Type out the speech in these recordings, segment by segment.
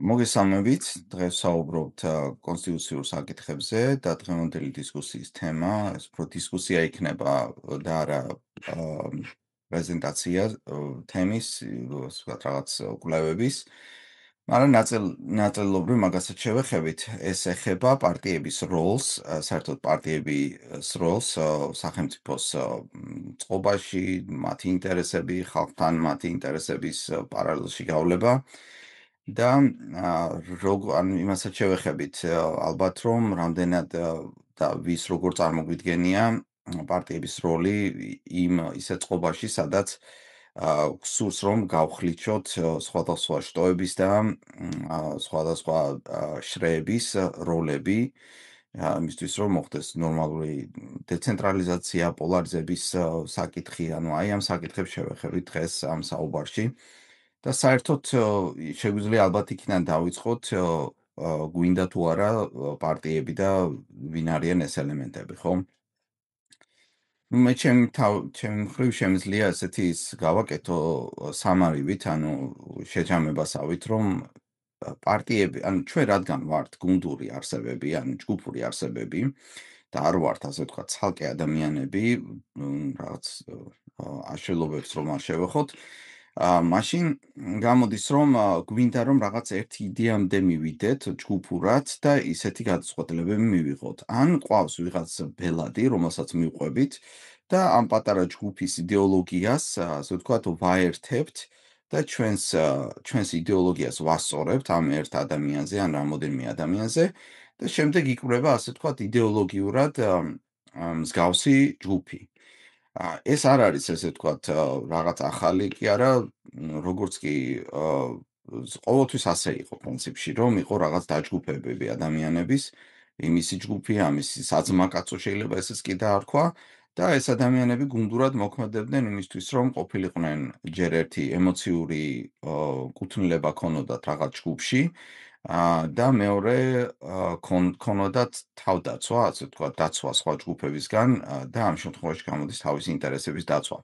მოგესალმებით. დღეს საუბრობთ კონსტიტუციურ საკითხებზე და დღევანდელი დისკუსიის თემა, ეს უფრო დისკუსია იქნება და არა პრეზენტაცია თემის, ასე ვთქვათ, რაღაც კვლევების. მაგრამ ნაწილობრივ მაგასაც შევეხებით, ეს ეხება პარტიების როლს, საერთოდ პარტიების როლს სახელმწიფოს წყობაში, მათი ინტერესები, ხალხთან მათი ინტერესების პარალელში გავლება. და იმასაც შევეხებით ალბათ რომ რამდენად და ვის როგორ წარმოგვიდგენია პარტიების როლი იმ ისეთ წყობაში, სადაც გსურს რომ გავხლიჩოთ სხვადასხვა შტოების და სხვადასხვა შრეების როლები იმისთვის რომ მოხდეს ნორმალური დეცენტრალიზაცია, პოლარიზების საკითხი, ანუ აი ამ საკითხებს შევეხებით დღეს ამ საუბარში. და საერთოდ შეგვიძლია ალბათ იქიდან დავიწყოთ გვინდა თუ არა პარტიები და ვინ არიან ეს ელემენტები, ხო? მე ჩემი მხრივ შემიძლია ესეთი გავაკეთო სამარივით, ანუ შეჯამებასავით, რომ პარტიები, ანუ ჩვენ რადგან ვართ გუნდური არსებები, ანუ ჯგუფური არსებები და არ ვართ, ასე ვთქვათ, ცალკე ადამიანები, რაღაც აშლილობებს რომ არ შევეხოთ, მაშინ გამოდის, რომ გვინდა რომ რაღაც ერთი იდეამდე მივიდეთ ჯგუფურად და ისეთი გადაწყვეტილებები მივიღოთ. ან ყავს ვიღაც ბელადი, რომელსაც მივყვებით და ამ პატარა ჯგუფის იდეოლოგიას, ასე ვთქვათ, ვაერთებთ და ჩვენს იდეოლოგიას ვასწორებთ ამ ერთ ადამიანზე ან რამოდენიმე ადამიანზე და შემდეგ იკვრება, ასე ვთქვათ, იდეოლოგიურად მსგავსი ჯგუფი. ეს არ არის, ესე ვთქვათ, რაღაც ახალი კი არა, როგორც კი ყოველთვის ასე იყო პრინციპში, რომ იყო რაღაც დაჯგუფებები ადამიანების, იმისი ჯგუფი, ამისი საძმა კაცო შეიძლება ესეც კი დაარქვა და ეს ადამიანები გუნდურად მოქმედებდნენ იმისთვის, რომ ყოფილიყვნენ ჯერ ერთი ემოციური კუთვნილება ქონოდათ რაღაც ჯგუფში და მეორე ქონოდათ თავდაცვა, ასე ვთქვათ, დაცვა სხვა ჯგუფებისგან და ამ შემთხვევაში გამოდის თავისი ინტერესების დაცვა.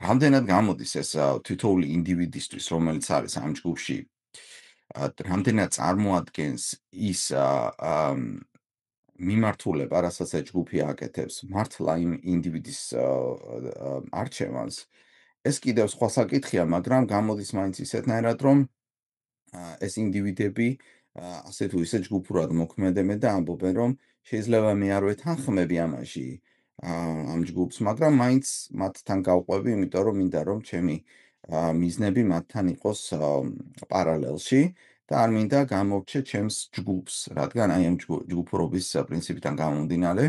რამდენად გამოდის ეს თითოეული ინდივიდისთვის, რომელიც არის ამ ჯგუფში, რამდენად წარმოადგენს ის მიმართულება, რასაც ეს ჯგუფი აკეთებს, მართლა იმ ინდივიდის არჩევანს, ეს კიდევ სხვა საკითხია, მაგრამ გამოდის მაინც ისეთნაირად, რომ ეს ინდივიდები ასე თუ ისე ჯგუფურად მოქმედებენ და ამბობენ, რომ შეიძლება მე არ ვეთანხმები ამაში ამ ჯგუფს, მაგრამ მაინც მათთან გავყვები, იმიტომ რომ მინდა რომ ჩემი მიზნები მათთან იყოს პარალელში და არ მინდა გამორჩე ჩემს ჯგუფს, რადგან აი ამ ჯგუფურობის პრინციპიდან გამომდინარე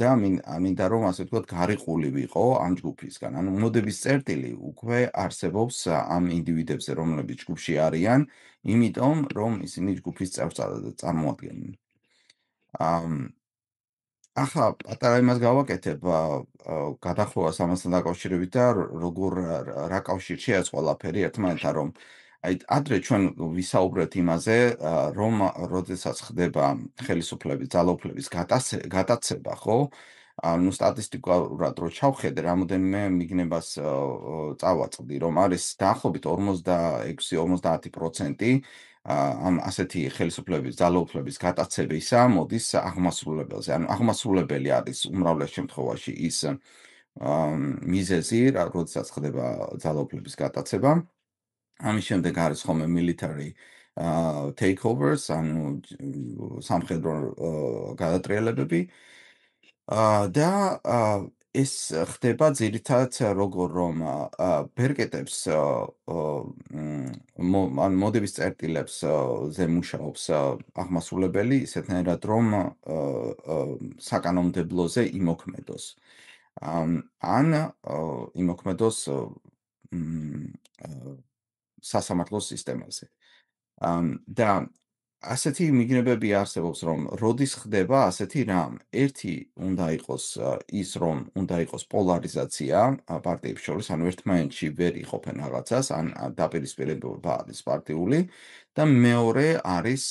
და მინდა რომ ასე ვთქვათ გარიყული ვიყო ამ ჯგუფისგან. ანუ მოდების წერტილი უკვე არსებობს ამ ინდივიდებზე, რომლებიც ჯგუფში არიან, იმიტომ რომ ისინი ჯგუფის წევრს წარმოადგენენ. ახლა პატარა იმას გავაკეთებ გადახრობას ამასთან დაკავშირებით და რა კავშირში ეს ყველაფერი ერთმანეთთან, რომ აი ადრე ჩვენ ვისაუბრეთ იმაზე, რომ როდესაც ხდება ხელისუფლების ძალაუფლების გატაცება, ხო? ანუ სტატისტიკურად რო ჩავხედე, რამოდენიმე მიგნებას წავაწყდი, რომ არის დაახლოებით 46-50% ამ ასეთი ხელისუფლების ძალაუფლების გატაცებისა მოდის აღმასრულებელზე. ანუ აღმასრულებელი არის უმრავლეს შემთხვევაში ის მიზეზი, როდესაც ხდება ძალაუფლების გატაცება. ამის შემდეგ არის ხოლმე military takeovers, ანუ სამხედრო გადატრიალებები. და ეს ხდება ძირითადად როგორ რომ ბერკეტებს ან მოდების წერტილებს ზე მუშაობს აღმასრულებელი ისეთნაირად რომ საკანონმდებლოზე იმოქმედოს. ან იმოქმედოს სასამართლოს სისტემაზე. და ასეთი მიგნებები არსებობს, რომ როდის ხდება ასეთი რამ, ერთი უნდა იყოს ის, რომ უნდა იყოს პოლარიზაცია პარტიებს შორის, ანუ ერთმანეთში ვერ იყოფენ რაღაცას, ან დაპირისპირება არის პარტიული და მეორე არის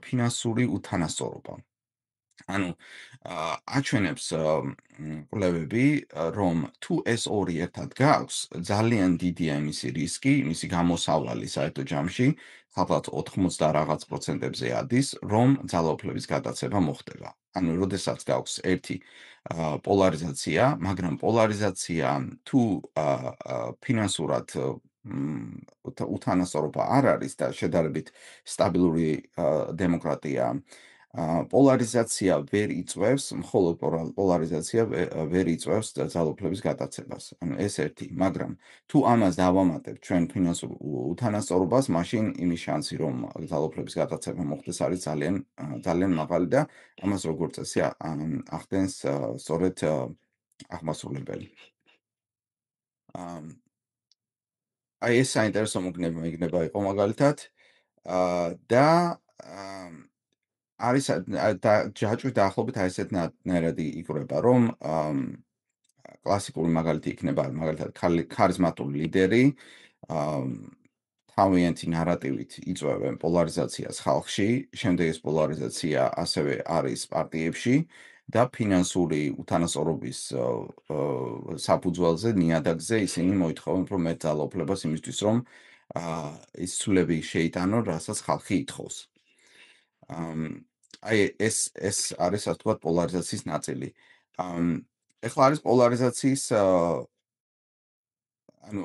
ფინანსური უთანასწორობა. ანუ აჩვენებს კვლევები, რომ თუ ეს ორი ერთად გაქვს, ძალიან დიდია იმისი რისკი, იმისი გამოსავალი საერთო ჯამში, ალბათ 80 რაღაც პროცენტებზე ადის, რომ ძალაუფლების გადაცემა მოხდება. ანუ როდესაც გაქვს ერთი პოლარიზაცია, მაგრამ პოლარიზაცია თუ ფინანსურად უთანასწორობა არ არის და შედარებით სტაბილური დემოკრატია პოლარიზაცია ვერ იწვევს, მხოლოდ პოლარიზაცია ვერ იწვევს ძალაუფლების გადაცემას. ანუ ეს ერთი, მაგრამ თუ ამას დავამატებთ ჩვენ ფინანსურ უთანასწორობას, მაშინ იმის შანსი, რომ ძალაუფლების გადაცემა მოხდეს, არის ძალიან მაღალი და ამას როგორც წესი ახდენს სწორედ აღმასრულებელი. ამ აი ეს საინტერესო მიგნება იყო მაგალითად და ამ არის და ჯაჭვი დაახლოებით აი ესეთნაირად იკვრება, რომ კლასიკური მაგალითი იქნება მაგალითად ქარიზმატული ლიდერი, ამ თავიანთი ნარატივით იწვევენ პოლარიზაციას ხალხში, შემდეგ ეს პოლარიზაცია ასევე არის პარტიებში და ფინანსური უთანასწორობის საფუძველზე, ნიადაგზე ისინი მოითხოვენ უფრო მეტ ძალაუფლებას იმისთვის, რომ ის ცვლილები შეიტანონ, რასაც ხალხი ითხოვს. ამ აი ეს არის ასე ვთქვათ პოლარიზაციის ნაწილი. ამ ეხლა არის პოლარიზაციის ანუ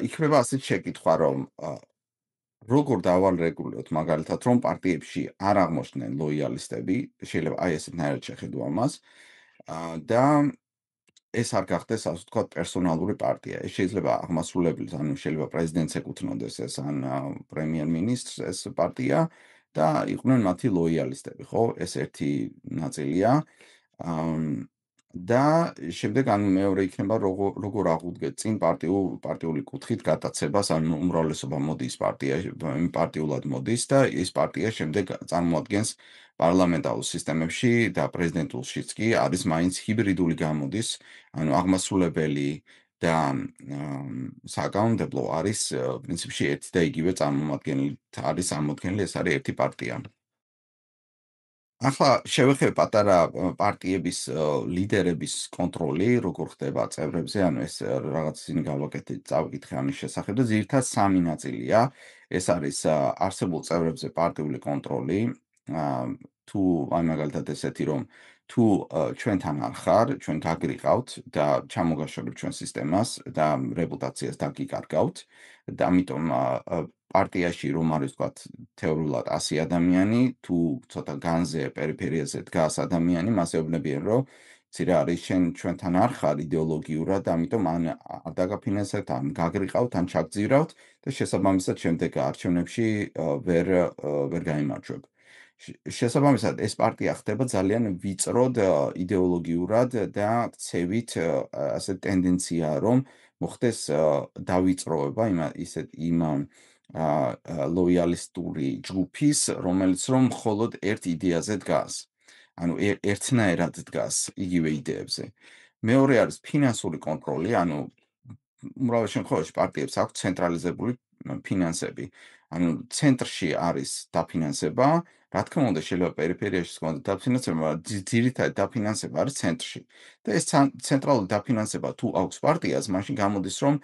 იქნება ასეთი შეკითხვა, რომ როგორ დავალრეგულოთ მაგალითად, რომ პარტიებში არ აღმოჩნდნენ ლოიალისტები, შეიძლება აი ესეთნაირად შეხედო ამას, და ეს არ გახდეს ასე ვთქვათ პერსონალური პარტია. ეს შეიძლება აღმასრულებლის, ანუ შეიძლება პრეზიდენტს ეკუთვნოდეს ეს ან პრემიერ-მინისტრს ეს პარტია და იყვნენ მათი ლოიალისტები, ხო? ეს ერთი ნაწილია. ამ და შემდეგ ანუ მეორე იქნება როგორ აღუდგეთ წინ პარტიული კუთხით გადაცებას, ანუ უმრავლესობა მოდის პარტიულად მოდის და ეს პარტია შემდეგ წარმოადგენს პარლამენტარულ სისტემებში და პრეზიდენტულშიც კი არის მაინც ჰიბრიდული გამოდის, ანუ აღმასრულებელი და საკანონმდებლო არის პრინციპში ერთი და იგივე წარმომადგენელი არის წარმოქმნილი, ეს არის ერთი პარტია. ახლა შევეხებ პატარა პარტიების ლიდერების კონტროლი, როგორ ხდება წევრებზე, ანუ ეს რაღაც ისინი წავიკითხე ამის შესახებ და ძირითადად სამი ნაწილია. ეს არის არსებულ წევრებზე პარტიული კონტროლი, თუ აი მაგალითად ესეთი რომ თუ ჩვენთან არ ხარ, ჩვენ გაგრიყავთ და ჩამოგაშორებთ ჩვენ სისტემას და რეპუტაციას დაგიკარგავთ და ამიტომ პარტიაში რომ არის ვთქვათ თეორიულად 100 ადამიანი, თუ ცოტა განზე პერიფერიაზე დგას ადამიანი, მას ეუბნებიან, რომ მცირე არის ჩვენთან არ ხარ იდეოლოგიურად, ამიტომ ან არ დაგაფინანსებთ, ან გაგრიყავთ, ან ჩაგძირავთ და შესაბამისად შემდეგ არჩევნებში ვერ გაიმარჯვებ. შესაბამისად ეს პარტია ხდება ძალიან ვიწროდ იდეოლოგიურად და ქცევით ასე ტენდენცია რომ მოხდეს დავიწროება იმ ლოიალისტური ჯგუფის, რომელიც რომ მხოლოდ ერთ იდეაზე დგას. ანუ ერთნაირად დგას იგივე იდეებზე. მეორე არის ფინანსური კონტროლი, ანუ უმრავლეს შემთხვევაში პარტიებს აქვს ცენტრალიზებული ფინანსები. ანუ ცენტრში არის დაფინანსება, რა თქმა უნდა შეიძლება პერიფერიაში ჰქონდეს დაფინანსება, მაგრამ ძირითადად დაფინანსება არის ცენტრში. და ეს ცენტრალური დაფინანსება თუ აქვს პარტიას, მაშინ გამოდის რომ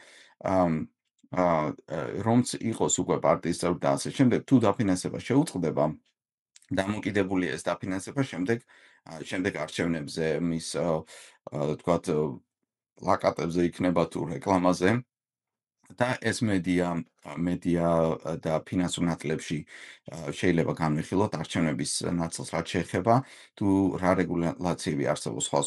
რომც იყოს უკვე პარტიის წევრი და ასე შემდეგ, თუ დაფინანსება შეუწყდება, დამოკიდებულია ეს დაფინანსება შემდეგ არჩევნებზე, მის თქვათ პლაკატებზე იქნება თუ რეკლამაზე და ეს მედია და ფინანსურ ნაწილებში შეიძლება განვიხილოთ არჩევნების ნაწილს რაც შეეხება თუ რა რეგულაციები არსებობს სხვა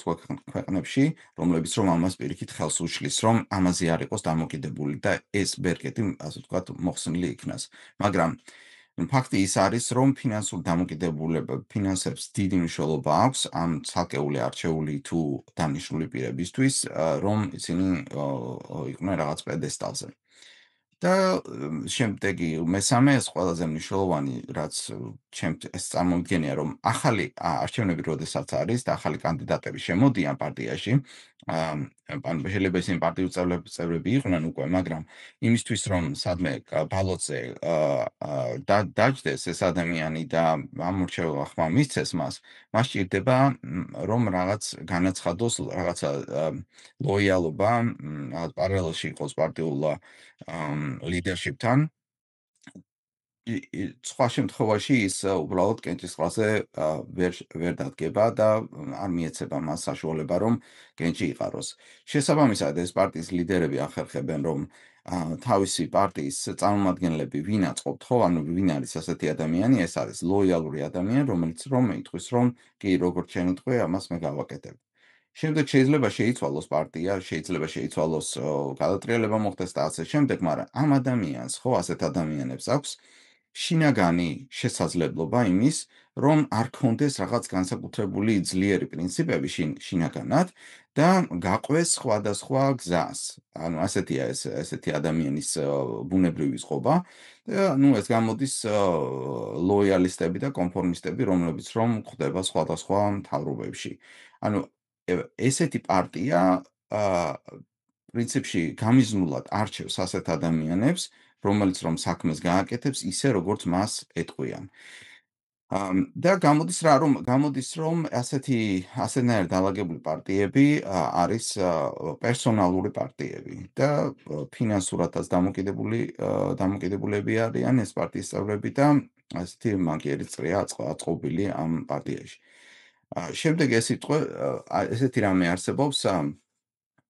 ქვეყნებში, რომლებიც რომ ამას პირიქით ხელს უშლის, რომ ამაზე არ იყოს დამოკიდებული და ეს ბერკეტი, ასე ვთქვათ, მოხსნილი იქნას. მაგრამ ფაქტი ის არის, რომ ფინანსურ ფინანსებს დიდი მნიშვნელობა აქვს ამ ცალკეული არჩეული თუ დანიშნული პირებისთვის, რომ ისინი იყვნენ რაღაც პედესტალზე. და შემდეგი მესამე ეს ყველაზე მნიშვნელოვანი, რაც ეს წარმოვიდგენია, რომ ახალი არჩევნები როდესაც არის და ახალი კანდიდატები შემოდიან პარტიაში, შეიძლება ისინი პარტიულ წევრები იყვნენ უკვე, მაგრამ იმისთვის, რომ სადმე ბალოტზე დაჯდეს ეს ადამიანი და ამორჩევა ხმა მისცეს მას სჭირდება, რომ რაღაც განაცხადოს რაღაცა ლოიალობა, რაღაც პარალელში იყოს პარტიულ ლიდერშიპთან. სხვა შემთხვევაში ის უბრალოდ კენჭისყრაზე ვერ დადგება და არ მიეცემა მას საშუალება, რომ კენჭი იყაროს. შესაბამისად, ეს პარტიის ლიდერები ახერხებენ, რომ თავისი პარტიის წარმომადგენლები ვინ აწყობთ, ხო, ანუ ვინ არის ასეთი ადამიანი, ეს არის ლოიალური ადამიანი, რომელიც რომ იტყვის, რომ კი, როგორც შენ იტყვი, ამას მე გავაკეთებ. შემდეგ შეიძლება შეიცვალოს პარტია, შეიძლება შეიცვალოს გადატრიალება მოხდეს და ასე შემდეგ, მაგრამ ამ ადამიანს, ხო, ასეთ ადამიანებს აქვს შინაგანი შესაძლებლობა იმის, რომ არ ქონდეს რაღაც განსაკუთრებული ძლიერი პრინციპები შინაგანად და გაყვეს სხვადასხვა გზას. ანუ ასეთია ესეთი ადამიანის ბუნებრივი წყობა და ეს გამოდის ლოიალისტები და კონფორმისტები, რომლებიც რომ გვხვდება სხვადასხვა მთავრობებში. ანუ ესეთი პარტია პრინციპში გამიზნულად არჩევს ასეთ ადამიანებს, რომელიც რომ საქმეს გააკეთებს ისე, როგორც მას ეტყვიან. და გამოდის რომ ასეთნაირ დალაგებული პარტიები არის პერსონალური პარტიები და ფინანსურადაც დამოკიდებულები არიან ეს პარტიის წევრები და ასეთი მაგიერი წრეა აწყობილი ამ პარტიაში. შემდეგ ესეთი რამე არსებობს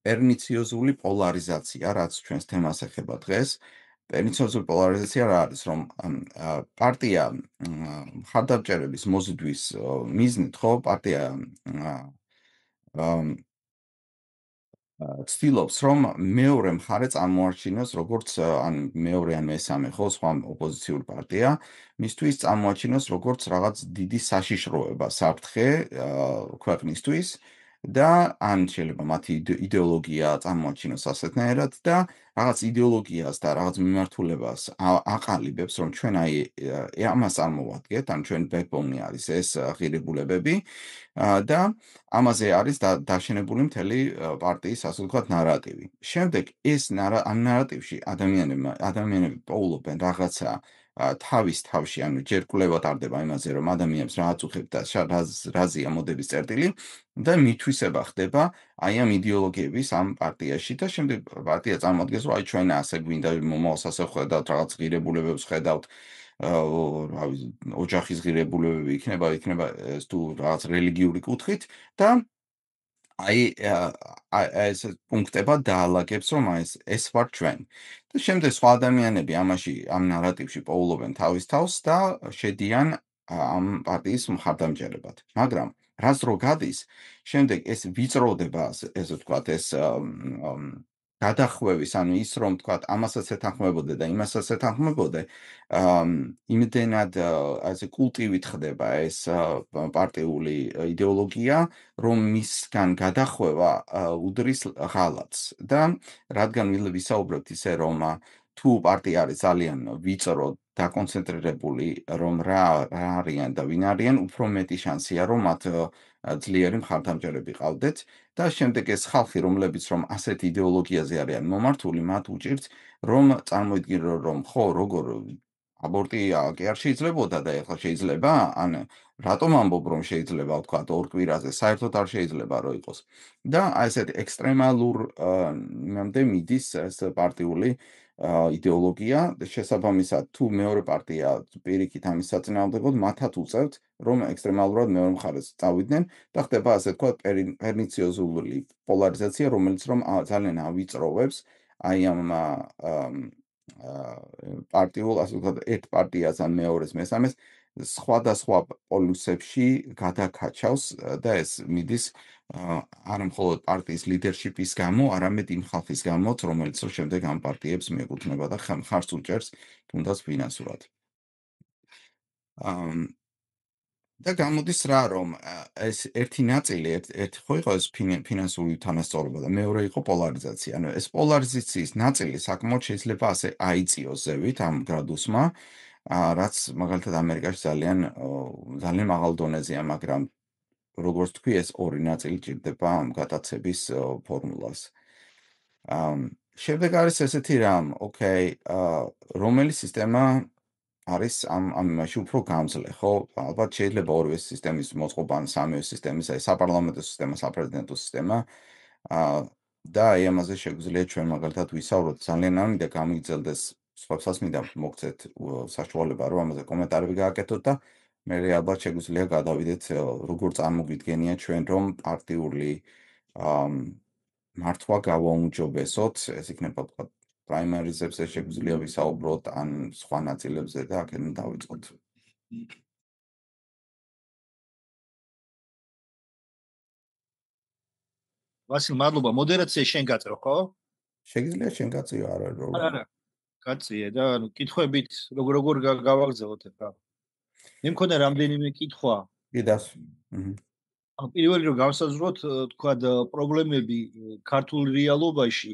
პერნიციოზული პოლარიზაცია, რაც ჩვენს თემას ეხება დღეს. პერნიციოზული პოლარიზაცია რა არის, რომ პარტია მხარდამჭერების მოზიდვის მიზნით, ხო, პარტია ცდილობს, რომ მეორე მხარე წარმოარჩინოს, როგორც მეორე ან მესამე, ხო, სხვა ოპოზიციური პარტია, მისთვის წარმოაჩინოს როგორც რაღაც დიდი საშიშროება, საფრთხე ქვეყნისთვის და ან შეიძლება მათი იდეოლოგია წარმოაჩინოს ასეთნაირად და რაღაც იდეოლოგიას და რაღაც მიმართულებას აყალიბებს, რომ ჩვენ ამას წარმოვადგეთ, ან ჩვენ backbone-ი არის ეს ღირებულებები და ამაზე არის დაშენებული მთელი პარტიის, ასე ვთქვათ, ნარატივი. შემდეგ ამ ნარატივში ადამიანები პოულობენ რაღაცა თავის თავში, ანუ ჯერ კვლევა ტარდება იმაზე, რომ ადამიანებს რა აწუხებთ და რაზეა მოდების წერტილი და მითვისება ხდება აი ამ იდეოლოგიების ამ პარტიაში და შემდეგ პარტია წარმოადგენს, რომ აი ჩვენ ასე გვინდა მომავალს ასე ვხედავთ, რაღაც ღირებულებებს ვხედავთ, რა ვიცი, ოჯახის ღირებულებები იქნება ეს თუ რაღაც რელიგიური კუთხით და აი ეს პუნქტებად დაალაგებს, რომ ეს ვართ ჩვენ. და შემდეგ სხვა ადამიანები ამ ნარატივში პოულობენ თავის თავს და შედიან ამ პარტიის მხარდამჭერებად. მაგრამ რაც დრო გადის, შემდეგ ეს ვიწროვდება, ესე ვთქვათ, ეს გადახვევის, ანუ ის რომ ვთქვათ, ამასაც ეთანხმებოდე და იმასაც ეთანხმებოდე, იმდენად ასე კულტივით ხდება ეს პარტიული იდეოლოგია, რომ მისგან გადახვევა უდრის ღალატს და რადგან ვისაუბრებთ ისე რომ თუ პარტია არის ძალიან ვიწრო დაკონცენტრირებული რომ რა არიან და ვინ არიან, უფრო მეტი შანსია რომ მათ ძლიერი მხარდამჭერები ყავდეთ და შემდეგ ეს ხალხი რომლებიც რომ ასეთ იდეოლოგიაზე არიან მომართული, მათ უჭირთ რომ წარმოიდგინონ რომ ხო როგორ აბორტი კი არ შეიძლებოდა და ეხლა შეიძლება? ან რატომ ამბობ რომ შეიძლება ვთქვათ ორ კვირაზე, საერთოდ არ შეიძლება რომ იყოს. და აი ესეთი ექსტრემალურ იმამდე მიდის ეს პარტიული იდეოლოგია, შესაბამისად თუ მეორე პარტია პირიქით ამის საწინააღმდეგოდ მათად უწევთ, რომ ექსტრემალურად მეორე მხარეს წავიდნენ და ხდება ასე ვთქვათ პერნიციოზული პოლარიზაცია, რომელიც რომ ძალიან ავიწროვებს აი ამ პარტიულ, ასე ვთქვათ, ერთ პარტიას ან მეორეს, მესამეს სხვადასხვა პოლუსებში გადაკაჩავს და ეს მიდის არა მხოლოდ პარტიის ლიდერშიპის გამო, არამედ იმ ხალხის გამოც, რომელიც რომ შემდეგ ამ პარტიებს მიეკუთვნება და მხარს უჭერს თუნდაც ფინანსურად. და გამოდის რა, რომ ეს ერთი ნაწილი, ერთი ხო იყო ეს ფინანსური უთანასწორობა და მეორე იყო პოლარიზაცია. ანუ ეს პოლარიზაციის ნაწილი საკმაოდ შეიძლება ასე აიწიოს ზევით ამ გრადუსმა, რაც მაგალითად ამერიკაში ძალიან მაღალ დონეზეა, მაგრამ როგორც თქვი, ეს ორი ნაწილი ჭირდება ამ გატაცების ფორმულას. შემდეგ არის ესეთი რამ, ოკეი, რომელი სისტემა არის ამ იმაში უფრო გამძლე, ხო? ალბათ შეიძლება ორივე სისტემის მოწყობა ან სამივე სისტემის, აი საპარლამენტო სისტემა, საპრეზიდენტო სისტემა. აა და აი ამაზე შეგვიძლია ჩვენ მაგალითად ვისაუბროთ. ძალიან არ მინდა გამიგრძელდეს, სხვებსაც მინდა მოგცეთ საშუალება, რომ ამაზე კომენტარები გააკეთოთ და მერე ალბათ შეგვიძლია გადავიდეთ, როგორ წარმოგვიდგენია ჩვენ, რომ პარტიული აა მართვა გავაუმჯობესოთ, ეს იქნება ვთქვათ პრაიმარიზებზე შეგვიძლია ვისაუბროთ ან სხვა ნაწილებზე და აქედან დავიწყოთ. ვასილ, მადლობა. მოდერაცია შენ გაწევ, ხო? შეგიძლია შენ გაწიო, არ არის არა, პრობლემა. არა. გაწიე და ანუ კითხვებით როგორ გავაგზავნოთ ახლა. მე მქონდა რამდენიმე კითხვა. კიდას. აჰა. ანუ პირველი რომ გავსაზრდოთ, თქვათ პრობლემები ქართულ რეალობაში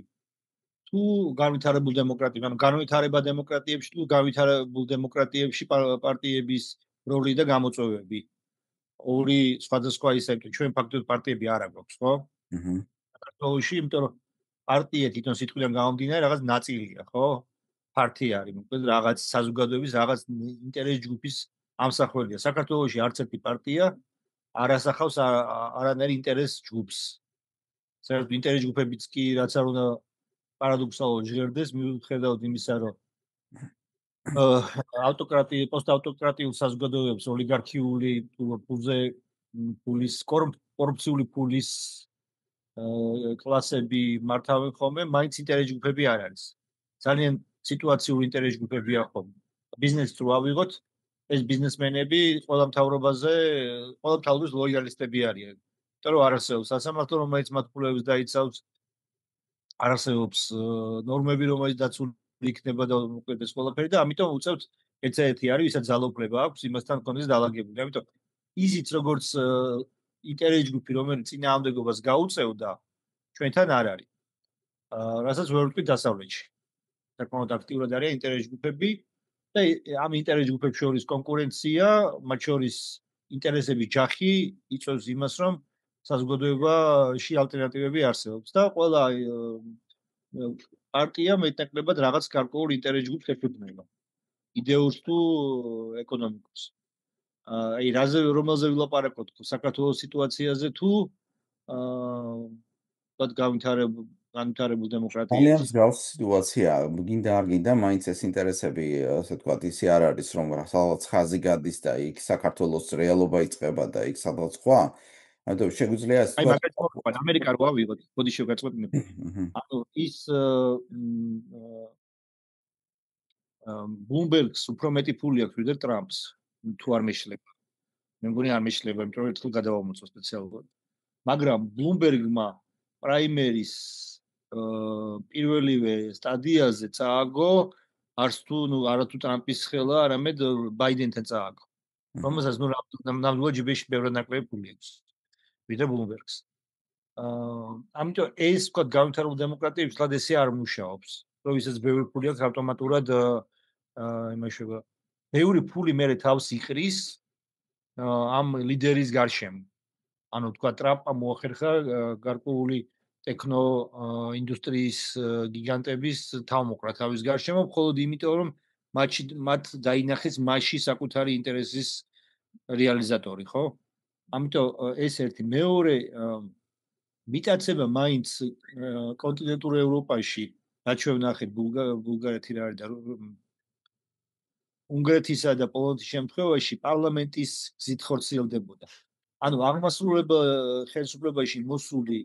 თუ განვითარებულ დემოკრატიებში, ანუ განვითარება დემოკრატიებში თუ განვითარებულ დემოკრატიებში პარტიების როლი და გამოწვევები. ორი სხვადასხვა ისე ჩვენ ფაქტობრივად პარტიები არ აქვს, ხო? აჰა. საქართველოში, იმიტომ რომ პარტია თვითონ სიტყვიდან გამომდინარე რაღაც ნაწილია, ხო? ფართი არის, მოკლედ რაღაც საზოგადოების რაღაც ინტერეს ჯგუფის ამსახველია. საქართველოში არც ერთი პარტია არ ასახავს არანაირ ინტერეს ჯგუფს. საერთოდ ინტერეს ჯგუფებიც კი რაც არ უნდა პარადოქსალურად ჟღერდეს, მიუხედავად იმისა, რომ პოსტავტოკრატიულ საზოგადოებებს ოლიგარქიული კორუფციული ფულის კლასები მართავენ ხოლმე, მაინც ინტერეს ჯგუფები არ არის. ძალიან სიტუაციური ინტერეს ჯგუფებია ხოლმე. ბიზნესს თუ ავიღოთ, ეს ბიზნესმენები ყველა მთავრობის ლოიალისტები არიან. იმიტომ რომ არ არსებობს სასამართლო, რომელიც მათ ფულებს დაიცავს, არ არსებობს ნორმები, რომელიც დაცული იქნება და მოკლედ ეს ყველაფერი და ამიტომ უწევთ ერთადერთი არის, ვისაც ძალაუფლება აქვს, იმასთან კონდეს დაალაგებული. ამიტომ ისიც როგორც ინტერეს ჯგუფი, რომელიც წინააღმდეგობას გაუწევდა, ჩვენთან არ არის. რასაც ვერ ვთქვით დასავლეთში. საკმაოდ აქტიურად არიან ინტერეს ჯგუფები და ამ ინტერეს ჯგუფებს შორის კონკურენცია, მათ შორის ინტერესების ჯახი იწვევს იმას, რომ საზოგადოებაში ალტერნატივები არსებობს და ყველა პარტია მეტნაკლებად რაღაც გარკვეულ ინტერეს ჯგუფს ეფუძნება. იდეურს თუ ეკონომიკურს. აი რომელზე ვილაპარაკოთ საქართველოს სიტუაციაზე თუ განვითარებულ ძალიან დემოკრატიებში. მსგავს სიტუაციაა. გინდა არ გინდა, მაინც ეს ინტერესები, ასე ვთქვათ, ისე არ არის, რომ სადაც ხაზი გადის და იქ საქართველოს რეალობა იწყება და იქ სადაც სხვა. ამიტომ შეგვიძლია ასე აი ვთქვათ. მაგალითად მოხდა ამერიკა რო ავიღოთ, მოდი შევგაწყვეტინებთ. აჰა. ანუ ის ბლუმბერგს უფრო მეტი ფული აქვს ვიდრე ტრამპს, თუ არ მეშლება. მე მგონი არ მეშლება, იმიტომ რომ ერთხელ გადავამოწო სპეციალურად. მაგრამ ბლუმბერგმა პრაიმერის პირველივე სტადიაზე წააგო არც თუ არათუ ტრამპის ხელა, არამედ ბაიდენთან წააგო. რომელსაც ნამდვილად ჯიბეში ბევრი ნაკლები ფული აქვს. ვიდრე ბლუმბერგს. ამიტომ ეს ვთქვათ განვითარებულ დემოკრატიებში თლად ესე არ მუშაობს. რომ ისაც ბევრი ფული აქვს ავტომატურად იმაშება. ბევრი ფული მერე თავს იყრის ამ ლიდერის გარშემო. ანუ ვთქვათ ტრამპმა მოახერხა გარკვეული ტექნო ინდუსტრიის გიგანტების თავმოყრა თავის გარშემო, მხოლოდ იმიტომ რომ მათ დაინახეს მასში საკუთარი ინტერესის რეალიზატორი, ხო? ამიტომ ეს ერთი მეორე მიტაცება მაინც კონტინენტურ ევროპაში, რაც ჩვენ ვნახეთ ბულგარეთი რა არის და უნგრეთისა და პოლონეთის შემთხვევაში პარლამენტის გზით ხორციელდებოდა. ანუ აღმასრულებელ ხელისუფლებაში მოსული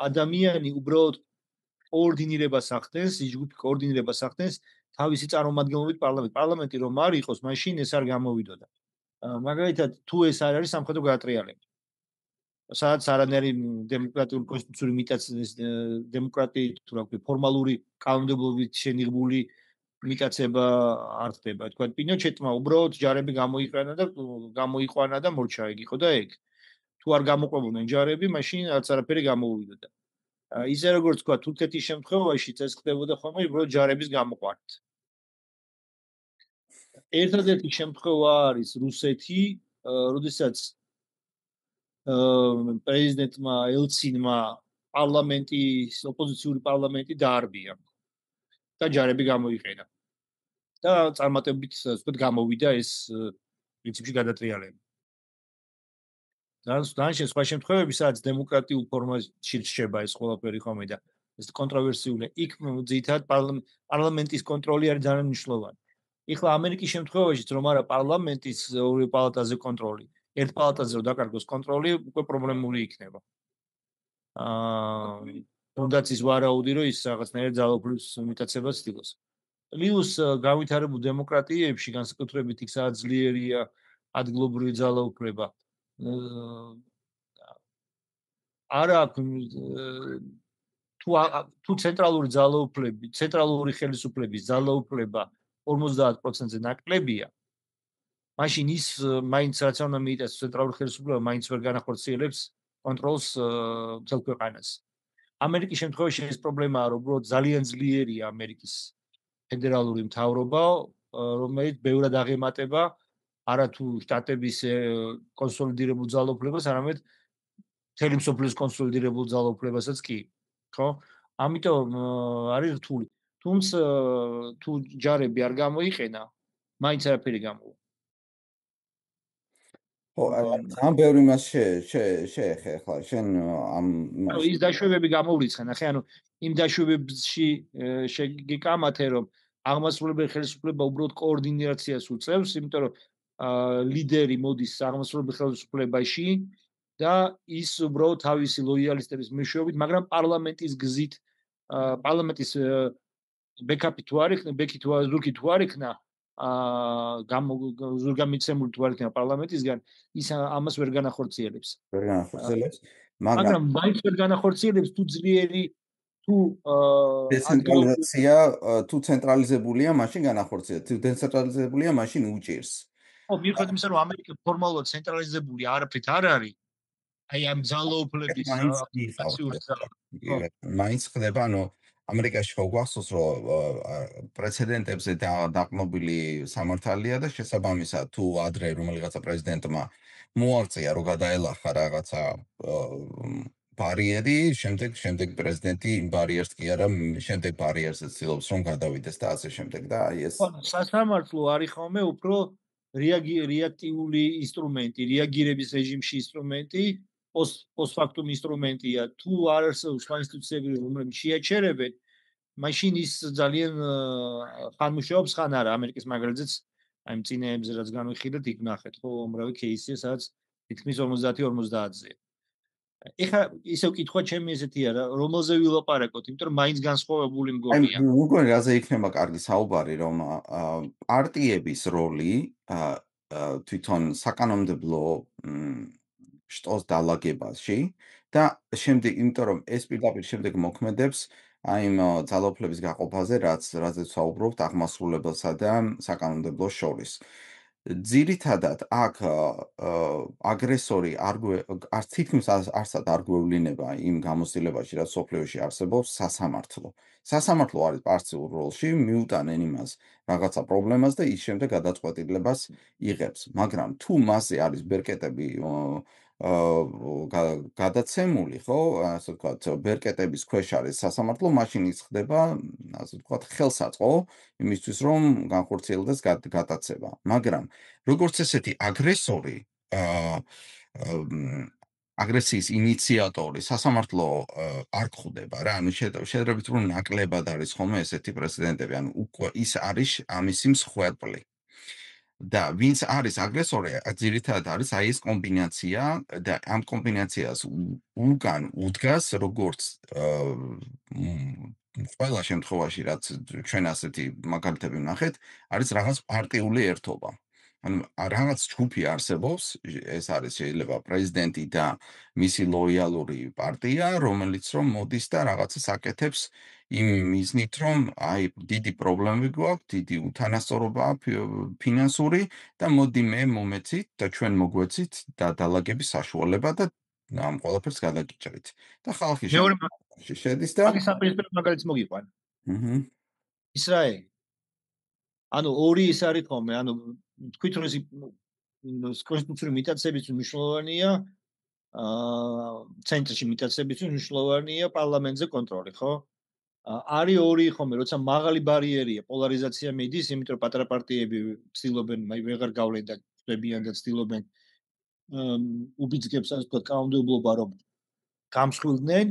ადამიანი უბრალოდ კოორდინირებას ახდენს, ის ჯგუფი კოორდინირებას ახდენს თავისი წარმომადგენლობით პარლამენტი რომ არ იყოს, მაშინ ეს არ გამოვიდოდა. მაგალითად, თუ ეს არ არის სამხედრო გადატრიალება. სადაც არანაირი დემოკრატიული კონსტიტუციური მიტაციის დემოკრატიით თუ რა ქვია, ფორმალური კანონმდებლობით შენიღბული მიტაცება არ ხდება. თქვა პინოჩეტმა უბრალოდ ჯარები გამოიყვანა და მორჩა იგი ხო და ეგ. თუ არ გამოყვებოდნენ ჯარები, მაშინ არც არაფერი გამოვიდოდა. ისე როგორც თქვა თურქეთის შემთხვევაში ეს ხდებოდა ხოლმე უბრალოდ ჯარების გამოყვანით. ერთადერთი შემთხვევა არის რუსეთი, როდესაც პრეზიდენტმა ელცინმა ოპოზიციური პარლამენტი დაარბია და ჯარები გამოიყენა. და წარმატებით ვთქვათ გამოვიდა ეს პრინციპში გადატრიალება. დანარჩენ სხვა შემთხვევები, სადაც დემოკრატიულ ფორმაში რჩება ეს ყველაფერი ხომე და ეს კონტროვერსიულია. იქ ძირითადად პარლამენტის კონტროლი არის ძალიან მნიშვნელოვანი. ეხლა ამერიკის შემთხვევაშიც რომ არა პარლამენტის ორივე პალატაზე კონტროლი, ერთ პალატაზე რომ დაკარგოს კონტროლი, უკვე პრობლემური იქნება. თუნდაც ის ვარაუდი რომ ის რაღაცნაირად ძალაუფლების მიტაცებას ცდილობს. პლუს გავითარებულ დემოკრატიებში, განსაკუთრებით იქ სადაც ძლიერია ადგილობრივი ძალაუფლება, არა თუ ცენტრალური ხელისუფლების ძალაუფლება 50%-ზე ნაკლებია, მაშინ ის მაინც რაც უნდა მიიტანოს ცენტრალური ხელისუფლება მაინც ვერ განახორციელებს კონტროლს მთელ ქვეყანას. ამერიკის შემთხვევაში ეს პრობლემაა, რომ უბრალოდ ძალიან ძლიერია ამერიკის ფედერალური მთავრობა, რომელიც ბევრად აღემატება არა თუ შტატების კონსოლიდირებულ ძალაუფლებას, არამედ მთელი მსოფლიოს კონსოლიდირებულ ძალაუფლებასაც კი, ხო? ამიტომ არის რთული. თუმცა თუ ჯარები არ გამოიყენა, მაინც არაფერი გამოვა. ხო, ძალიან ბევრი მას შეეხება. შენ ამ ის დაშვებები გამოვრიცხენ, ახლა ანუ იმ დაშვებებში შეგიკამათე, რომ აღმასრულებელი ხელისუფლება უბრალოდ კოორდინაციას უწევს, იმიტომ რომ ლიდერი მოდის აღმასრულებელ ხელისუფლებაში და ის უბრალოდ თავისი ლოიალისტების მეშვეობით, მაგრამ პარლამენტის გზით, პარლამენტის ბექაპი თუ არ იქნება, ზურგი თუ არ იქნება, ზურგამიცემული თუ არ იქნება პარლამენტისგან, ის ამას ვერ განახორციელებს. ვერ განახორციელებს, მაგრამ მაინც ვერ განახორციელებს თუ ძლიერი თუ დეცენტრალიზაცია თუ ცენტრალიზებულია, მაშინ განახორციელებს. თუ დეცენტრალიზებულია, მაშინ უჭირს. ხო, მიუხედავად იმისა, რომ ამერიკა ფორმალურად ცენტრალიზებული არაფრით არ არის, აი ამ ძალაუფლების მაინც ხდება, ანუ ამერიკაში ხო გვახსოვს, რომ პრეცედენტებზე დაყრდნობილი სამართალია და შესაბამისად თუ ადრე რომელიღაცა პრეზიდენტმა მოაღწია, რომ გადაელახა რაღაცა ბარიერი, შემდეგ პრეზიდენტი იმ ბარიერს კი არა, შემდეგ ბარიერზე ცდილობს რომ გადავიდეს და ასე შემდეგ და აი ეს სასამართლო არის ხოლმე უფრო რეაქტიული ინსტრუმენტი, რეაგირების რეჟიმში ინსტრუმენტი, პოსტფაქტუმ ინსტრუმენტია. თუ არ არსებობს სხვა ინსტიტუციები, რომლებიც შეაჩერებენ, მაშინ ის ძალიან ხან მუშაობს, ხან არა. ამერიკის მაგალითზეც აი მწინეებზე რაც განვიხილეთ, იქ ნახეთ, ხო, უამრავი кейსია, სადაც თითქმის 50-50-ზე. ეხლა ისევ კითხვა ჩემი ესეთი არა, რომელზე ვილაპარაკოთ, იმიტომ რომ მაინც განსხვავებული მგონია. აი, მგონი რაზე იქნება კარგი საუბარი, რომ პარტიების როლი თვითონ საკანონმდებლო შტოს დალაგებაში და შემდეგ, იმიტომ რომ ეს პირდაპირ შემდეგ მოქმედებს აი იმ ძალაუფლების გაყოფაზე, რაზეც საუბრობთ აღმასრულებელსა და საკანონმდებლოს შორის. ძირითადად აქ აგრესორი არც თითქმის არსად არ გვევლინება იმ გამოცდილებაში, რაც სოფლიოში არსებობს სასამართლო. სასამართლო არის პარციულ როლში, მიუტანენ იმას რაღაცა პრობლემას და ის შემდეგ გადაწყვეტილებას იღებს. მაგრამ თუ მასზე არის ბერკეტები გადაცემული, ხო, ასე ვთქვათ, ბერკეტების ქვეშ არის სასამართლო, მაშინ ის ხდება, ასე ვთქვათ, ხელსაწყო იმისთვის, რომ განხორციელდეს გადაცემა. მაგრამ როგორც ესეთი აგრესორი, აგრესიის ინიციატორი სასამართლო არ გვხვდება რა, ანუ შედარებით რომ ნაკლებად არის ხოლმე ესეთი პრეცედენტები, ანუ უკვე ის არის ამისი მსხვერპლი. და ვინც არის აგრესორი, ძირითადად არის აი ეს კომბინაცია და ამ კომბინაციას უკან უდგას როგორც ყველა შემთხვევაში, რაც ჩვენ ასეთი მაგალითები ვნახეთ, არის რაღაც პარტიული ერთობა. ანუ რაღაც ჯგუფი არსებობს, ეს არის შეიძლება პრეზიდენტი და მისი ლოიალური პარტია, რომელიც რომ მოდის და რაღაცას აკეთებს იმ მიზნით, რომ აი დიდი პრობლემები გვაქვს, დიდი უთანასწორობაა ფინანსური და მოდი მე მომეცით და ჩვენ მოგვეცით და დალაგების საშუალება და ამ ყველაფერს გადაგიჭრით. და ხალხი მეორე შემდგომში შედის და მაგის საპირისპირო მაგალითს მოგიყვან. აჰა. ისრაელი. ანუ ორი ის არის ხოლმე, ანუ თქვით რომ ეს კონსტიტუციური მიტაცებისთვის მნიშვნელოვანია ცენტრში მიტაცებისთვის მნიშვნელოვანია პარლამენტზე კონტროლი, ხო? არის ორი ხოლმე, როცა მაღალი ბარიერია, პოლარიზაცია მიდის, იმიტომ რომ პატარა პარტიები ცდილობენ, ვეღარ გავლენ და ხდებიან და ცდილობენ უბიძგებს ასე ვთქვათ, კანონმდებლობა რომ გამსხვილდნენ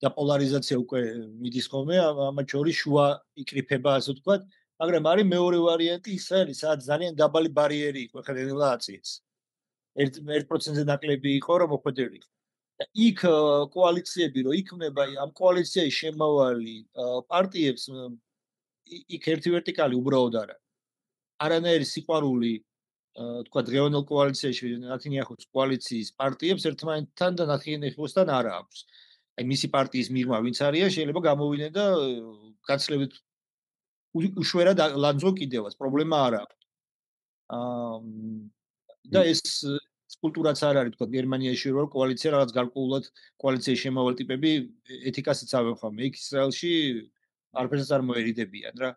და პოლარიზაცია უკვე მიდის ხოლმე, ამათ შორის შუა იკრიფება ასე ვთქვათ, მაგრამ არის მეორე ვარიანტი ისრაელი, სადაც ძალიან დაბალი ბარიერი იყო, ხა რელაციას. 1%-ზე ნაკლები იყო, რომ მოხვედრილიყო. და იქ კოალიციები რო იქმნება, ამ კოალიციაში შემავალი პარტიებს იქ ერთი ვერტიკალი უბრალოდ არა. არანაირი სიყვარული თქვა დღევანდელ კოალიციაში ნათინიახოს კოალიციის პარტიებს ერთმანეთთან და ნათინიახოსთან არა აქვს. აი მისი პარტიის მიღმა ვინც არიან, შეიძლება გამოვიდნენ და გაცილებით უშვერად ლანძღო კიდევაც, პრობლემა არ აქვს. და ეს კულტურაც არ არის, თქვა გერმანიაში რო კოალიცია რაღაც გარკვეულად კოალიციის შემავალ ტიპები ეთიკასაც ავენ ხოლმე. იქ ისრაელში არაფერს არ მოერიდებიან რა.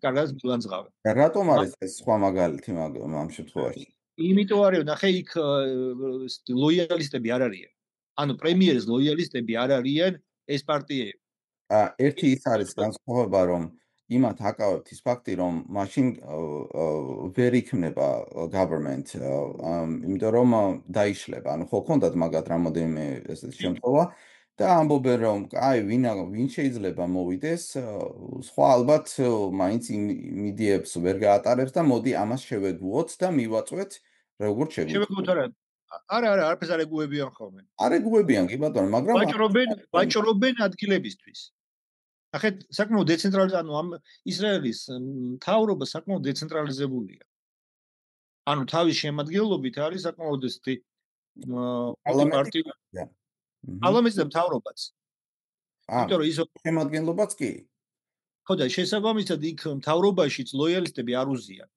კარგად მილანძღავენ. და რატომ არის ეს სხვა მაგალითი ამ შემთხვევაში? იმიტომ არის, ნახე იქ ლოიალისტები არ არიან. ანუ პრემიერის ლოიალისტები არ არიან ეს პარტიები. ერთი ის არის განსხვავება, რომ იმათ აკავებთ ის ფაქტი, რომ მაშინ ვერ იქნება government, იმიტომ რომ დაიშლება. ანუ ხო ქონდათ მაგათ რამოდენიმე ესეთი შემთხვევა და ამბობენ, რომ აი ვინ შეიძლება მოვიდეს, სხვა ალბათ მაინც იმიდიებს ვერ გაატარებს და მოდი ამას შევეგუოთ და მივაწვეთ როგორც შეგვიძლია. შევეგუოთ არა, არაფერს არ ეგუებიან ხოლმე. არ ეგუებიან კი ბატონო, მაგრამ ვაჭრობენ ადგილებისთვის. ახეთ საკმაოდ დეცენტრალიზებული, ანუ ამ ისრაელის მთავრობა საკმაოდ დეცენტრალიზებულია. ანუ თავის შემადგენლობით არის საკმაოდ ესეთი პარტია. პარლამენტი და მთავრობაც. იმიტომ რომ ის შემადგენლობაც კი. ხო და შესაბამისად იქ მთავრობაშიც ლოიალისტები არ უზიან.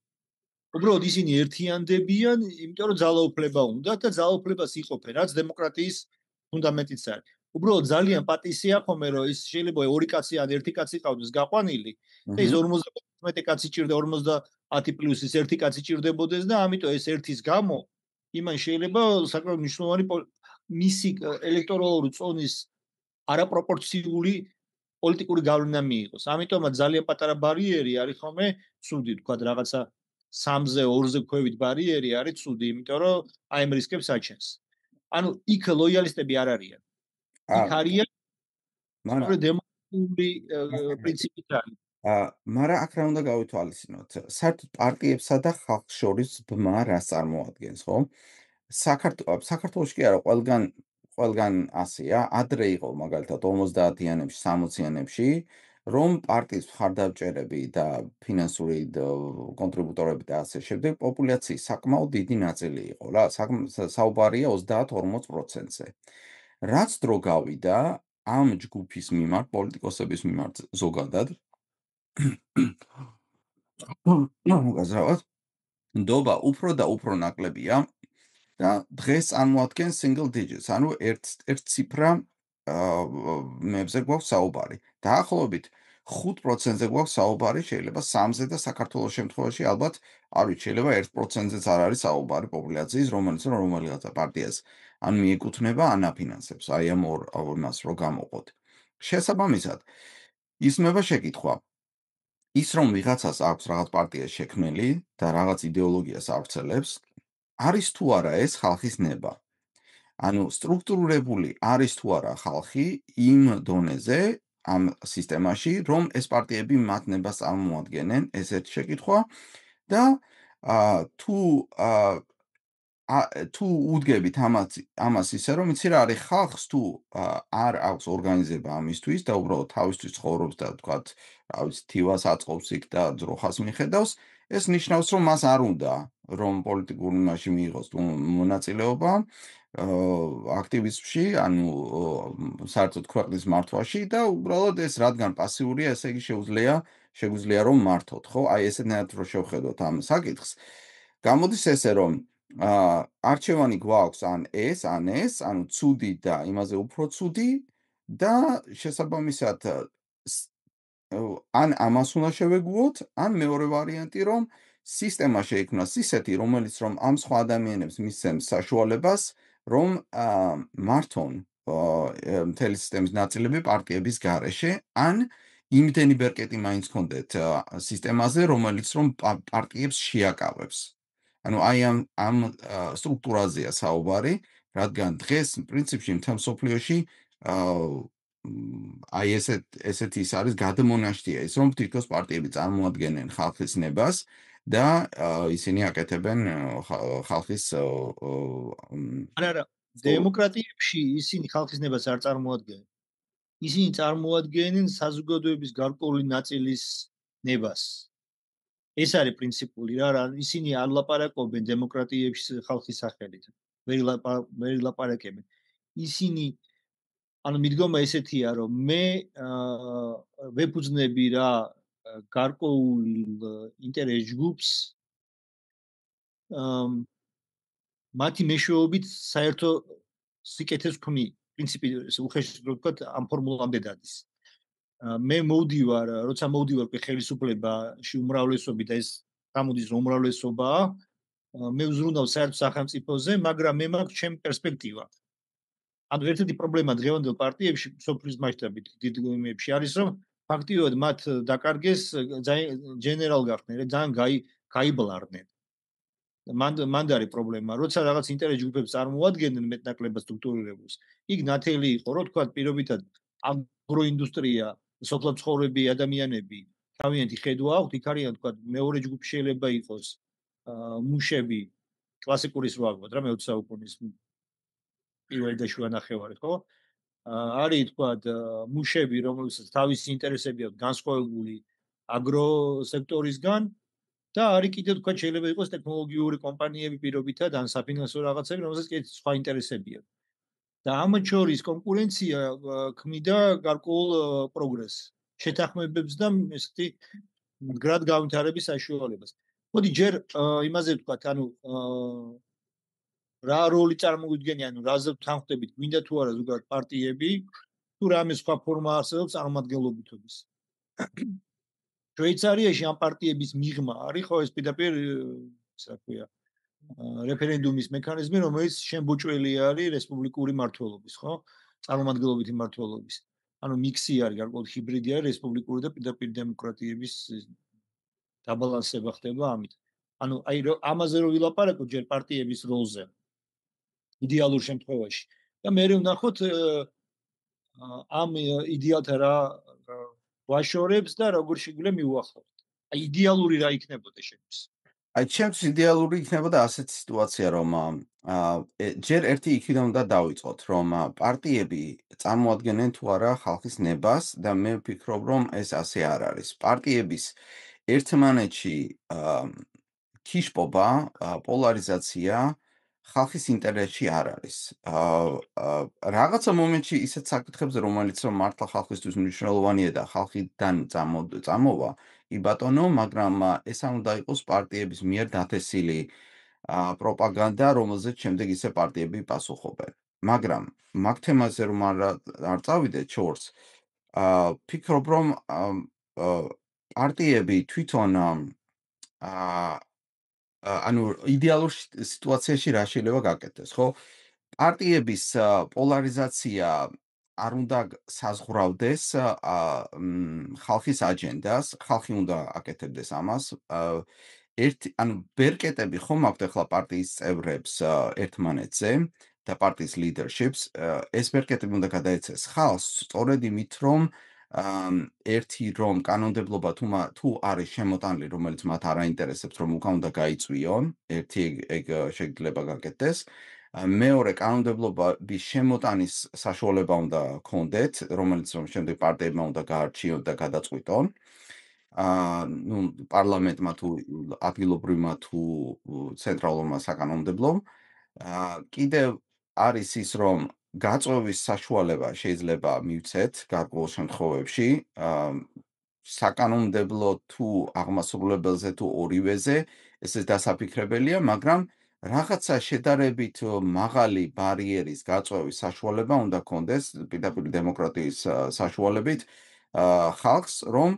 უბრალოდ ისინი ერთიანდებიან, იმიტომ რომ ძალაუფლება უნდა და ძალაუფლებას იყოფენ, რაც დემოკრატიის ფუნდამენტიც არის. უბრალოდ ძალიან პატისია ხომ რომ ის შეიძლება ორი კაცი ან ერთი კაცი ყავდეს გაყვანილი და ის 50 კაცი ჭირდა 50 პლუს ის ერთი კაცი ჭირდებოდეს და ამიტომ ეს ერთის გამო იმან შეიძლება საკმაოდ მნიშვნელოვანი მისი ელექტორალური წონის არაპროპორციული პოლიტიკური გავლენა მიიღოს. ამიტომაც ძალიან პატარა ბარიერი არის ხომ ცუდი თქვა რაღაცა 3-ზე 2-ზე ქვევით ბარიერი არის ცუდი, იმიტომ რომ აი ამ რისკებს აჩენს. ანუ იქ ლოიალისტები არ არიან. იქ არიან მაგრამ დემოკრატიული პრინციპით არის. მაგრამ აქ რა უნდა გავითვალისწინოთ? საერთოდ პარტიებსა და ხალხს შორის ბმა რას წარმოადგენს, ხო? საქართველოში კი არა, ყველგან ასეა. ადრე იყო მაგალითად 50-იანებში, 60-იანებში, რომ პარტიის მხარდამჭერები და ფინანსური კონტრიბუტორები და ასე შემდეგ პოპულაციის საკმაოდ დიდი ნაწილი იყო რა. საუბარია 30-40%-ზე. რაც დრო გავიდა ამ ჯგუფის მიმართ, პოლიტიკოსების მიმართ ზოგადად ნდობა უფრო და უფრო ნაკლებია და დღეს წარმოადგენს single digits, ანუ ერთ ციფრა მეებზე გვაქვს საუბარი. დაახლოებით 5%-ზე გვაქვს საუბარი, შეიძლება 3-ზე და საქართველოს შემთხვევაში ალბათ არ ვიცი, შეიძლება 1%-ზეც არ არის საუბარი პოპულაციის, რომელიც რომელიღაცა პარტიას ან მიეკუთვნება, ან აფინანსებს. აი ამ ორ რო გამოყოთ. შესაბამისად, ისმება შეკითხვა. ის რომ ვიღაცას აქვს რაღაც პარტია შექმნილი და რაღაც იდეოლოგიას ავრცელებს, არის თუ არა ეს ხალხის ნება? ანუ სტრუქტურირებული არის თუ არა ხალხი იმ დონეზე ამ სისტემაში, რომ ეს პარტიები მათ ნებას წარმოადგენენ, ესეთ შეკითხვა და თუ თუ უდგებით ამას ისე, რომ იცი რა არის ხალხს თუ არ აქვს ორგანიზება ამისთვის და უბრალოდ თავისთვის ცხოვრობს და თქვათ, რა ვიცი, თივას აწყობს იქ და ძროხას მიხედავს, ეს ნიშნავს, რომ მას არ უნდა, რომ პოლიტიკურ იმაში მიიღოს მონაწილეობა, აქტივიზმში, ანუ საერთოდ ქვეყნის მართვაში და უბრალოდ ეს რადგან პასიურია, ესე იგი შეგვიძლია რომ მართოთ, ხო? აი ესეთნაირად რო შევხედოთ ამ საკითხს, გამოდის ესე, რომ არჩევანი გვაქვს ან ეს, ანუ ცუდი და იმაზე უფრო ცუდი და შესაბამისად ან ამას უნდა შევეგუოთ, ან მეორე ვარიანტი, რომ სისტემა შეიქმნას ისეთი, რომელიც რომ ამ სხვა ადამიანებს მისცემს საშუალებას, რომ მართონ მთელი სისტემის ნაწილები პარტიების გარეშე, ან იმდენი ბერკეტი მაინც ჰქონდეთ სისტემაზე, რომელიც რომ პარტიებს შეაკავებს. ანუ აი ამ სტრუქტურაზეა საუბარი, რადგან დღეს პრინციპში მთელ მსოფლიოში აი ესეთი ის არის გადმონაშთია ის, რომ თითქოს პარტიები წარმოადგენენ ხალხის ნებას და ისინი აკეთებენ ხალხის არა, დემოკრატიებში ისინი ხალხის ნებას არ წარმოადგენენ. ისინი წარმოადგენენ საზოგადოების გარკვეული ნაწილის ნებას. ეს არის პრინციპული რა, ისინი არ ლაპარაკობენ დემოკრატიებში ხალხის სახელით. ვერ ლაპარაკებენ. ისინი ანუ მიდგომა ესეთია, რომ მე ვეფუძნები რა გარკვეულ ინტერეს ჯგუფს მათი მეშვეობით საერთო სიკეთეს ვქმნი. პრინციპი უხეშად რო ვთქვათ, ამ ფორმულამდე დადის. მე მოვდივარ, როცა მოვდივარ ხელისუფლებაში უმრავლესობით და ეს გამოდის რომ უმრავლესობაა, მე ვზრუნავ საერთო სახელმწიფოზე, მაგრამ მე მაქვს ჩემი პერსპექტივა. ანუ ერთ-ერთი პრობლემა დღევანდელ პარტიებში სოფლის მასშტაბით დიდ იმებში არის, რომ ფაქტიურად მათ დაკარგეს ჯენერალ გახდნენ, ძალიან გაიბლარდნენ. მანდ არის პრობლემა, როცა რაღაც ინტერეს ჯგუფებს წარმოადგენენ მეტნაკლებად სტრუქტურირებულს. იქ ნათელი იყო, რომ თქვა პირობითად აგროინდუსტრია, სოფლად ცხოვრები ადამიანები, თავიანთი ხედვა აქვთ, იქ არიან თქვა მეორე ჯგუფი შეიძლება იყოს მუშები, კლასიკურის რო აღვად რა მე-20 საუკუნის პირველი და შუა ნახევარი, ხო? არის თქვა მუშები, რომელსაც თავისი ინტერესები აქვს განსხვავებული აგროსექტორისგან და არის კიდევ თქვა შეიძლება იყოს ტექნოლოგიური კომპანიები პირობითად ან საფინანსო რაღაცები, რომელსაც კიდევ სხვა ინტერესები აქვს. და ამათ შორის კონკურენცია ქმნიდა გარკვეულ პროგრესს, შეთანხმებებს და ესეთი მდგრად განვითარების საშუალებას. მოდი ჯერ იმაზე ვთქვათ, ანუ რა როლი წარმოგვიდგენია, ანუ რაზე თანხმდებით, გვინდა თუ არა ზოგადად პარტიები, თუ რამე სხვა ფორმა არსებობს წარმომადგენლობითობის. შვეიცარიაში ამ პარტიების მიღმა არის ხო ეს პირდაპირ ისე ქვია რეფერენდუმის მექანიზმი, რომელიც შემბოჭველი არის რესპუბლიკური მმართველობის, ხო? წარმომადგენლობითი მმართველობის. ანუ მიქსი არის, გარკვეულ ჰიბრიდი არის რესპუბლიკური და პირდაპირ დემოკრატიების დაბალანსება ხდება ამით. ანუ აი ამაზე რო ვილაპარაკოთ ჯერ პარტიების როლზე იდეალურ შემთხვევაში და მე ვნახოთ ამ იდეალთა რა ვაშორებს და როგორ შეგვიძლია მივუახლოვოთ. აი იდეალური რა იქნებოდა შენთვის? აი ჩემს იდეალური იქნებოდა ასეთი სიტუაცია, რომ ჯერ ერთი იქიდან უნდა დავიწყოთ, რომ პარტიები წარმოადგენენ თუ არა ხალხის ნებას და მე ვფიქრობ, რომ ეს ასე არ არის. პარტიების ერთმანეთში ქიშპობა, პოლარიზაცია ხალხის ინტერესში არ არის. რაღაცა მომენტში ისეთ საკითხებზე, რომელიც რომ მართლა ხალხისთვის მნიშვნელოვანია და ხალხიდან წამოვა, კი ბატონო, მაგრამ ეს არ უნდა იყოს პარტიების მიერ დათესილი პროპაგანდა, რომელზეც შემდეგ ისე პარტიები პასუხობენ. მაგრამ მაგ თემაზე რომ არ წავიდეთ შორს, ვფიქრობ, რომ პარტიები თვითონ ანუ idealურ სიტუაციაში რა შეიძლება გაკეთდეს, ხო? პარტიების პოლარიზაცია არ უნდა საზღვრავდეს ხალხის აჯენდას, ხალხი უნდა აკეთებდეს ამას. ანუ ბერკეტები ხომ აქვთ ახლა პარტიის წევრებს ერთმანეთზე და პარტიის leaderships, ეს ბერკეტები უნდა გადაეცეს ხალხს სწორედ იმით, რომ ერთი რომ კანონმდებლობა თუ არის შემოტანილი, რომელიც მათ არ აინტერესებს, რომ უკან უნდა გაიწვიონ, ერთი ეგ შეიძლება გაკეთდეს. მეორე კანონმდებლობის შემოტანის საშუალება უნდა ჰქონდეთ, რომელიც რომ შემდეგ პარტიებმა უნდა გაარჩიონ და გადაწყვიტონ. ნუ პარლამენტმა თუ ადგილობრივმა თუ ცენტრალურმა საკანონმდებლომ. კიდევ არის ის, რომ გაწვევის საშუალება შეიძლება მივცეთ გარკვეულ შემთხვევებში, საკანონმდებლო თუ აღმასრულებელზე თუ ორივეზე, ესეც დასაფიქრებელია, მაგრამ რაღაცა შედარებით მაღალი ბარიერის გაწვევის საშუალება უნდა ჰქონდეს პირდაპირ დემოკრატიის საშუალებით ხალხს, რომ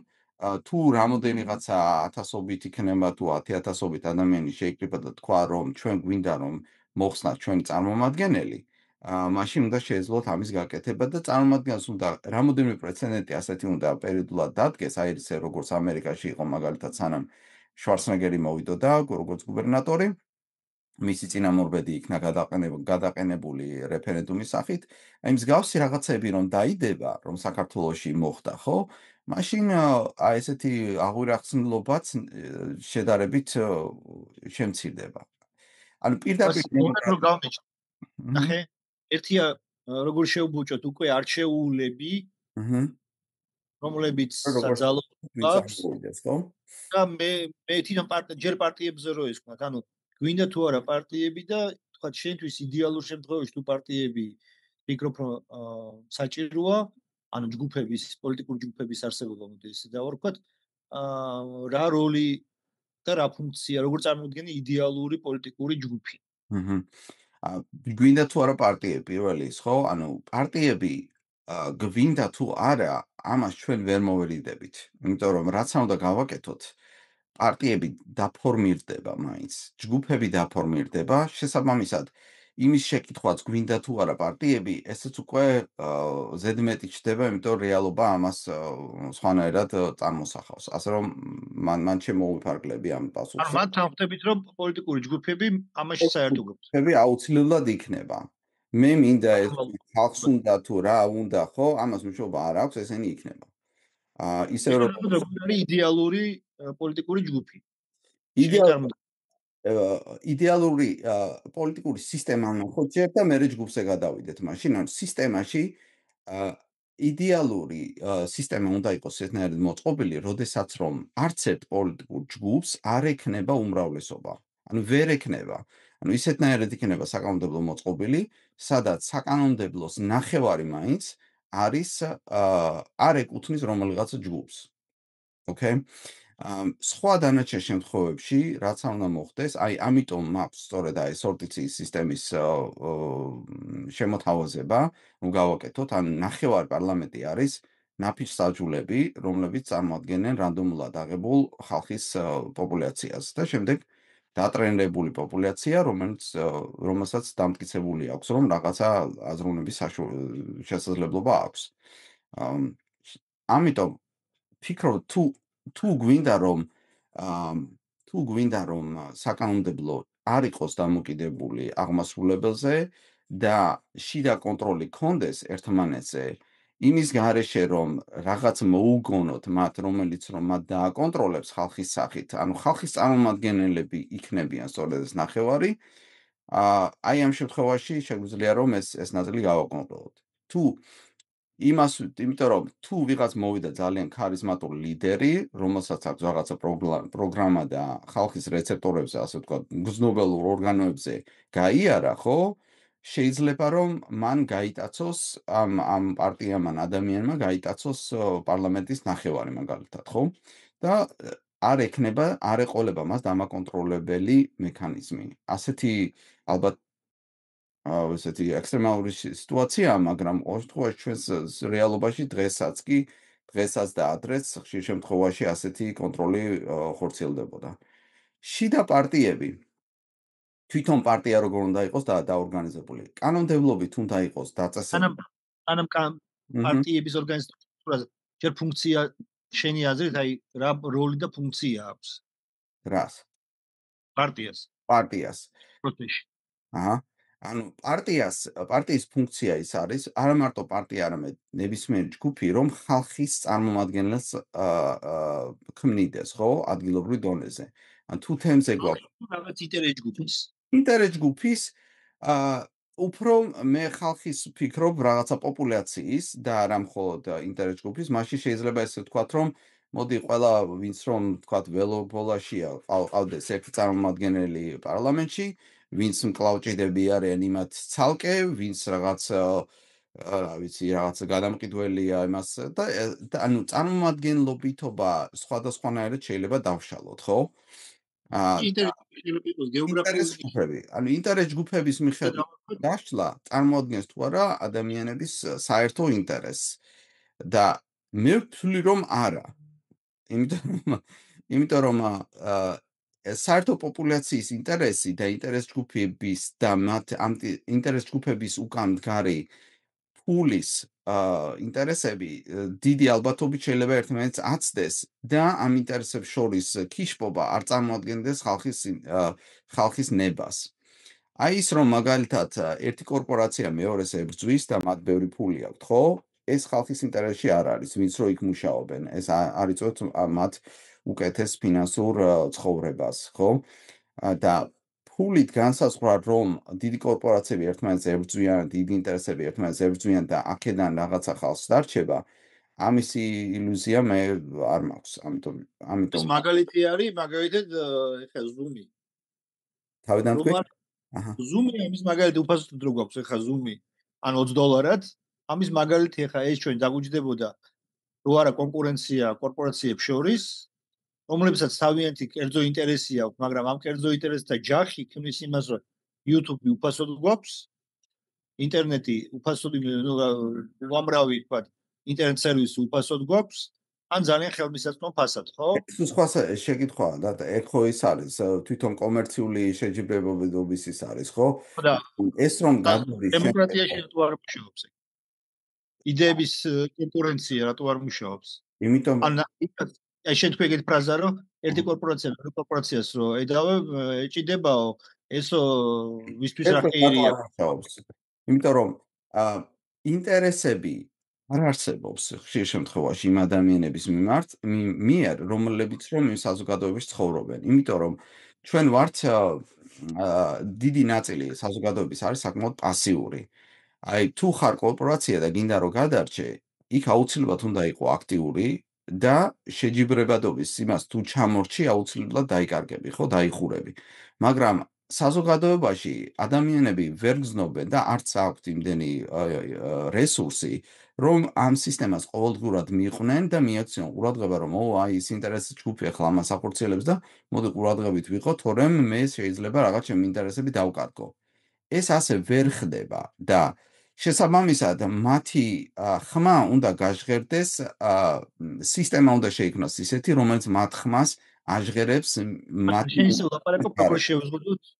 თუ რამოდენიღაცა ათასობით იქნება თუ 10,000-ობით ადამიანი შეიკრიბა და თქვა, რომ ჩვენ გვინდა რომ მოხსნათ ჩვენი წარმომადგენელი, მაშინ უნდა შეეძლოთ ამის გაკეთება და წარმომადგენელს უნდა რამოდენიმე პრეცედენტი ასეთი უნდა პერიოდულად დადგეს, აი ესე როგორც ამერიკაში იყო მაგალითად სანამ შვარცენეგერი მოვიდოდა როგორც გუბერნატორი, მისი წინამორბედი იქნა გადაყენებული რეფერენდუმის სახით, აი მსგავსი რაღაცები რომ დაიდება, რომ საქართველოში მოხდა, ხო? მაშინ აი ესეთი აღვირახსნილობაც შედარებით შემცირდება. ანუ პირდაპირ მომენტ რომ გავმეჩ. Mhm. ნახე, ერთია როგორ შევბუჭოთ უკვე არჩეულები, რომლებიც როგორც საძალო აქვს ვიწარმოიდეს, ხო? და მე თვითონ ჯერ პარტიებზე რო ესქნათ, ანუ გვინდა თუ არა პარტიები და თქვა შენთვის იდეალურ შემთხვევაში თუ პარტიები ფიქრობ რომ საჭიროა, ანუ ჯგუფების, პოლიტიკური ჯგუფების არსებობა მოდი ესე დავარქვათ, რა როლი და რა ფუნქცია, როგორ წარმოუდგენი იდეალური პოლიტიკური ჯგუფი. აჰა. გვინდა თუ არა პარტიები პირველი ის, ხო? ანუ პარტიები გვინდა თუ არა, ამას ჩვენ ვერ მოვერიდებით. იმიტომ რომ რაც უნდა გავაკეთოთ, პარტიები დაფორმირდება მაინც, ჯგუფები დაფორმირდება, შესაბამისად იმის შეკითხვაც გვინდა თუ არა პარტიები, ესეც უკვე ზედმეტი ჩდება, იმიტომ რეალობა ამას სხვანაირად წარმოსახავს. ასე რომ მან შემოუფარგლები ამ პასუხს. ანუ მათ თანხმდებით რომ პოლიტიკური ჯგუფები ამაში საერთო გვაქვს. ჯგუფები აუცილებლად იქნება. მე მინდა ეს ხალხს უნდა თუ რა უნდა, ხო? ამას მნიშვნელობა არ აქვს, ესენი იქნება. ისე რომ არის იდეალური პოლიტიკური ჯგუფი. იდეალური პოლიტიკური სისტემა ნახოთ ჯერ და მე ჯგუფზე გადავიდეთ მაშინ, ანუ სისტემაში იდეალური სისტემა უნდა იყოს ესნაირად მოწყობილი, როდესაც რომ არც ერთ პოლიტიკურ ჯგუფს არ ექნება უმრავლესობა. ანუ ვერ ექნება. ანუ ისეთნაირად იქნება საკანონმდებლო მოწყობილი, სადაც საკანონმდებლოს ნახევარი მაინც არის არ ეკუთვნის რომელიღაცა ჯგუფს. Okay? სხვა დანარჩენ შემთხვევებში, რაც უნდა მოხდეს, აი ამიტომ მაქვს სწორედ აი სორტიციის სისტემის შემოთავაზება, რომ გავაკეთოთ, ან ნახევარი პარლამენტი არის ნაფიჩსაჯულები, რომლებიც წარმოადგენენ რანდომულად აღებულ ხალხის პოპულაციას და შემდეგ დატრენირებული პოპულაცია, რომელსაც დამტკიცებული აქვს, რომ რაღაცა აზროვნების შესაძლებლობა აქვს. ამიტომ ფიქრობ თუ გვინდა რომ საკანონმდებლო არ იყოს დამოკიდებული აღმასრულებელზე და შიდა კონტროლი ქონდეს ერთმანეთზე, იმის გარეშე რომ რაღაც მოუგონოთ მათ, რომელიც რომ მათ დააკონტროლებს ხალხის სახით, ანუ ხალხის წარმომადგენლები იქნებიან სწორედ ეს ნახევარი, აი ამ შემთხვევაში შეგვიძლია რომ ეს ნაწილი გავაკონტროლოთ. იმიტომ რომ თუ ვიღაც მოვიდა ძალიან ქარიზმატული ლიდერი, რომელსაც აქვს რაღაცა პროგრამა და ხალხის რეცეპტორებზე, ასე ვთქვათ, გრძნობელურ ორგანოებზე გაიარა, ხო? შეიძლება რომ მან გაიტაცოს ამ პარტიამ ან ადამიანმა გაიტაცოს პარლამენტის ნახევარი მაგალითად, ხო? და არ ეყოლება მას დამაკონტროლებელი მექანიზმი. ასეთი ალბათ ესეთი ექსტრემალური სიტუაციაა, მაგრამ ორ შემთხვევაში ჩვენს რეალობაში დღესაც და ადრეც ხშირ შემთხვევაში ასეთი კონტროლი ხორციელდებოდა. შიდა პარტიები თვითონ პარტია როგორ უნდა იყოს დაორგანიზებული. კანონმდებლობით უნდა იყოს დაწესებული. სანამ პარტიების ორგანიზაციაზე ჯერ ფუნქცია შენი აზრით, აი რა როლი და ფუნქცია აქვს? რას? პარტიას. პარტიას. პროცესში. აჰა. ანუ პარტიის ფუნქცია ის არის, არა მარტო პარტია, არამედ ნებისმიერი ჯგუფი, რომ ხალხის წარმომადგენელს ქმნიდეს, ხო, ადგილობრივ დონეზე. ან თუ თემზე გვაქვს რაღაც ინტერეს ჯგუფის. ინტერეს ჯგუფის, აა, უფრო მე ხალხის ვფიქრობ რაღაცა პოპულაციის და არა მხოლოდ ინტერეს ჯგუფის, მაშინ შეიძლება ესე ვთქვათ, რომ მოდი ყველა ვინც რომ ვთქვათ ველობოლაშია, ყავდეს ერთი წარმომადგენელი პარლამენტში, ვინც მკლავჭიდები არიან იმათ ცალკე, ვინც რაღაც რა ვიცი, რაღაც გადამყიდველია იმას და ანუ წარმომადგენლობითობა სხვადასხვანაირად შეიძლება დავშალოთ, ხო? აა ინტერეს ჯგუფი იყოს ინტერეს გეოგრაფიული ჯგუფები. ანუ ინტერეს ჯგუფების მიხედვით დაშლა წარმოადგენს თუ არა ადამიანების საერთო ინტერესს და მე ვთვლი რომ არა. იმიტომ იმიტომ რომ საერთო პოპულაციის ინტერესი და ინტერეს ჯგუფების და მათ ინტერეს ჯგუფების უკან მდგარი ფულის ინტერესები დიდი ალბათობით შეიძლება ერთმანეთს აცდეს და ამ ინტერესებს შორის ქიშპობა არ წარმოადგენდეს ხალხის ნებას. აი ის რომ მაგალითად ერთი კორპორაცია მეორეს ებრძვის და მათ ბევრი ფული აქვთ, ხო? ეს ხალხის ინტერესში არ არის, ვინც რო იქ მუშაობენ. ეს არ იწვევთ მათ უკეთეს ფინანსურ ცხოვრებას, ხო? და ფულით განსაზღვრა რომ დიდი კორპორაციები ერთმანეთს ებრძვიან, დიდი ინტერესები ერთმანეთს ებრძვიან და აქედან რაღაცა ხალხს დარჩება, ამის ილუზია მე არ მაქვს. ამიტომ ეს ამიტომ მაგალითი არის მაგალითად ეხა ზუმი. თავიდან რომ თქვი? არ აჰა. ზუმი ამის მაგალითი უფასოდ რო გვაქვს ეხა ზუმი ან $20, ამის მაგალითი ეხა ეს ჩვენ დაგვიჯდებოდა რო არა კონკურენცია კორპორაციებს შორის, რომლებსაც თავიანთი კერძო ინტერესი აქვს, მაგრამ ამ კერძო ინტერესთა ჯახი ქმნის იმას, რომ YouTube-ი უფასოდ გვაქვს, ინტერნეტი უფასოდ უამრავი თქვა ინტერნეტ სერვისი უფასოდ გვაქვს, ან ძალიან ხელმისაწვდომ ფასად, ხო? ეს სხვა შეკითხვაა და ეგ ხო ის არის თვითონ კომერციული შეჯიბრებებობის ის არის, ხო? ხო და ეს რომ გადადის შემდეგ დემოკრატიაში რატო არ მუშაობს? იდეების კონკურენცია რატო არ მუშაობს? იმიტომ ან აი შენ თქვი ეგეთ ფრაზა რომ ერთი კორპორაცია მეორე კორპორაციას რო ედავე ეჭიდებაო ესო ვისთვის რა ერთხელ რატო ხეირია არ მუშაობს? იმიტომ რომ აა ინტერესები არ არსებობს ხშირ შემთხვევაში იმ ადამიანების მიერ, რომლებიც რომ იმ საზოგადოებაში ცხოვრობენ. იმიტომ რომ ჩვენ ვართ დიდი ნაწილი საზოგადოების არის საკმაოდ პასიური. აი, თუ ხარ კორპორაცია და გინდა რომ გადარჩე, იქ აუცილებლად უნდა იყო აქტიური და შეჯიბრებადობის იმას თუ ჩამორჩი, აუცილებლად დაიკარგები, ხო, დაიხურები. მაგრამ საზოგადოებაში ადამიანები ვერ გზნობენ და არც აქვთ იმდენი რესურსი, რომ ამ სისტემას ყოველდღურად მიიყვნენ და მიაქციონ ყურადღება, რომ აი ის ინტერესის ჯგუფი ახლა ამას ახორციელებს და მოდი ყურადღებით ვიყო, თორემ მე შეიძლება რაღაც ჩემი ინტერესები დავკარგო. ეს ასე ვერ ხდება და შესაბამისად მათი ხმა უნდა გაჟღერდეს, სისტემა უნდა შეიქმნას ისეთი, რომელიც მათ ხმას აჟღერებს მათი შენ ისე ლაპარაკობ როგორ შევზღუდოთ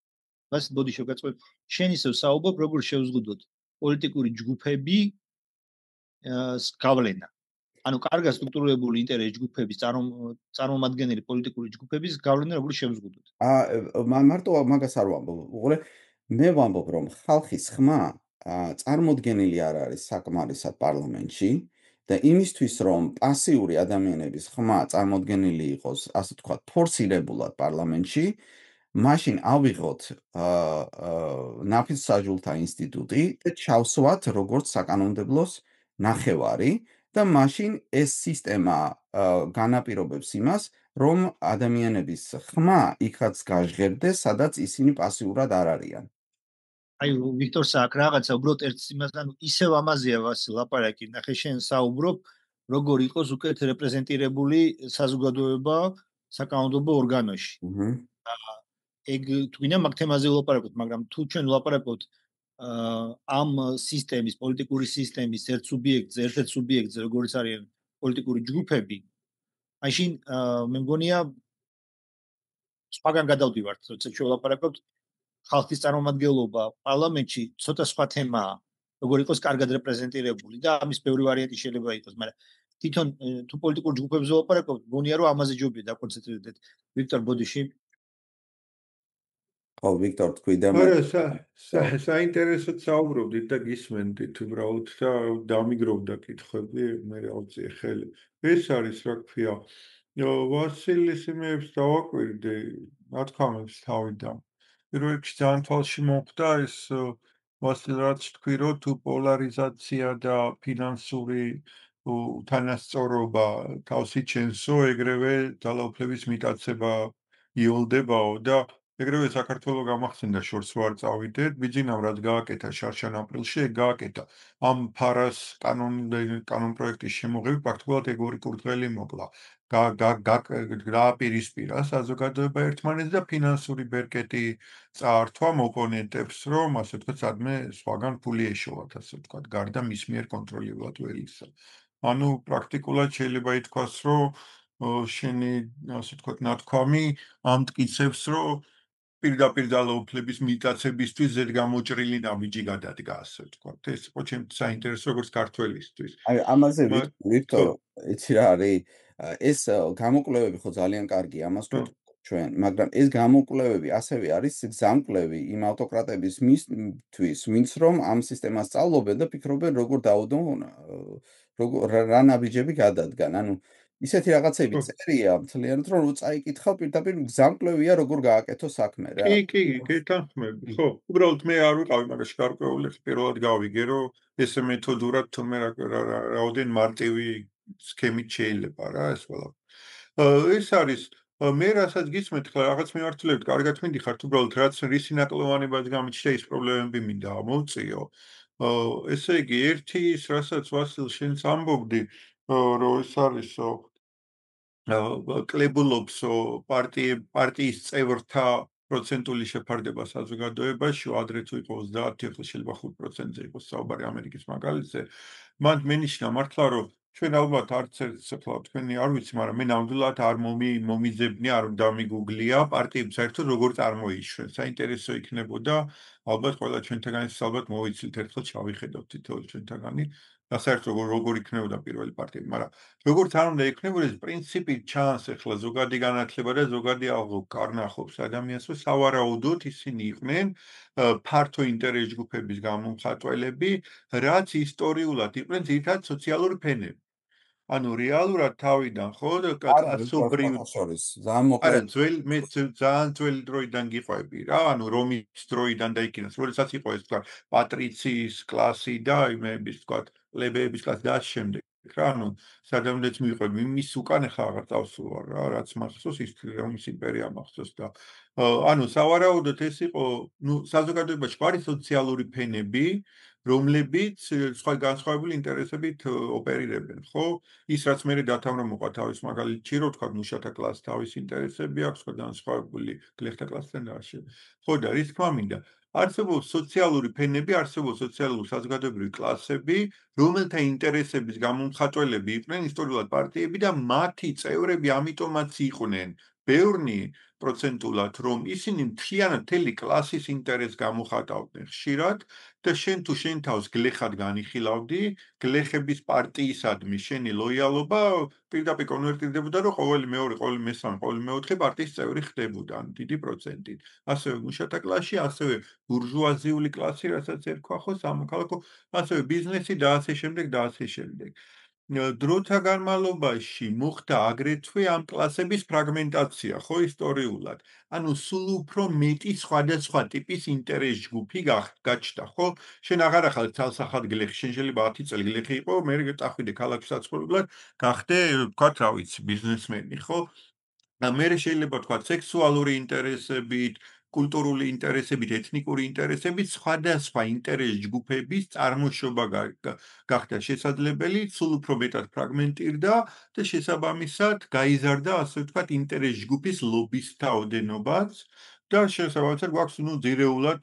მას ბოდი შევგაწყვეტ შენ ისე საუბრობ როგორ შევზღუდოთ პოლიტიკური ჯგუფები გავლენა ანუ კარგა სტრუქტურირებული ინტერეს ჯგუფების წარმომადგენელი პოლიტიკური ჯგუფების გავლენა როგორ შევზღუდოთ მარტო მაგას არ ვამბობ. უყურე, მე ვამბობ, რომ ხალხის ხმა წარმოდგენილი არ არის საკმარისად პარლამენტში და იმისთვის, რომ პასიური ადამიანების ხმა წარმოდგენილი იყოს, ასე ვთქვათ, ფორსირებულად პარლამენტში, მაშინ ავიღოთ ნაფიცსაჯულთა ინსტიტუტი და ჩავსვათ როგორც საკანონმდებლოს ნახევარი და მაშინ ეს სისტემა განაპირობებს იმას, რომ ადამიანების ხმა იქაც გაჟღერდეს, სადაც ისინი პასიურად არ არიან. აი ვიქტორ სააკ რაღაცა უბრალოდ ერთ იმას ანუ ისევ ამაზეა ვასი ლაპარაკი ნახე შენ საუბრობ როგორ იყოს უკეთ რეპრეზენტირებული საზოგადოება საკანონმდებლო ორგანოში აჰა. ეგ თქვინა მაგ თემაზე ვლაპარაკოთ, მაგრამ თუ ჩვენ ვლაპარაკოთ ამ სისტემის, პოლიტიკური სისტემის ერთ-ერთ სუბიექტზე, როგორც არიან პოლიტიკური ჯგუფები, მაშინ მე მგონია სხვაგან გადავდივართ, როცა ჩვენ ვლაპარაკობთ ხალხის წარმომადგენლობა პარლამენტში, ცოტა სხვა თემაა, როგორ იყოს კარგად რეპრეზენტირებული და ამის ბევრი ვარიანტი შეიძლება იყოს, მაგრამ თვითონ თუ პოლიტიკურ ჯგუფებზე ვლაპარაკობთ, მგონია რომ ამაზე ჯობია დაკონცენტრირდეთ. ვიქტორ ბოდიში ხო, ვიქტორ, თქვი და მე არა, საინტერესოდ საუბრობდით და გისმენდით უბრალოდ და დამიგროვდა კითხვები, მე გავწიე ხელი. ეს არის, რა ქვია, ვასილის იმეებს დავაკვირდი, ნათქვამებს თავიდან. პირველ რიგში ძალიან თვალში მომხვდა ეს ვასილ რაც თქვი, რომ თუ პოლარიზაცია და ფინანსური უთანასწორობა თავს იჩენსო, ეგრევე ძალაუფლების მიტაცება იოლდებაო და ეგრევე საქართველოს გამახსენდა შორს ვარ წავიდეთ, ბიძინამ რაც გააკეთა შარშან აპრილში, ეგ გააკეთა. ამ ფარას კანონპროექტის შემოღებით პრაქტიკულად ეგ ორი კურდღელი მოკლა. გააპირისპირა საზოგადოება ერთმანეთს და ფინანსური ბერკეტი წაართვა ოპონენტებს, რომ ასე ვთქვათ, სადმე სხვაგან ფული ეშოვათ, ასე ვთქვათ, გარდა მის მიერ კონტროლირებულად ველისა. ანუ პრაქტიკულად შეიძლება ითქვას, რომ შენი, ასე ვთქვათ, ნათქვამი ამტკიცებს, რომ პირდაპირ ძალაუფლების მიტაცებისთვის ზედგამოჭრილი ნაბიჯი გადადგა, ასე ვთქვათ. ეს იყო ჩემთვის საინტერესო როგორც ქართველისთვის. აი, ამაზე ხო. ვიქტორ, იცი რა არის? ეს გამოკვლევები ხო ძალიან კარგია, ამას ხო. ვთქვით ჩვენ, მაგრამ ეს გამოკვლევები ასევე არის გზამკვლევი იმ ავტოკრატების მისთვის, ვინც რომ ამ სისტემას სწავლობენ და ფიქრობენ, როგორ დაუდონ, რა ნაბიჯები გადადგან. ანუ ისეთი რაღაცები ხო. წერია მთლიანად, რომ წაიკითხავ პირდაპირ გზამკვლევია, როგორ გააკეთო საქმე რა. კი, გეთანხმები. ხო, უბრალოდ მე არ ვიყავი მაგაში გარკვეული, პირველად გავიგე, რომ ესე მეთოდურად თუმე რაოდენ მარტივი სქემით შეიძლება რა ეს ყველაფერი. ეს არის მე რასაც გისმენთ ხლა რაღაც მიმართულებით კარგად მიდიხართ, უბრალოდ რაც რისი ნაკლოვანებად გამიჩნდა ის პრობლემები მინდა ამოვწიო. ესე იგი, ერთი ის, რასაც ვასილ შენს ამბობდი, რომ ეს არისო კლებულობსო პარტიის წევრთა პროცენტული შეფარდება საზოგადოებაში, ადრე თუ იყო 30, ახლა შეიძლება 5%-ზე იყოს საუბარი ამერიკის მაგალითზე. მან მენიშნა მართლა, რომ ჩვენ ალბათ არც ერთს ახლა თქვენი არ ვიცი, მაგრამ მე ნამდვილად არ მომიძებნი, არ დამიგუგლია პარტიებს საერთოდ როგორ წარმოიშვენ. საინტერესო იქნებოდა, ალბათ ყველა ჩვენთაგანს ალბათ მოვიცილთ ერთხელ ჩავიხედოთ თითოეული ჩვენთაგანი. საერთოდ როგორ იქნებოდა პირველი პარტიები, მაგრამ როგორც არ უნდა იქნებოდეს, პრინციპით ჩანს ახლა ზოგადი განათლება და ზოგადი აღოქა არ ნახობს ადამიანს, რომ სავარაუდოდ ისინი იყვნენ ფართო ინტერეს ჯგუფების გამომხატველები, რაც ისტორიულად იყვნენ ძირითადად სოციალური ფენები. ანუ რეალურად თავიდან ხო კლასობრივ არა მე ძალიან ძველი დროიდან გიყვები რა, ანუ რომის დროიდან და იქიდან, როდესაც იყო ეს თქვა პატრიციის კლასი და იმების თქვა პლებეების კლასი და ამ შემდეგ. რა, ანუ სადამდეც მიყვები იმის უკან ახლა აღარ წავსულვარ რა, რაც მახსოვს ის რომის იმპერია მახსოვს და ანუ სავარაუდოდ ეს იყო, ნუ საზოგადოებაში არის სოციალური ფენები, რომლებიც სხვა განსხვავებული ინტერესებით ოპერირებენ, ხო? ის რაც მე დათამრა მოყვა თავის მაგალითში, რომ თქვა მუშათა კლასს თავის ინტერესები აქვს, სხვა განსხვავებული გლეხთა კლასთან და ასე. ხო და რის თქმა მინდა, არსებობს სოციალური ფენები, არსებობს სოციალური საზოგადოებრივი კლასები, რომელთა ინტერესების გამომხატველები იყვნენ ისტორიულად პარტიები და მათი წევრები ამიტომაც იყვნენ ბევრნი პროცენტულად, რომ ისინი მთელი კლასის ინტერესს გამოხატავდნენ ხშირად და შენ თუ შენ თავს გლეხად განიხილავდი, გლეხების პარტიისადმი შენი ლოიალობა პირდაპირ კონვერტირდებოდა, რომ ყოველი მეორე, ყოველი მესამე, ყოველი მეოთხე პარტიის წევრი ხდებოდა დიდი პროცენტით. ასევე მუშათა კლასში, ასევე ბურჟუაზიული კლასი, რასაც ერქვა ხო სამოქალაქო, ასევე ბიზნესი და ასე შემდეგ და ასე შემდეგ. დროთა განმავლობაში მოხდა აგრეთვე ამ კლასების ფრაგმენტაცია, ხო ისტორიულად. ანუ სულ უფრო მეტი სხვადასხვა ტიპის ინტერეს ჯგუფი გაჩნდა, ხო? შენ აღარ ახალ ცალსახად გლეხი, შენ შეიძლება 10 წელი გლეხი იყო, მე წახვიდე ქალაქში საცხოვრებლად, გახდე, ვთქვათ, რა ვიცი, ბიზნესმენი, ხო? და მე შეიძლება ვთქვათ, სექსუალური ინტერესებით, კულტურული ინტერესებით, ეთნიკური ინტერესებით, სხვადასხვა ინტერეს ჯგუფების წარმოშობა გახდა შესაძლებელი, სულ უფრო მეტად ფრაგმენტირდა და შესაბამისად გაიზარდა, ასე ვთქვათ, ინტერეს ჯგუფის ლობისტთა ოდენობაც და შესაბამისად გვაქვს ძირეულად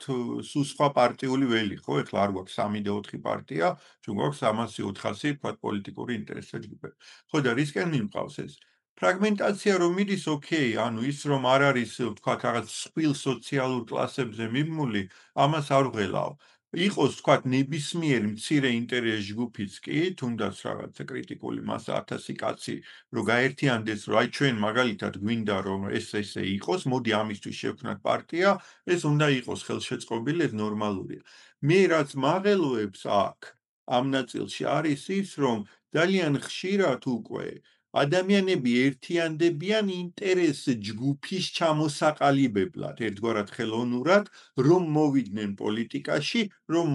სულ სხვა პარტიული ველი, ხო? ეხლა არ გვაქვს 3 და 4 პარტია, ჩვენ გვაქვს 300-400, ვთქვათ, პოლიტიკური ინტერესთა ჯგუფები. ხო და რისკენ მიმყავს ეს? ფრაგმენტაცია რომ მიდის, ოკეი, ანუ ის რომ არ არის, ვთქვათ, რაღაც სხვილ სოციალურ კლასებზე მიმმული, ამას არ ვღელავ. იყოს თქვათ ნებისმიერი მცირე ინტერეს ჯგუფიც კი, თუნდაც რაღაცა კრიტიკული მასა 1000 კაცი რომ გაერთიანდეს, რომ აი ჩვენ მაგალითად გვინდა რომ ესე იყოს, მოდი ამისთვის შევქმნათ პარტია, ეს უნდა იყოს ხელშეწყობილი, ეს ნორმალურია. მე რაც მაღელვებს აქ ამ ნაწილში არის ის, რომ ძალიან ხშირად უკვე ადამიანები ერთიანდებიან ინტერეს ჯგუფის ჩამოსაყალიბებლად, ერთგვარად ხელოვნურად, რომ მოვიდნენ პოლიტიკაში, რომ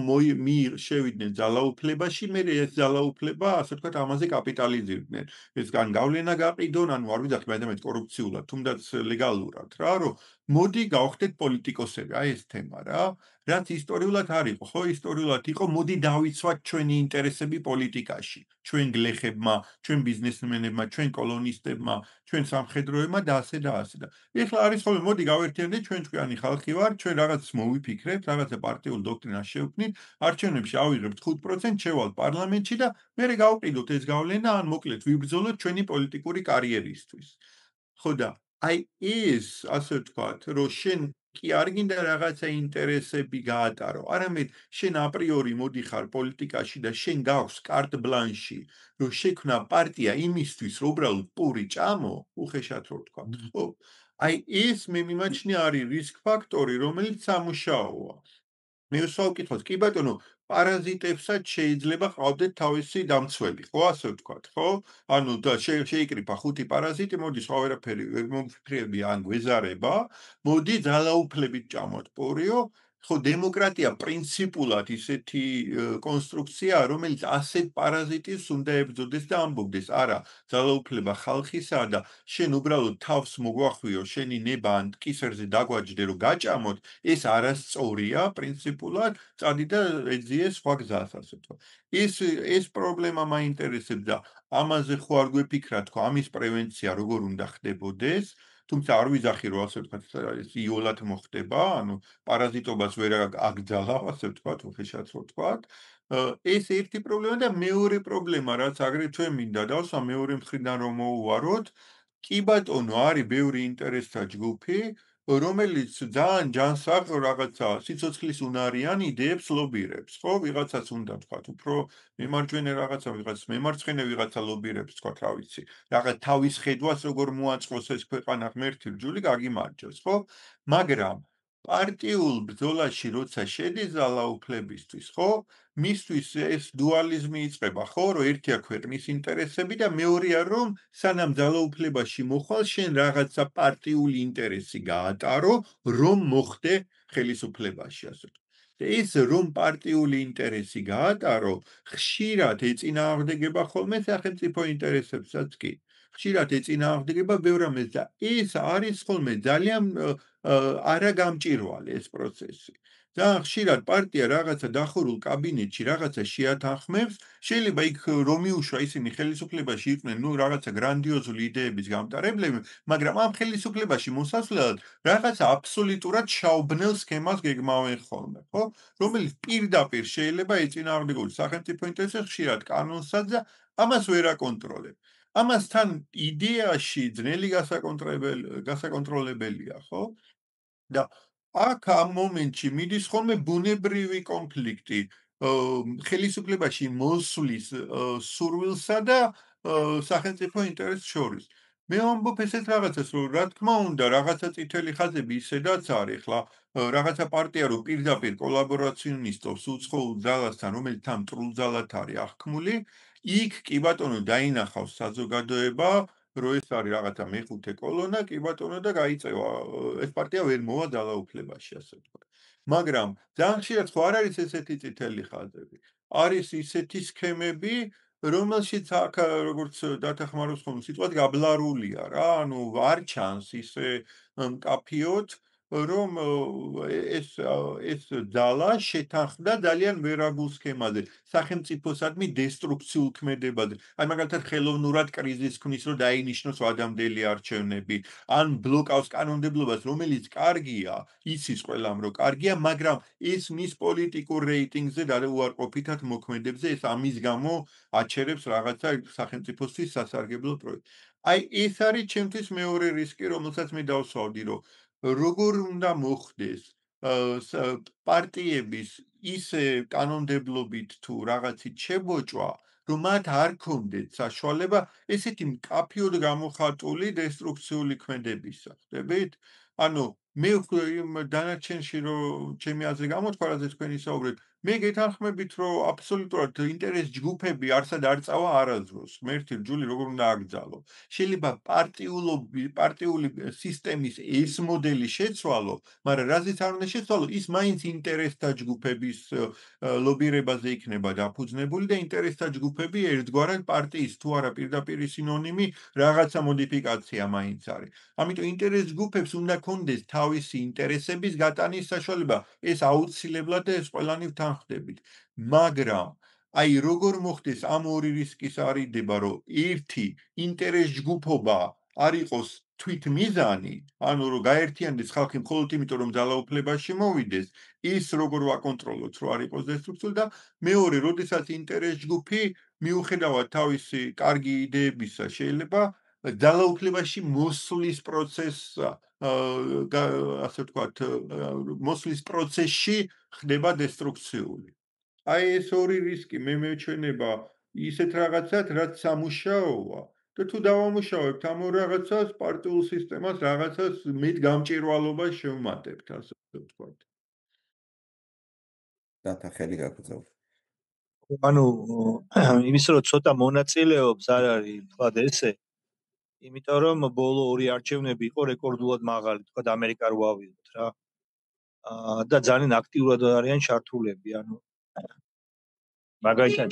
შევიდნენ ძალაუფლებაში, მე ეს ძალაუფლება, ასე ვთქვათ, ამაზე კაპიტალიზირდნენ. ეს ან გავლენა გაყიდონ, ანუ არ ვიძახი მეტად კორუფციულად, თუნდაც ლეგალურად რა, რომ მოდი გავხდეთ პოლიტიკოსები, აი ეს თემა რა. რაც ისტორიულად არ იყო, ხო, ისტორიულად იყო, მოდი დავიცვათ ჩვენი ინტერესები პოლიტიკაში, ჩვენ გლეხებმა, ჩვენ ბიზნესმენებმა, ჩვენ კოლონისტებმა, ჩვენ სამხედროებმა და ასე და ასე და. ეხლა არის ხოლმე მოდი გავერთიანდეთ, ჩვენ ჭკვიანი ხალხი ვარ, ჩვენ რაღაცას მოვიფიქრებთ, რაღაცა პარტიულ დოქტრინას შევქმნით, არჩევნებში ავიღებთ 5%, შევალთ პარლამენტში და მერე გავყიდოთ ეს გავლენა, ან მოკლედ ვიბრძოლოთ ჩვენი პოლიტიკური კარიერისთვის. ხო და აი ეს, ასე ვთქვათ, რომ შენ კი არ გინდა რაღაცა ინტერესები გაატარო, არამედ შენ აპრიორი მოდიხარ პოლიტიკაში და შენ გაქვს კარტ ბლანში, რომ შექმნა პარტია იმისთვის, რომ უბრალოდ პური ჭამო, უხეშად რო ვთქვათ, ხო? აი ეს მე მიმაჩნია არის რისკ ფაქტორი, რომელიც სამუშაოა. მე ვსვავ კითხვას, კი ბატონო, პარაზიტებსაც შეიძლება ყავდეთ თავისი დამცველი, ხო, ასე ვთქვათ, ხო? ანუ და შეიკრიფა 5 პარაზიტი, მოდი სხვა ვერაფერი ვერ მომფიქრები ან გვეზარება, მოდი ძალაუფლებით ჭამოთ პორიო, ხო, დემოკრატია პრინციპულად ისეთი კონსტრუქციაა, რომელიც ასეთ პარაზიტის უნდა ებრძოდეს და ამბობდეს, არა, ძალაუფლება ხალხისაა და შენ უბრალოდ თავს მოგვახვიო, შენი ნება ან კისერზე დაგვაჯდე, რომ გაჭამოთ, ეს არასწორია პრინციპულად, წადი და ეძიე სხვა გზას, ასე ვთქვათ. ეს პრობლემა მაინტერესებს და ამაზე ხო არ გვეფიქრა თქვა, ამის პრევენცია როგორ უნდა ხდებოდეს, თუმცა არ ვიძახი, რომ ასე ვთქვათ, ეს იოლად მოხდება, ანუ პარაზიტობას ვერ აკძალავ, ასე ვთქვათ, უხეშად რო ვთქვათ. ეს ერთი პრობლემა და მეორე პრობლემა, რაც აგრეთვე მინდა დავსვა, მეორე მხრიდან რომ მოუვაროთ, კი ბატონო, არის ბევრი ინტერესთა ჯგუფი, რომელიც ძალიან ჯანსაღ რაღაცა სიცოცხლის უნარიან იდეებს ლობირებს, ხო? ვიღაცას უნდა თქვათ, უფრო მემარჯვენე რაღაცა, ვიღაცას მემარცხენე ვიღაცა ლობირებს, თქვათ, რა ვიცი. რაღაც თავის ხედვას როგორ მოაწყოს ეს ქვეყანა ღმერთი რჯული გაგიმარჯოს, ხო? მაგრამ პარტიულ ბრძოლაში როცა შედის ძალაუფლებისთვის, ხო? მისთვის ეს დუალიზმი იწყება, ხო, რომ ერთია ქვეყნის ინტერესები და მეორეა რომ სანამ ძალაუფლებაში მოხვალ, შენ რაღაცა პარტიული ინტერესი გაატარო, რომ მოხდე ხელისუფლებაში, ასე ვთქვათ. ეს რომ პარტიული ინტერესი გაატარო, ხშირად ეწინააღმდეგება ხოლმე სახელმწიფო ინტერესებსაც კი. ხშირად ეწინააღმდეგება ბევრ რამეს და ეს არის ხოლმე ძალიან არაგამჭირვალე ეს პროცესი. ძალიან ხშირად პარტია რაღაცა დახურულ კაბინეტში რაღაცა შეათანხმებს, შეიძლება იქ რომ მიუშვა ისინი ხელისუფლებაში იყვნენ, ნუ რაღაცა გრანდიოზული იდეების გამტარებლები, მაგრამ ამ ხელისუფლებაში მოსასვლელად რაღაცა აბსოლუტურად შაუბნელ სქემას გეგმავენ ხოლმე, ხო? რომელიც პირდაპირ შეიძლება ეწინააღმდეგოს სახელმწიფო ინტერესებს ხშირად კანონსაც და ამას ვერ აკონტროლებ. ამასთან იდეაში ძნელი გასაკონტროლებელია, ხო? და აქ ამ მომენტში მიდის ხოლმე ბუნებრივი კონფლიქტი ხელისუფლებაში მოსვლის სურვილსა და სახელმწიფო ინტერესს შორის. მე ვამბობ ესეთ რაღაცას, რომ რა თქმა უნდა, რაღაცა წითელი ხაზები ისედაც არის, ხლა რაღაცა პარტია რომ პირდაპირ კოლაბორაციონისტობს უცხოურ ძალასთან, რომელიც თან მტრულ ძალად არის აღქმული, იქ კი ბატონო დაინახავს საზოგადოება, რომ ეს არის რაღაცა მეხუთე კოლონა, კი ბატონო და გაიწევა ეს პარტია ვერ მოვა ძალაუფლებაში, ასე ვთქვათ. მაგრამ ძალიან ხშირად ხო არ არის ესეთი წითელი ხაზები. არის ისეთი სქემები, რომელშიც აქ როგორც დათახმაროს ხოლმე სიტყვად გაბლარულია რა, ანუ არ ჩანს ისე მკაფიოდ, რომ ეს ძალა შეთანხმდა ძალიან ვერაგულ სქემაზე, სახელმწიფოსადმი დესტრუქციულ ქმედებაზე. აი მაგალითად ხელოვნურად კრიზისს ქმნის, რომ დაინიშნოს ვადამდელი არჩევნები, ან ბლოკავს კანონმდებლობას, რომელიც კარგია, იცის ყველამ, რომ კარგია, მაგრამ ეს მის პოლიტიკურ რეიტინგზე და უარყოფითად მოქმედებს და ეს ამის გამო აჩერებს რაღაცა სახელმწიფოსთვის სასარგებლო პროექტს. აი ეს არის ჩემთვის მეორე რისკი, რომელსაც მე დავსვავდი, რომ როგორ უნდა მოხდეს პარტიების ისე კანონმდებლობით თუ რაღაცით შებოჭვა, რომ მათ არ ქონდეთ საშუალება ესეთი მკაფიოდ გამოხატული დესტრუქციული ქმედებისა. ხდებით? ანუ მე დანარჩენში რომ ჩემი აზრი გამოთქვა, რაზეც თქვენი საუბრეთ, მე გეთანხმებით, რომ აბსოლუტურად ინტერეს ჯგუფები არსად არ წავა არასდროს. ღმერთი რჯული როგორ უნდა აკრძალო. შეიძლება პარტიული სისტემის ეს მოდელი შეცვალო, მაგრამ რაზეც არ უნდა შეცვალო, ის მაინც ინტერესთა ჯგუფების ლობირებაზე იქნება დაფუძნებული და ინტერესთა ჯგუფები ერთგვარად პარტიის თუ არა პირდაპირი სინონიმი რაღაცა მოდიფიკაცია მაინც არის. ამიტომ ინტერეს ჯგუფებს უნდა კონდეს თავისი ინტერესების გატანის საშუალება. ეს აუცილებლად და ეს ყველანი ვთანხმდებით. მაგრამ აი როგორ მოხდეს ამ ორი რისკის არიდება, რომ ერთი ინტერეს ჯგუფობა არ იყოს თვითმიზანი, ანუ რომ გაერთიანდეს ხალხი მხოლოდ იმიტომ, რომ ძალაუფლებაში მოვიდეს, ის როგორ ვაკონტროლოთ, რომ არ იყოს დესტრუქციული და მეორე, როდესაც ინტერეს ჯგუფი მიუხედავად თავისი კარგი იდეებისა შეიძლება ძალაუფლებაში მოსვლის პროცესს ასე ვთქვათ, მოსვლის პროცესში ხდება დესტრუქციული. აი ეს ორი რისკი მე მეჩვენება ისეთ რაღაცად, რაც სამუშაოა. და თუ დავამუშავებთ ამ ორ რაღაცას, პარტიულ სისტემას რაღაცას მეტ გამჭირვალობას შევმატებთ, ასე ვთქვათ. დათა ხელი გაგრძელოთ. ანუ იმის რომ ცოტა მონაწილეობს არ არის თქვა ესე, იმიტომ რომ ბოლო ორი არჩევნები იყო რეკორდულად მაღალი, თქვა ამერიკა რო ავიღოთ რა. და ძალიან აქტიურად არიან ჩართულები, ანუ მაგალითად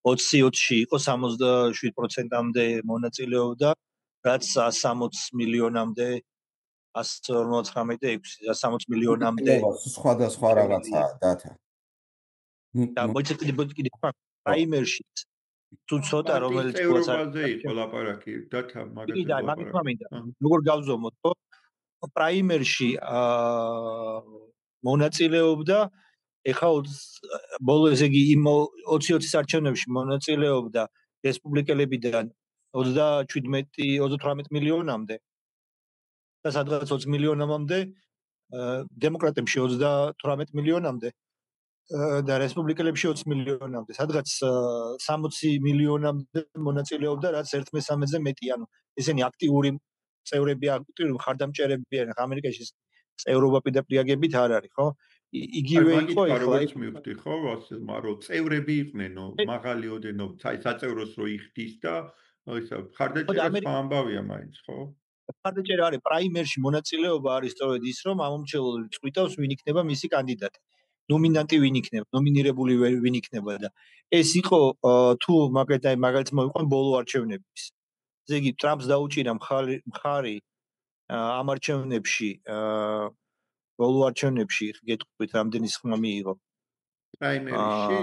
20-20-ში იყო 67%-მდე მონაწილეობდა, რაც 160 მილიონამდე 149 და 60 მილიონამდე სხვადასხვა რაღაცაა დათა. და მოიწედი პრაიმერში თუ ცოტა რომელიც წევრობაზე იყო ლაპარაკი დათა მაგით მამინდა როგორ გავზომოთ ხო პრაიმერში მონაწილეობდა ეხა ბოლო ესე იგი 20-20 არჩევნებში მონაწილეობდა რესპუბლიკელებიდან 37-38 მილიონამდე და სადღაც 20 მილიონამდე დემოკრატებში 38 მილიონამდე და რესპუბლიკელებში 20 მილიონამდე სადღაც 60 მილიონამდე მონაწილეობდა რაც 1/13-ზე მეტი ანუ ესენი აქტიური წევრები აქტიური მხარდამჭერები არიან ამერიკაში წევრობა პირდაპირ არ არის ხო იგივე იყო ეხლა მივხვდი ხო მაგრამ წევრები იყნენო მაღალი ოდენო საწევროს რო იხდის და ისა მხარდაჭერა სხვა ამბავია მაინც ხო მხარდაჭერა არის პრაიმერში მონაწილეობა არის სწორედ ის რომ ამომრჩევლელი წვითავს ვინ იქნება მისი კანდიდატი ნომინანტი ვინ იქნება ნომინირებული ვინ იქნება და ეს იყო თუ მაგალითად მოიყვან ბოლო არჩევნების ესე იგი ტრამპს დაუჭირა მხარი ამ არჩევნებში ბოლო არჩევნებში გეტყვით რამდენი ხმა მიიღო პრაიმერში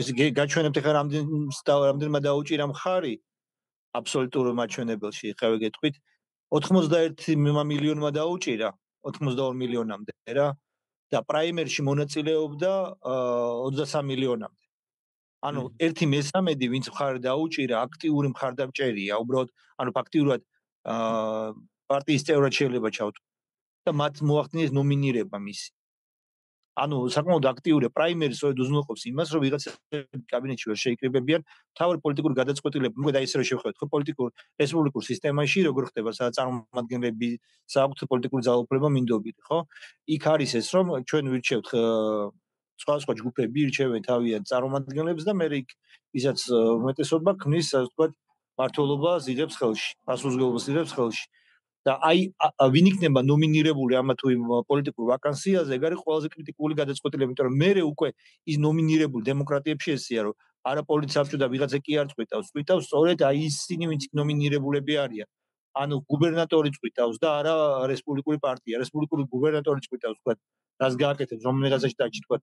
ეს გაჩვენებთ ხა რამდენმა დაუჭირა მხარი აბსოლუტურ მაჩვენებელში ხა გეტყვით 81 მილიონმა დაუჭირა 82 მილიონამდე რა და პრაიმერში მონაწილეობდა 23 მილიონამდე ანუ 1/13 ვინც მხარი დაუჭირა აქტიური მხარდამჭერია უბრალოდ ანუ ფაქტიურად პარტიის წევრად შეიძლება ჩავთვალოთ და მათ მოახდინეს ნომინირება მისი ანუ საკმაოდ აქტიურია პრაიმერი სწორედ უზრუნველყოფს იმას რომ ვიღაცები კაბინეტში ვერ შეიკრიბებიან თავი პოლიტიკური გადაწყვეტილება მოკლედ აი ესე რომ შევხედოთ ხო პოლიტიკურ რესპუბლიკურ სისტემაში როგორ ხდება წარმომადგენლები საერთო პოლიტიკური ძალაუფლება მინდობილი ხო იქ არის ეს რომ ჩვენ ვირჩევთ სხვა ჯგუფები ირჩევენ თავიანთ წარმომადგენლებს და მე იქ ისაც უმეტესობა ქმნის ასე ვთქვათ მართლობას იღებს ხელში პასუხისმგებლობას იღებს ხელში და აი ვინ იქნება ნომინირებული ამა თუ იმ პოლიტიკურ ვაკანსიაზე ეგ არის ყველაზე კრიტიკული გადაწყვეტილება იმიტომ რომ მე უკვე ის ნომინირებული დემოკრატიებში ესეა რომ არა პოლიცია და ვიღაცა კი არ წვითავს სწორედ აი ისინი ვინც ნომინირებულები არიან ანუ გუბერნატორი წვითავს და არა რესპუბლიკური პარტია რესპუბლიკური გუბერნატორი წვითავს თქვა რას გააკეთებს რომელიღაცაში დაჭი თქვა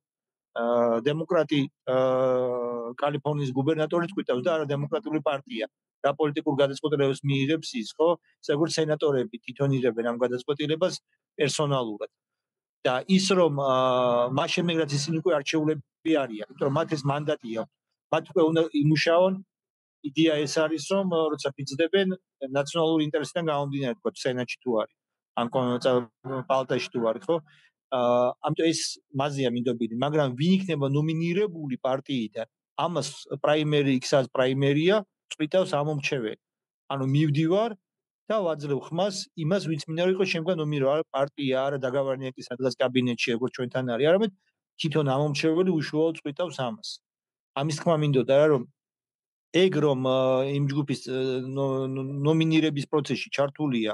დემოკრატი კალიფორნიის გუბერნატორი წვითავს და არა დემოკრატიული პარტია რა პოლიტიკურ გადაწყვეტილებას მიიღებს ის ხო როგორც სენატორები თვითონ იღებენ ამ გადაწყვეტილებას პერსონალურად და ის რომ მას შემდეგ რაც ისინი უკვე არჩეულები არიან იმიტომ რომ მათ ეს მანდატი აქვს მათ უკვე უნდა იმუშაონ იდეა ეს არის რომ როცა ფიცდებენ ნაციონალური ინტერესიდან გამომდინარე თქვა სენატში თუ არის ან პალატაში თუ არის ხო ამიტომ ეს მაზია მინდობილი, მაგრამ ვინ იქნება ნომინირებული პარტიიდან, ამას პრაიმერი იქსაც პრაიმერია, წვითავს ამომრჩეველი. ანუ მივდივარ და ვაძლევ ხმას იმას, ვინც მინდა რომ იყოს შემდგომ ნომინირებული პარტია, არა დაგავარდნიაკის ადგილას კაბინეტში, როგორც ჩვენთან არის, არამედ თვითონ ამომრჩეველი უშუალოდ წვითავს ამას. ამის თქმა მინდოდა რა, რომ ეგ რომ იმ ჯგუფის ნომინირების პროცესში ჩართულია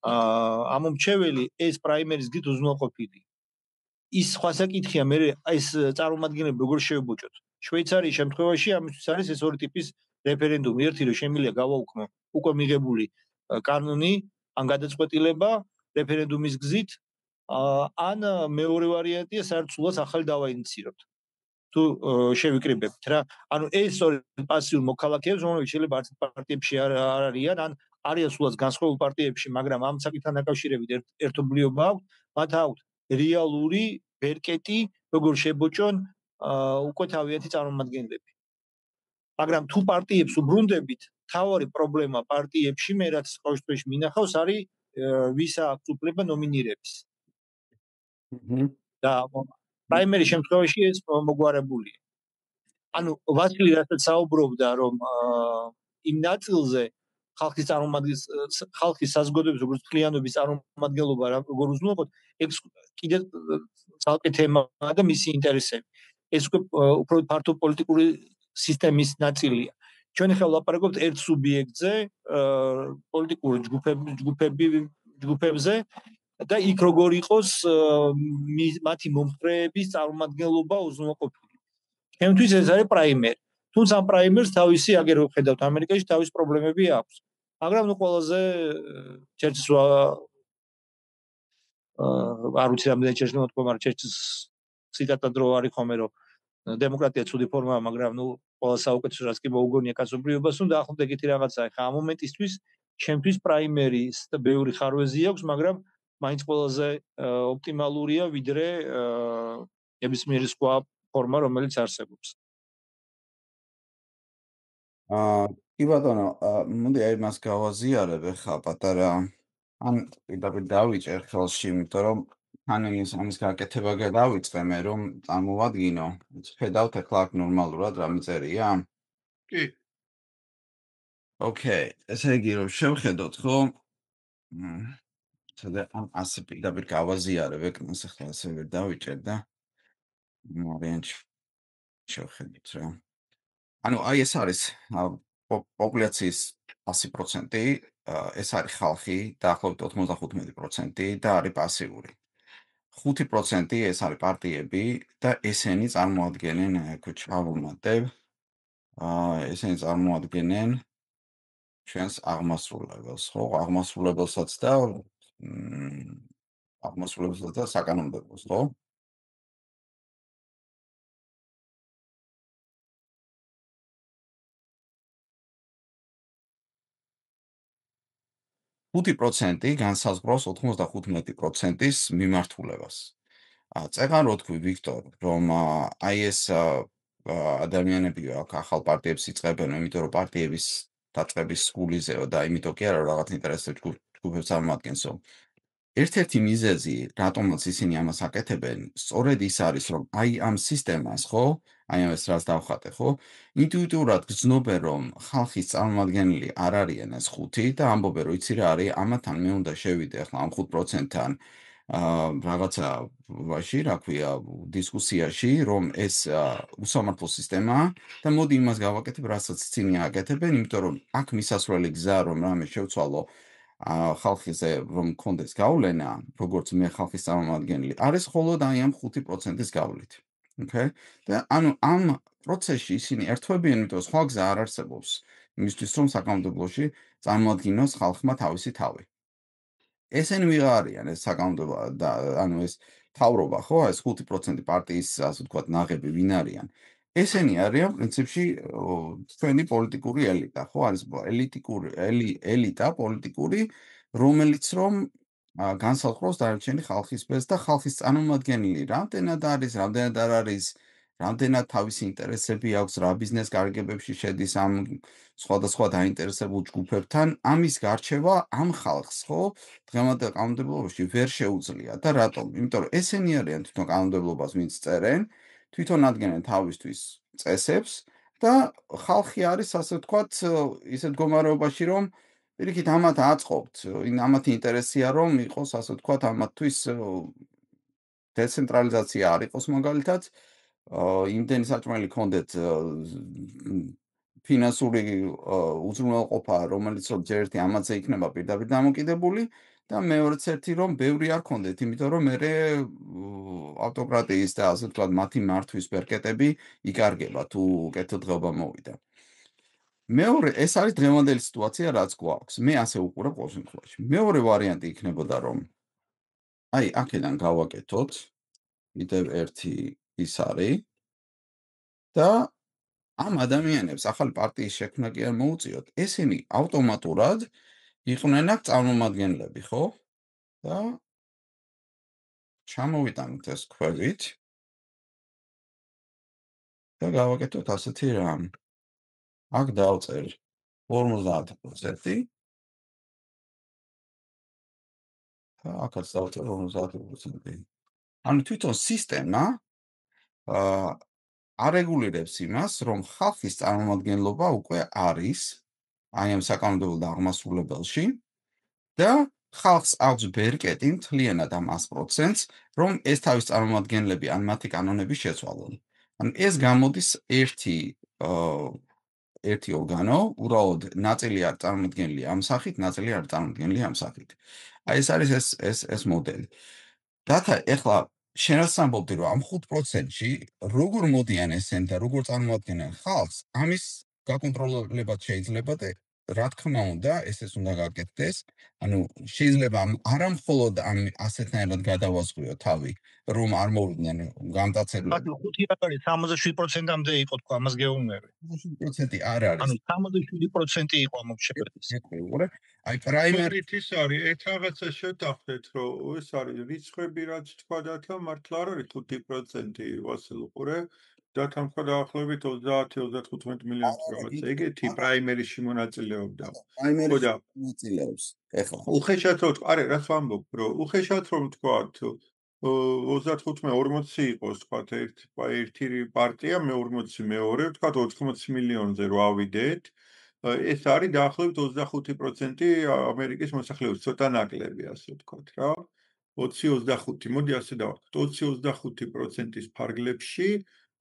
ამომრჩეველი, ეს პრაიმერის გით უზრუნველყოფილი. ის სხვა საკითხია, მე ეს წარმომადგენლები როგორ შევბოჭოთ. შვეიცარიის შემთხვევაში ამისთვის არის ეს ორი ტიპის რეფერენდუმი. ერთი რომ შემიძლია გავაუქმო უკვე მიღებული კანონი, ან გადაწყვეტილება რეფერენდუმის გზით, ან მეორე ვარიანტია საერთოდ ახალი დავაინიციიროთ. თუ შევიკრიბებთ რა. ანუ ეს სწორედ პასიურ მოქალაქეებს, რომლებიც შეიძლება არც პარტიებში არ არიან, ან არიან სულაც განსხვავებულ პარტიებში, მაგრამ ამ საკითხთან დაკავშირებით ერთობლიობა აქვთ, მათ აქვთ რეალური ბერკეტი, როგორ შებოჭონ უკვე თავიანთი წარმომადგენლები. მაგრამ თუ პარტიებს უბრუნდებით, თავარი პრობლემა პარტიებში, მე რაც ყოველ შემთხვევაში მინახავს, არის ვის აქვს უფლება ნომინირების. და პრაიმერის შემთხვევაში ეს მოგვარებულია. ანუ ვასილი რასაც საუბრობდა, რომ იმ ნაწილზე ხალხის წარმომადგენლების ხალხის საზოგადოების როგორც მთლიანობის წარმომადგენლობა როგორ უზრუნველყოთ, ეს კიდე ძალკე თემაა და მისი ინტერესები. ეს უფრო ფართო პოლიტიკური სისტემის ნაწილია. ჩვენ ახლა ვლაპარაკობთ ერთ სუბიექტზე, პოლიტიკური ჯგუფებზე და იქ როგორ იყოს მათი მომხრეების წარმომადგენლობა უზრუნველყოფილი. ჩემთვის ეს არის პრაიმერი. თუმცა ამ პრაიმერს თავისი აგერ ვხედავთ ამერიკაში თავის პრობლემები აქვს. მაგრამ ნუ ყველაზე ჩერჩს არ ვიცი რამდენი ჩერჩს მოთქვა, მაგრამ ჩერჩს ციტატად რო არის ხოლმე რომ დემოკრატია ცუდი ფორმაა, მაგრამ ნუ ყველა საუკეთესო რაც კი მოუგონია კაცობრიობას, ნუ დაახლოებით ეგეთი რაღაცაა. ხა ამ მომენტისთვის ჩემთვის პრაიმერის და ბევრი ხარვეზი აქვს, მაგრამ მაინც ყველაზე ოპტიმალურია ვიდრე ნებისმიერი სხვა ფორმა, რომელიც არსებობს. კი ბატონო, მოდი აი მას გავაზიარებ ახლა პატარა ან პირდაპირ დავიჭერ ხელში, იმიტომ რომ ამის გაკეთება გადავიწყე მე რომ წარმოვადგინო. ხედავთ ახლა აქ ნორმალურად რა მიწერია? კი. ოკეი, ესე იგი რომ შევხედოთ, ხო? სადა ასე პირდაპირ გავაზიარებ ეკრანს ახლა ასე ვერ დავიჭერ და ვარიანტი შევხედოთ რა. ანუ აი ეს არის პოპულაციის 100%, ეს არის ხალხი, დაახლოებით 95% და არის პასიური. 5% ეს არის პარტიები და ესენი წარმოადგენენ, ჩავუმატებ, ესენი წარმოადგენენ ჩვენს აღმასრულებელს, ხო? აღმასრულებელსაც და საკანონმდებლოს, ხო? Puti procenti განსაზღვრავს 95%-ის მიმართულებას. წეგან რო თქვი ვიქტორ, რომ აი ეს ადამიანები აქ ახალ პარტიებს იწყებენ, იმიტომ რომ პარტიების დაწყების სკულიზეო და იმიტომ კი არა რაღაც ინტერესებს ჯგუფებს წარმოადგენსო. ერთ-ერთი მიზეზი, რატომაც ისინი ამას აკეთებენ, სწორედ ის არის, რომ აი ამ სისტემას, ხო? აი ამას რაც დავხატე, ხო? ინტუიტიურად გრძნობენ, რომ ხალხის წარმომადგენელი არ არიან ეს 5 და ამბობენ, რომ იცი რა არის, ამათან მე უნდა შევიდე ახლა ამ 5%-თან რაღაცა ვაში, რა ქვია, დისკუსიაში, რომ ეს უსამართლო სისტემაა და მოდი იმას გავაკეთებ, რასაც ისინი აკეთებენ, იმიტომ რომ აქ მისასვლელი გზა რომ რამე შევცვალო ხალხიზე რომ მქონდეს გავლენა, როგორც მე ხალხის წარმომადგენელი, არის მხოლოდ აი ამ 5%-ის გავლით. Okay? და ანუ ამ პროცესში ისინი ერთვებიან, იმიტომ სხვა გზა არ არსებობს იმისთვის, რომ საკანონმდებლოში წარმოადგინოს ხალხმა თავისი თავი. ესენი ვიღა არიან ეს საკანონმდებლო და ანუ ეს თავრობა, ხო, ეს 5% პარტიის, ასე ვთქვათ, ნაღები ვინ არიან? ესენი არიან პრინციპში ჩვენი პოლიტიკური ელიტა, ხო, არის ელიტა პოლიტიკური, რომელიც რომ განსაზღვროს დანარჩენი ხალხის ფეს და ხალხის წარმომადგენელი რამდენად არის, რამდენად არ არის, რამდენად თავისი ინტერესები აქვს, რა ბიზნეს გარიგებებში შედის ამ სხვადასხვა დაინტერესებულ ჯგუფებთან, ამის გარჩევა ამ ხალხს, ხო, დღევანდელ კანონმდებლობაში ვერ შეუძლია და რატომ? იმიტომ რომ ესენი არიან თვითონ კანონმდებლობას ვინც წერენ, თვითონ ადგენენ თავისთვის წესებს და ხალხი არის, ასე ვთქვათ, ისეთ მდგომარეობაში, რომ პირიქით ამათ აწყობთ, ამათი ინტერესია რომ იყოს, ასე ვთქვათ, ამათთვის დეცენტრალიზაცია არ იყოს მაგალითად, იმდენი საჭმელი ქონდეთ ფინანსური უზრუნველყოფა, რომელიც რომ ჯერ ერთი ამაზე იქნება პირდაპირ დამოკიდებული და მეორეც ერთი რომ ბევრი არ ქონდეთ, იმიტომ რომ მერე ავტოკრატიის და ასე ვთქვათ მათი მართვის ბერკეტები იკარგება თუ კეთილ დღეობა მოვიდა. მეორე ეს არის დღევანდელი სიტუაცია რაც გვაქვს. მე ასე უყურებ ყოველ შემთხვევაში. მეორე ვარიანტი იქნებოდა რომ აი აქედან გავაკეთოთ კიდევ ერთი ის არის და ამ ადამიანებს ახალი პარტიის შექმნა კი არ მოუწიოთ. ესენი ავტომატურად იყვნენ აქ წარმომადგენლები, ხო? და ჩამოვიტანოთ ეს ქვევით და გავაკეთოთ ასეთი რამ. აქ დავწერ 50% და აქაც დავწერ 50%. ანუ თვითონ სისტემა არეგულირებს იმას, რომ ხალხის წარმომადგენლობა უკვე არის აი ამ საკანონმდებლო აღმასრულებელში და ხალხს აქვს ბერკეტი მთლიანად ამ 100%-ს, რომ ეს თავის წარმომადგენლები ან მათი კანონები შეცვალონ. ანუ ეს გამოდის ერთი ორგანო, უბრალოდ ნაწილი არ წარმოდგენილი ამ სახით, ნაწილი არ წარმოდგენილი ამ სახით. აი ეს არის ეს მოდელი. დათა ეხლა შენ რაც ამბობდი, რომ ამ 5%-ში როგორ მოდიან ესენი და როგორ წარმოადგენენ ხალხს, ამის გაკონტროლებად შეიძლება და რა თქმა უნდა, ესეც უნდა გაკეთდეს. ანუ შეიძლება არა მხოლოდ ამ ასეთნაირად გადავაზღვიო თავი, რომ არ მოვიდნენ გამტაცებლები. 5 არ არის 67%-ამდე იყო თქვა, ამას გეუბნები. 67% არ არის. ანუ 67% იყო ამ შეფერდის. აი პრაიმერი ის არის, ერთ რაღაცა შევთანხმდეთ, რომ ეს არის რიცხვები რაც თქვა დათა, მართლა არ არის 5% ვასილ უყურე. დათა თქვა დაახლოებით 30-35 მილიონი რაღაცა. ეგეთი პრაიმერიში მონაწილეობდა. პრაიმერში მონაწილეობს. ეხლა უხეშად რომ თქვა, არა, რაც ვამბობ, რომ უხეშად რომ თქვა 35-40 იყოს, თქვა ერთი პარტია, მე 40 მეორე, თქვა 80 მილიონზე რო ავიდეთ, ეს არის დაახლოებით 25% ამერიკის მოსახლეობის, ცოტა ნაკლები, ასე ვთქვათ რა. 20-25, მოდი ასე დავარქოთ, 20-25%-ის ფარგლებში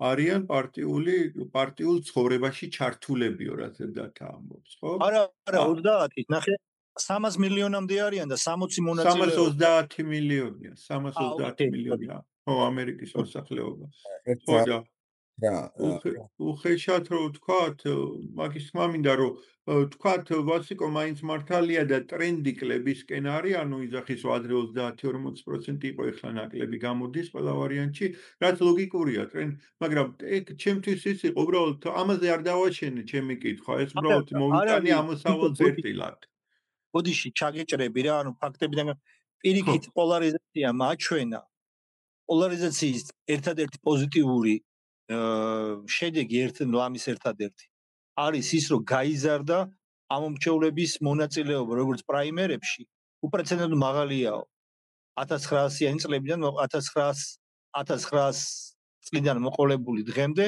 არიან პარტიულ ცხოვრებაში ჩართულებიო, რაც დათა ამბობს, ხო? არა, 30, ნახე 300 მილიონამდე არიან და 60 მონაწილეობა. 330 მილიონია, 330 მილიონია. ხო, ამერიკის მოსახლეობა. ხო და უხეშად რომ ვთქვათ, მაგის თქმა მინდა რომ ვთქვათ, ვასიკო მაინც მართალია და ტრენდი კლებისკენ არის, ანუ იძახის ადრე 30-40% იყო, ეხლა ნაკლები გამოდის ყველა ვარიანტში, რაც ლოგიკურია ტრენდი, მაგრამ ეგ ჩემთვის ის იყო, უბრალოდ ამაზე არ დავაშენე ჩემი კითხვა, ეს უბრალოდ მოვიტანი ამოსავალ წერტილად. ბოდიში ჩაგეჭრები რა, ანუ ფაქტებიდან პირიქით პოლარიზაცია მაჩვენა. პოლარიზაციის ერთადერთი პოზიტიური შედეგი ლამის ერთადერთი არის ის, რომ გაიზარდა ამომრჩევლების მონაწილეობა, როგორც პრაიმერებში, უპრეცედენტოდ მაღალიაო. 1900-იანი წლებიდან 1900 წლიდან მოყოლებული დღემდე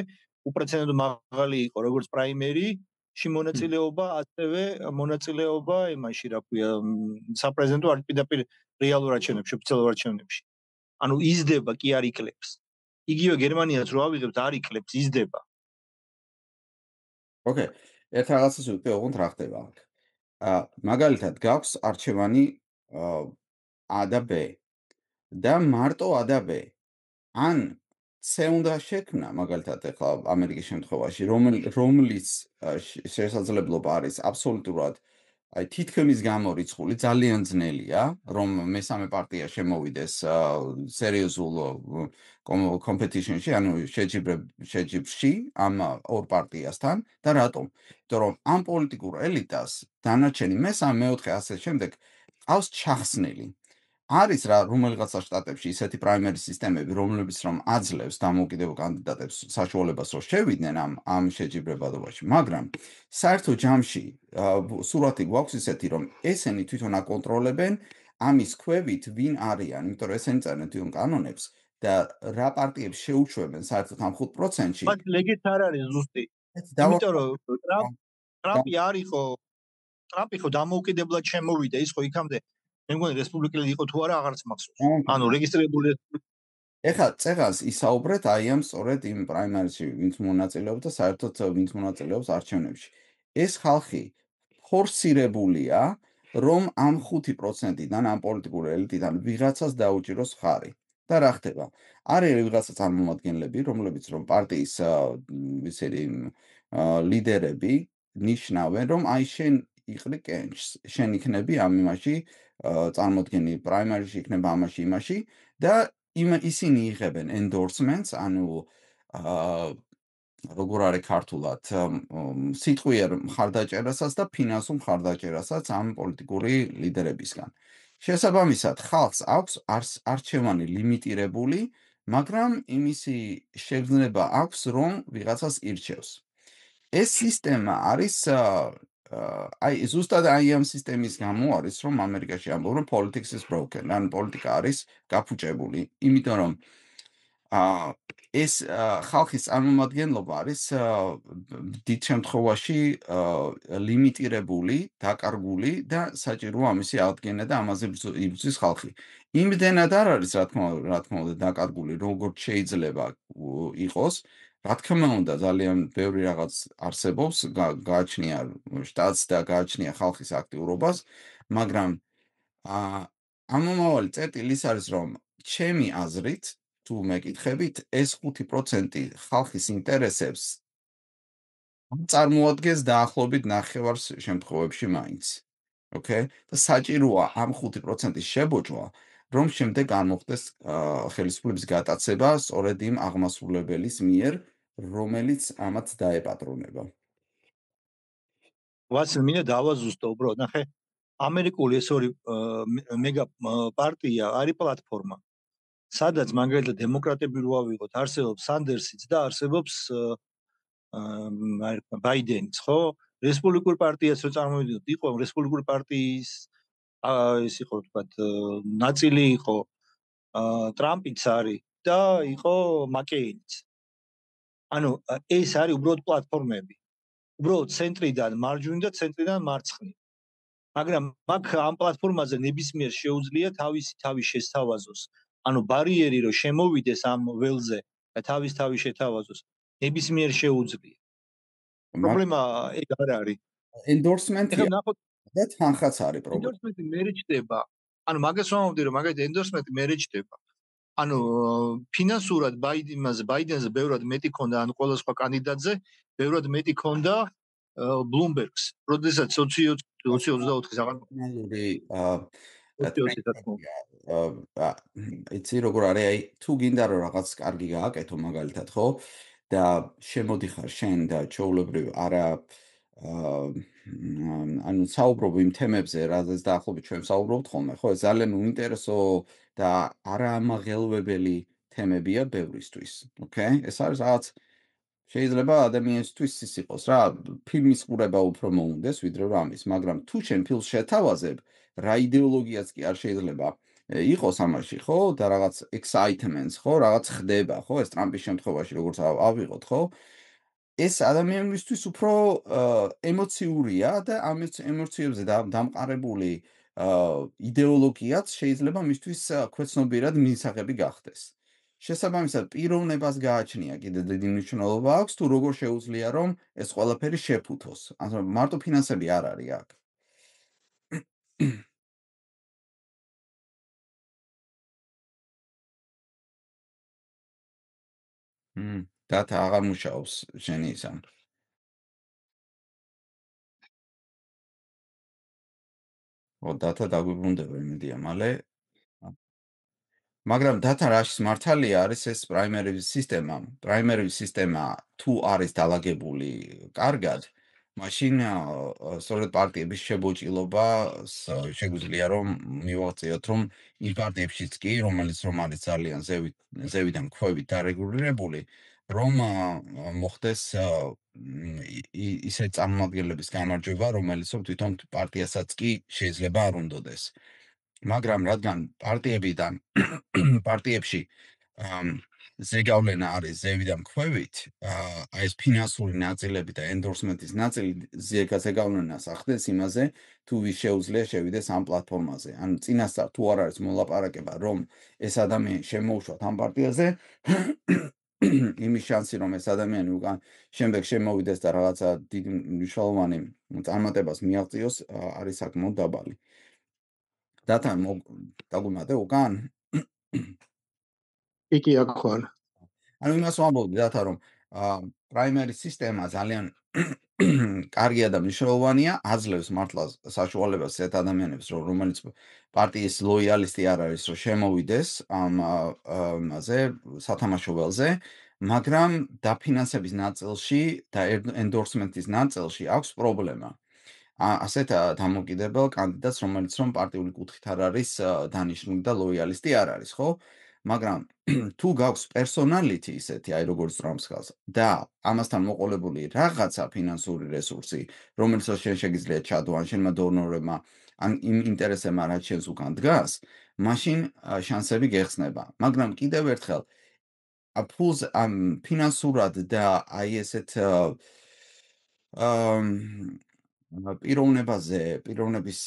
უპრეცედენტოდ მაღალი იყო, როგორც პრაიმერში მონაწილეობა, ასევე მონაწილეობა იმაში, რა ქვია, საპრეზიდენტო არჩევნებში, რეალურ არჩევნებში, ოფიციალურ არჩევნებში. ანუ იზრდება, კი არ იკლებს. იგივე გერმანიაც რო ავიღებთ, არ იკლებს, იზრდება. ოკეი, ერთ რაღაცას ვიტყვი, ოღონდ რა ხდება აქ. მაგალითად, გაქვს არჩევანი A და B. და მარტო A და B. ან C უნდა შექმნა, მაგალითად, ეხლა ამერიკის შემთხვევაში, რომლის შესაძლებლობა არის აბსოლუტურად აი თითქმის გამორიცხული, ძალიან ძნელია, რომ მესამე პარტია შემოვიდეს სერიოზულ კომპეტიშენში, ანუ შეჯიბრში ამ ორ პარტიასთან და რატომ? იმიტომ რომ ამ პოლიტიკურ ელიტას დანარჩენი მესამე, მეოთხე ასე შემდეგ ყავს ჩახსნილი. არის რა რომელიღაცა შტატებში ისეთი პრაიმერის სისტემები, რომლებიც რომ აძლევს დამოუკიდებელ კანდიდატებს საშუალებას, რომ შევიდნენ ამ შეჯიბრებადობაში, მაგრამ საერთო ჯამში სურათი გვაქვს ისეთი, რომ ესენი თვითონ აკონტროლებენ ამის ქვევით ვინ არიან, იმიტომ რომ ესენი წერენ თვითონ კანონებს და რა პარტიებს შეუშვებენ საერთოდ ამ 5%-ში. բայց ლეგით არ არის ზუსტი. იმიტომ რომ ტრამპი არ იყო ტრამპი ხო დამოუკიდებლად შემოვიდა, ის ხო იქამდე მე მგონი რესპუბლიკელი იყო თუ არა, აღარც მახსოვს. ანუ რეგისტრირებული ეხლა წეღას ისაუბრეთ აი ამ სწორედ იმ პრაიმერისში, ვინც მონაწილეობდა, საერთოდ ვინც მონაწილეობს არჩევნებში. ეს ხალხი ფორსირებულია, რომ ამ 5%-დან, ამ პოლიტიკური ელიტიდან ვიღაცას დაუჭიროს ხარი. და რა ხდება? არის ვიღაცა წარმომადგენლები, რომლებიც რომ პარტიის ისეთი ლიდერები ნიშნავენ, რომ აი შენ იყრი კენჭს, შენ იქნები ამ იმაში წარმოდგენი პრაიმერისში იქნება ამაში იმაში და ისინი იღებენ endorsement-ს, ანუ როგორ არის ქართულად, სიტყვიერ მხარდაჭერასაც და ფინანსურ მხარდაჭერასაც ამ პოლიტიკური ლიდერებისგან. შესაბამისად, ხალხს აქვს არჩევანი ლიმიტირებული, მაგრამ იმისი შეგრძნება აქვს, რომ ვიღაცას ირჩევს. ეს სისტემა არის აი ზუსტად აი ამ სისტემის გამო არის, რომ ამერიკაში ამბობენ, რომ politics is broken, ან პოლიტიკა არის გაფუჭებული, იმიტომ რომ ეს ხალხის წარმომადგენლობა არის დიდ შემთხვევაში ლიმიტირებული, დაკარგული და საჭიროა ამისი აღდგენა და ამაზე იბრძვის ხალხი. იმდენად არ არის, რა თქმა უნდა, დაკარგული, როგორც შეიძლება იყოს. რა თქმა უნდა, ძალიან ბევრი რაღაც არსებობს, გააჩნია შტატს და გააჩნია ხალხის აქტიურობას, მაგრამ ამომავალი წერტილი ის არის, რომ ჩემი აზრით, თუ მეკითხებით, ეს 5% ხალხის ინტერესებს წარმოადგენს დაახლოებით ნახევარს შემთხვევებში მაინც. ოკეი? და საჭიროა ამ 5%-ის შებოჭვა, რომ შემდეგ არ მოხდეს ხელისუფლების გატაცება სწორედ იმ აღმასრულებელის მიერ, რომელიც ამათ დაეპატრონება. ვასილ მინდა დავაზუსტო უბრალოდ, ნახე, ამერიკული ეს ორი მეგა პარტია არის პლატფორმა. სადაც მაგალითად დემოკრატები რო ავიღოთ, არსებობს სანდერსიც და არსებობს ბაიდენიც, ხო? რესპუბლიკური პარტიაც რო წარმოვიდგინოთ, იყო რესპუბლიკური პარტიის ეს იყო თქვათ ნაწილი იყო ტრამპიც არის და იყო მაკეინიც. ანუ ეს არის უბრალოდ პლატფორმები. უბრალოდ ცენტრიდან მარჯვნივ და ცენტრიდან მარცხნივ. მაგრამ მაგ ამ პლატფორმაზე ნებისმიერ შეუძლია თავი შესთავაზოს. ანუ ბარიერი რომ შემოვიდეს ამ ველზე და თავი შეთავაზოს, ნებისმიერ შეუძლია. პრობლემა ეგ არ არის. endorsement-ი და თანხაც არის პრობლემა. endorsement-ი მერე ჩდება. ანუ მაგას ვამბობდი რომ მაგალითად endorsement-ი მერე ჩდება. ანუ ფინანსურად ბაიდენზე ბევრად მეტი ქონდა, ანუ ყველა სხვა კანდიდატზე ბევრად მეტი ქონდა ბლუმბერგს. როდესაც 2024-ის ნაიური იცი როგორ არის, აი თუ გინდა რომ რაღაც კარგი გააკეთო მაგალითად, ხო? და შემოდიხარ შენ და ჩვეულებრივ არა ანუ საუბრობ იმ თემებზე, რაზეც დაახლოებით ჩვენ საუბრობთ ხოლმე, ხო? ძალიან უინტერესო და არაამაღელვებელი თემებია ბევრისთვის, ოკეი? ეს არის რაღაც შეიძლება ადამიანისთვის ის იყოს რა, ფილმის ყურება უფრო მოუნდეს, ვიდრე რომ ამის, მაგრამ თუ შენ ფილმს შეთავაზებ, რა იდეოლოგიაც კი არ შეიძლება იყოს ამაში, ხო? და რაღაც excitements, ხო? რაღაც ხდება, ხო? ეს ტრამპის შემთხვევაში როგორც ავიღოთ, ხო? ეს ადამიანისთვის უფრო ემოციურია და ამ ემოციებზე დამყარებული იდეოლოგიაც შეიძლება მისთვის ქვეცნობიერად მისაღები გახდეს. შესაბამისად, პიროვნებას გააჩნია კიდე დიდი მნიშვნელობა აქვს, თუ როგორ შეუძლია რომ ეს ყველაფერი შეფუთოს. ანუ მარტო ფინანსები არ არის აქ. დატა აღარ მუშაობს შენი ისა. დატა დაგვიბრუნდება იმედია მალე. მაგრამ დატა რაშიც მართალია არის ეს პრაიმერის სისტემა. პრაიმერის სისტემა თუ არის დალაგებული კარგად, მაშინ სწორედ პარტიების შებოჭილობას შეგვიძლია რომ მივაღწიოთ, რომ იმ პარტიებშიც კი, რომელიც არის ძალიან ზევიდან ქვევით დარეგულირებული, რომ მოხდეს ისეთ წარმომადგენლების გამარჯვება, რომელიც თვითონ პარტიასაც კი შეიძლება არ უნდოდეს. მაგრამ რადგან პარტიებში ზეგავლენა არის ზევიდან ქვევით, აი ეს ფინანსური ნაწილები და ენდორსმენტის ნაწილი ზეგავლენას ახდენს იმაზე, თუ ვის შეუძლია შევიდეს ამ პლატფორმაზე. ანუ წინასწარ თუ არ არის მოლაპარაკება, რომ ეს ადამიანი შემოუშვათ ამ პარტიაზე, იმის შანსი, რომ ეს ადამიანი უკან შემდეგ შემოვიდეს და რაღაცა დიდი მნიშვნელოვანი წარმატებას მიაღწიოს, არის საკმაოდ დაბალი. დაგვიმატე უკან? კი, აქ ხარ. ანუ იმას ვამბობდი დათა რომ პრაიმერის სისტემა ძალიან კარგია და მნიშვნელოვანია, აძლევს მართლა საშუალებას ესეთ ადამიანებს, რომელიც პარტიის ლოიალისტი არ არის, რომ შემოვიდეს ამაზე სათამაშო ველზე, მაგრამ დაფინანსების ნაწილში და ენდორსმენტის ნაწილში აქვს პრობლემა. ასეთ დამოუკიდებელ კანდიდატს, რომელიც რომ პარტიული კუთხით არ არის დანიშნული და ლოიალისტი არ არის, ხო? მაგრამ თუ გაქვს პერსონალიტი ისეთი, აი როგორც ტრამპს და ამასთან მოყოლებული რაღაცა ფინანსური რესურსი, რომელიც შენ შეგიძლია ჩადო ან შენმა დონორებმა ან იმ ინტერესებმა, რაც შენს უკან დგას, მაშინ შანსები გეხსნება. მაგრამ კიდევ ერთხელ ფულს ფინანსურად და აი ესეთ პიროვნების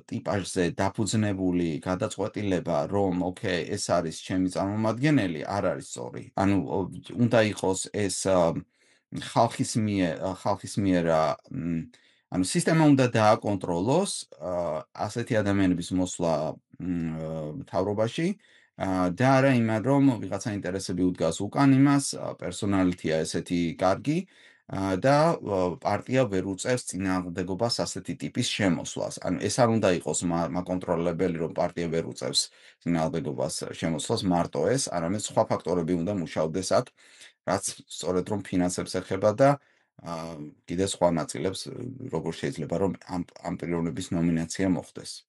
ტიპაჟზე დაფუძნებული გადაწყვეტილება, რომ ოკეი, ეს არის ჩემი წარმომადგენელი, არ არის სწორი. ანუ უნდა იყოს ეს ხალხის მიერ ანუ სისტემა უნდა დააკონტროლოს ასეთი ადამიანების მოსვლა მთავრობაში და არა იმად, რომ ვიღაცა ინტერესები უდგას უკან იმას, პერსონალიტია ესეთი კარგი და პარტია ვერ უწევს წინააღმდეგობას ასეთი ტიპის შემოსვლას. ანუ ეს არ უნდა იყოს მაკონტროლებელი, რომ პარტია ვერ უწევს წინააღმდეგობას შემოსვლას მარტო ეს, არამედ სხვა ფაქტორები უნდა მუშაობდეს აქ, რაც სწორედ რომ ფინანსებს ეხება და კიდე სხვა ნაწილებს, როგორ შეიძლება რომ ამ პიროვნების ნომინაცია მოხდეს.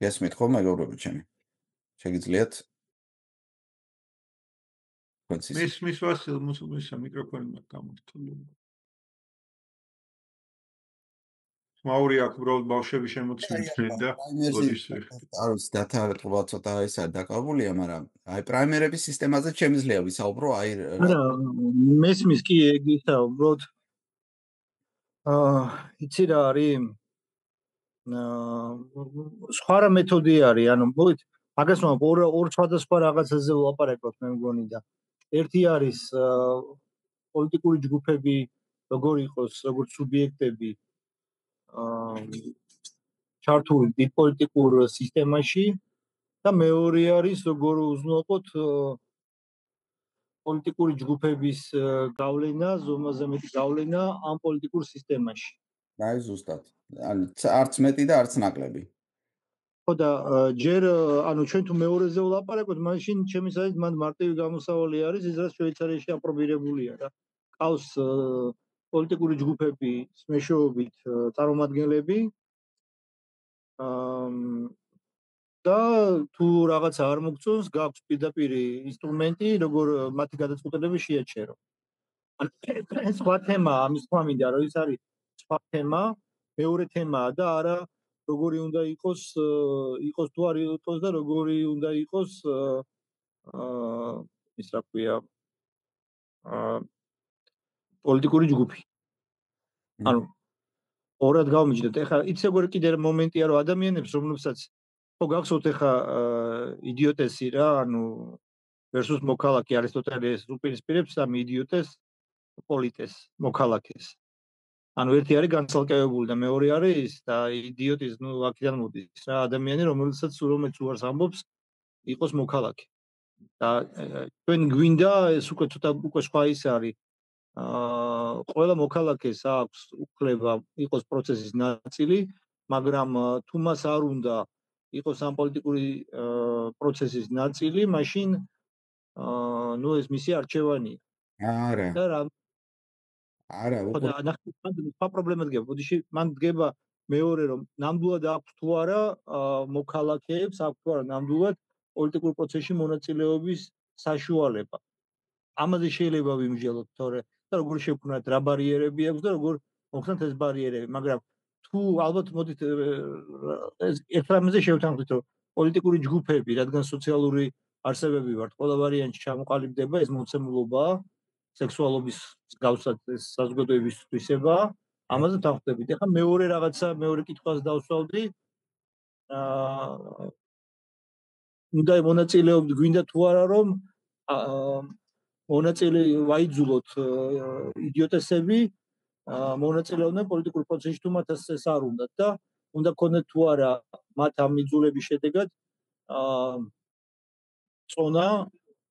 გესმით ხო, მეგობრებო ჩემი? შეგიძლიათ მის ვასილ მუსულმანისა მიკროფონი გამორთული. მაური აქ უბრალოდ ბავშვები შემოწმდნენ და ლოდიშს არ ვიცი დათარეთყობა ცოტა ეს არის დაკავებულია, მაგრამ აი პრაიმერების სისტემაზე შემიძლია ვისაუბრო, აი არა, მესმის კი ეგ ისა უბრალოდ იცი რა არის? სხვა რა მეთოდი არის, ანუ მოვით მაგას რომ ორ სხვადასხვა რაღაცაზე ვლაპარაკობთ მე მგონი და ერთი არის პოლიტიკური ჯგუფები, როგორ იყოს, როგორც სუბიექტები ჩართული დიდ პოლიტიკურ სისტემაში და მეორე არის როგორ უზრუნველყოთ პოლიტიკური ჯგუფების გავლენა, ზომაზე მეტი გავლენა ამ პოლიტიკურ სისტემაში. აი ზუსტად. ანუ არც მეტი და არც ნაკლები. ხო და ჯერ ანუ ჩვენ თუ მეორეზე ვლაპარაკობთ, მაშინ ჩემი საით მან მარტივი გამოსავალი არის ის, რაც შვეიცარიაში აპრობირებულია და ყავს პოლიტიკური ჯგუფები, მეშვეობით წარმომადგენლები და თუ რაღაცა არ მოგწონს, გაქვს პირდაპირ ინსტრუმენტი, როგორ მათი გადაწყვეტილება შეაჩერო. ან სხვა თემა, ამის სხვა მინდა, რომ ის არის სხვა თემა, მეორე თემაა და არა როგორი უნდა იყოს თუ არ იყოს და როგორი უნდა იყოს ის რა ქვია პოლიტიკური ჯგუფი. ანუ ორად გავმიჯდეთ. ეხლა იცი როგორი კიდე მომენტია, რომ ადამიანებს რომლებსაც ხო გახსოვთ ეხლა იდიოტესი რა, ანუ versus მოქალაქე არისტოტელეს უპირისპირებს ამ იდიოტეს პოლიტეს მოქალაქეს. ანუ ერთი არის განცალკევებული და მეორე არის და იდიოტის, ნუ აქედან მოდის რა, ადამიანი რომელსაც უარს ამბობს იყოს მოქალაქე. და ჩვენ გვინდა ეს უკვე ცოტა უკვე სხვა ის არის. ყველა მოქალაქეს აქვს უფლება იყოს პროცესის ნაწილი, მაგრამ თუ მას არ უნდა იყოს ამ პოლიტიკური პროცესის ნაწილი, მაშინ ეს მისი არჩევანია. არა, და რა არა, ხო და სხვა პრობლემა დგება. ბოდიში მან დგება მეორე რომ ნამდვილად აქვს თუ არა მოქალაქეებს აქვს თუ არა ნამდვილად პოლიტიკურ პროცესში მონაწილეობის საშუალება. ამაზე შეიძლება ვიმსჯელოთ, თორე და როგორ შევქმნათ რა ბარიერები აქვს და როგორ მოხსნათ ეს ბარიერები, მაგრამ თუ ალბათ მოდით ეს ერთ რამეზე შევთანხმდით, რომ პოლიტიკური ჯგუფები, რადგან სოციალური არსებები ვართ, ყველა ვარიანტში ჩამოყალიბდება ეს მოცემულობაა, სექსუალობის გავსად ეს საზოგადოების თვისება, ამაზე დავხვდებით. ეხლა მეორე კითხვას დავსვავდი. უნდა მონაწილეობდეთ, გვინდა თუ არა რომ მონაწილე ვაიძულოთ იდიოტესები მონაწილეობდნენ პოლიტიკურ პროცესში თუ მათ ეს არ უნდათ და უნდა ქონდეთ თუ არა მათ ამ იძულების შედეგად წონა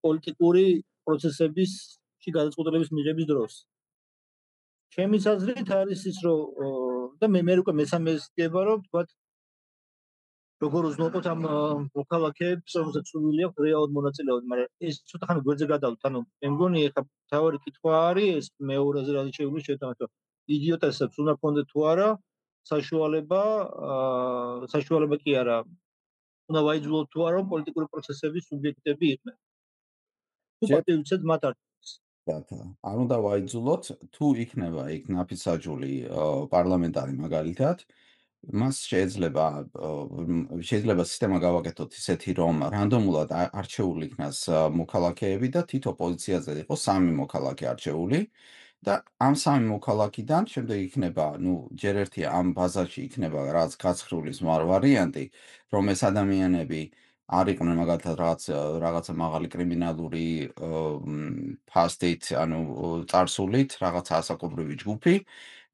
პოლიტიკური პროცესებში გადაწყვეტილების მიღების დროს. ჩემი აზრით არის ის რომ და მე უკვე მესამეს გება რომ თქვათ როგორ უზრუნველყოთ ამ მოქალაქეებს, რომელსაც სურვილი აქვს რეალურად მონაწილეობდნენ, მაგრამ ეს ცოტა ხანი გვერდზე გადავთ. ანუ მე მგონი ეხლა თავი კითხვა არის ეს მეორეზე რაც შეგვიძლია შევთანხმდეთ. იდიოტესებს უნდა ქონდეთ თუ არა საშუალება კი არა. უნდა ვაიძულოთ თუ არა პოლიტიკური პროცესების სუბიექტები იყვნენ. თუ პატივიცეთ მათ არ არ უნდა ვაიძულოთ, თუ იქნება იქ ნაფიცაჯული პარლამენტარი მაგალითად, მას შეიძლება სისტემა გავაკეთოთ ისეთი, რომ რანდომულად არჩეული იქნას მოქალაქეები და თითო პოზიციაზე იყოს 3 მოქალაქე არჩეული და ამ 3 მოქალაქიდან შემდეგ იქნება, ჯერ ერთია ამ ბაზაში იქნება რაღაც გაცხრულის ვარიანტი, რომ ეს ადამიანები არ იყვნენ მაგალითად რაღაცა მაღალი კრიმინალური ფასტით, წარსულით, რაღაცა ასაკობრივი ჯგუფი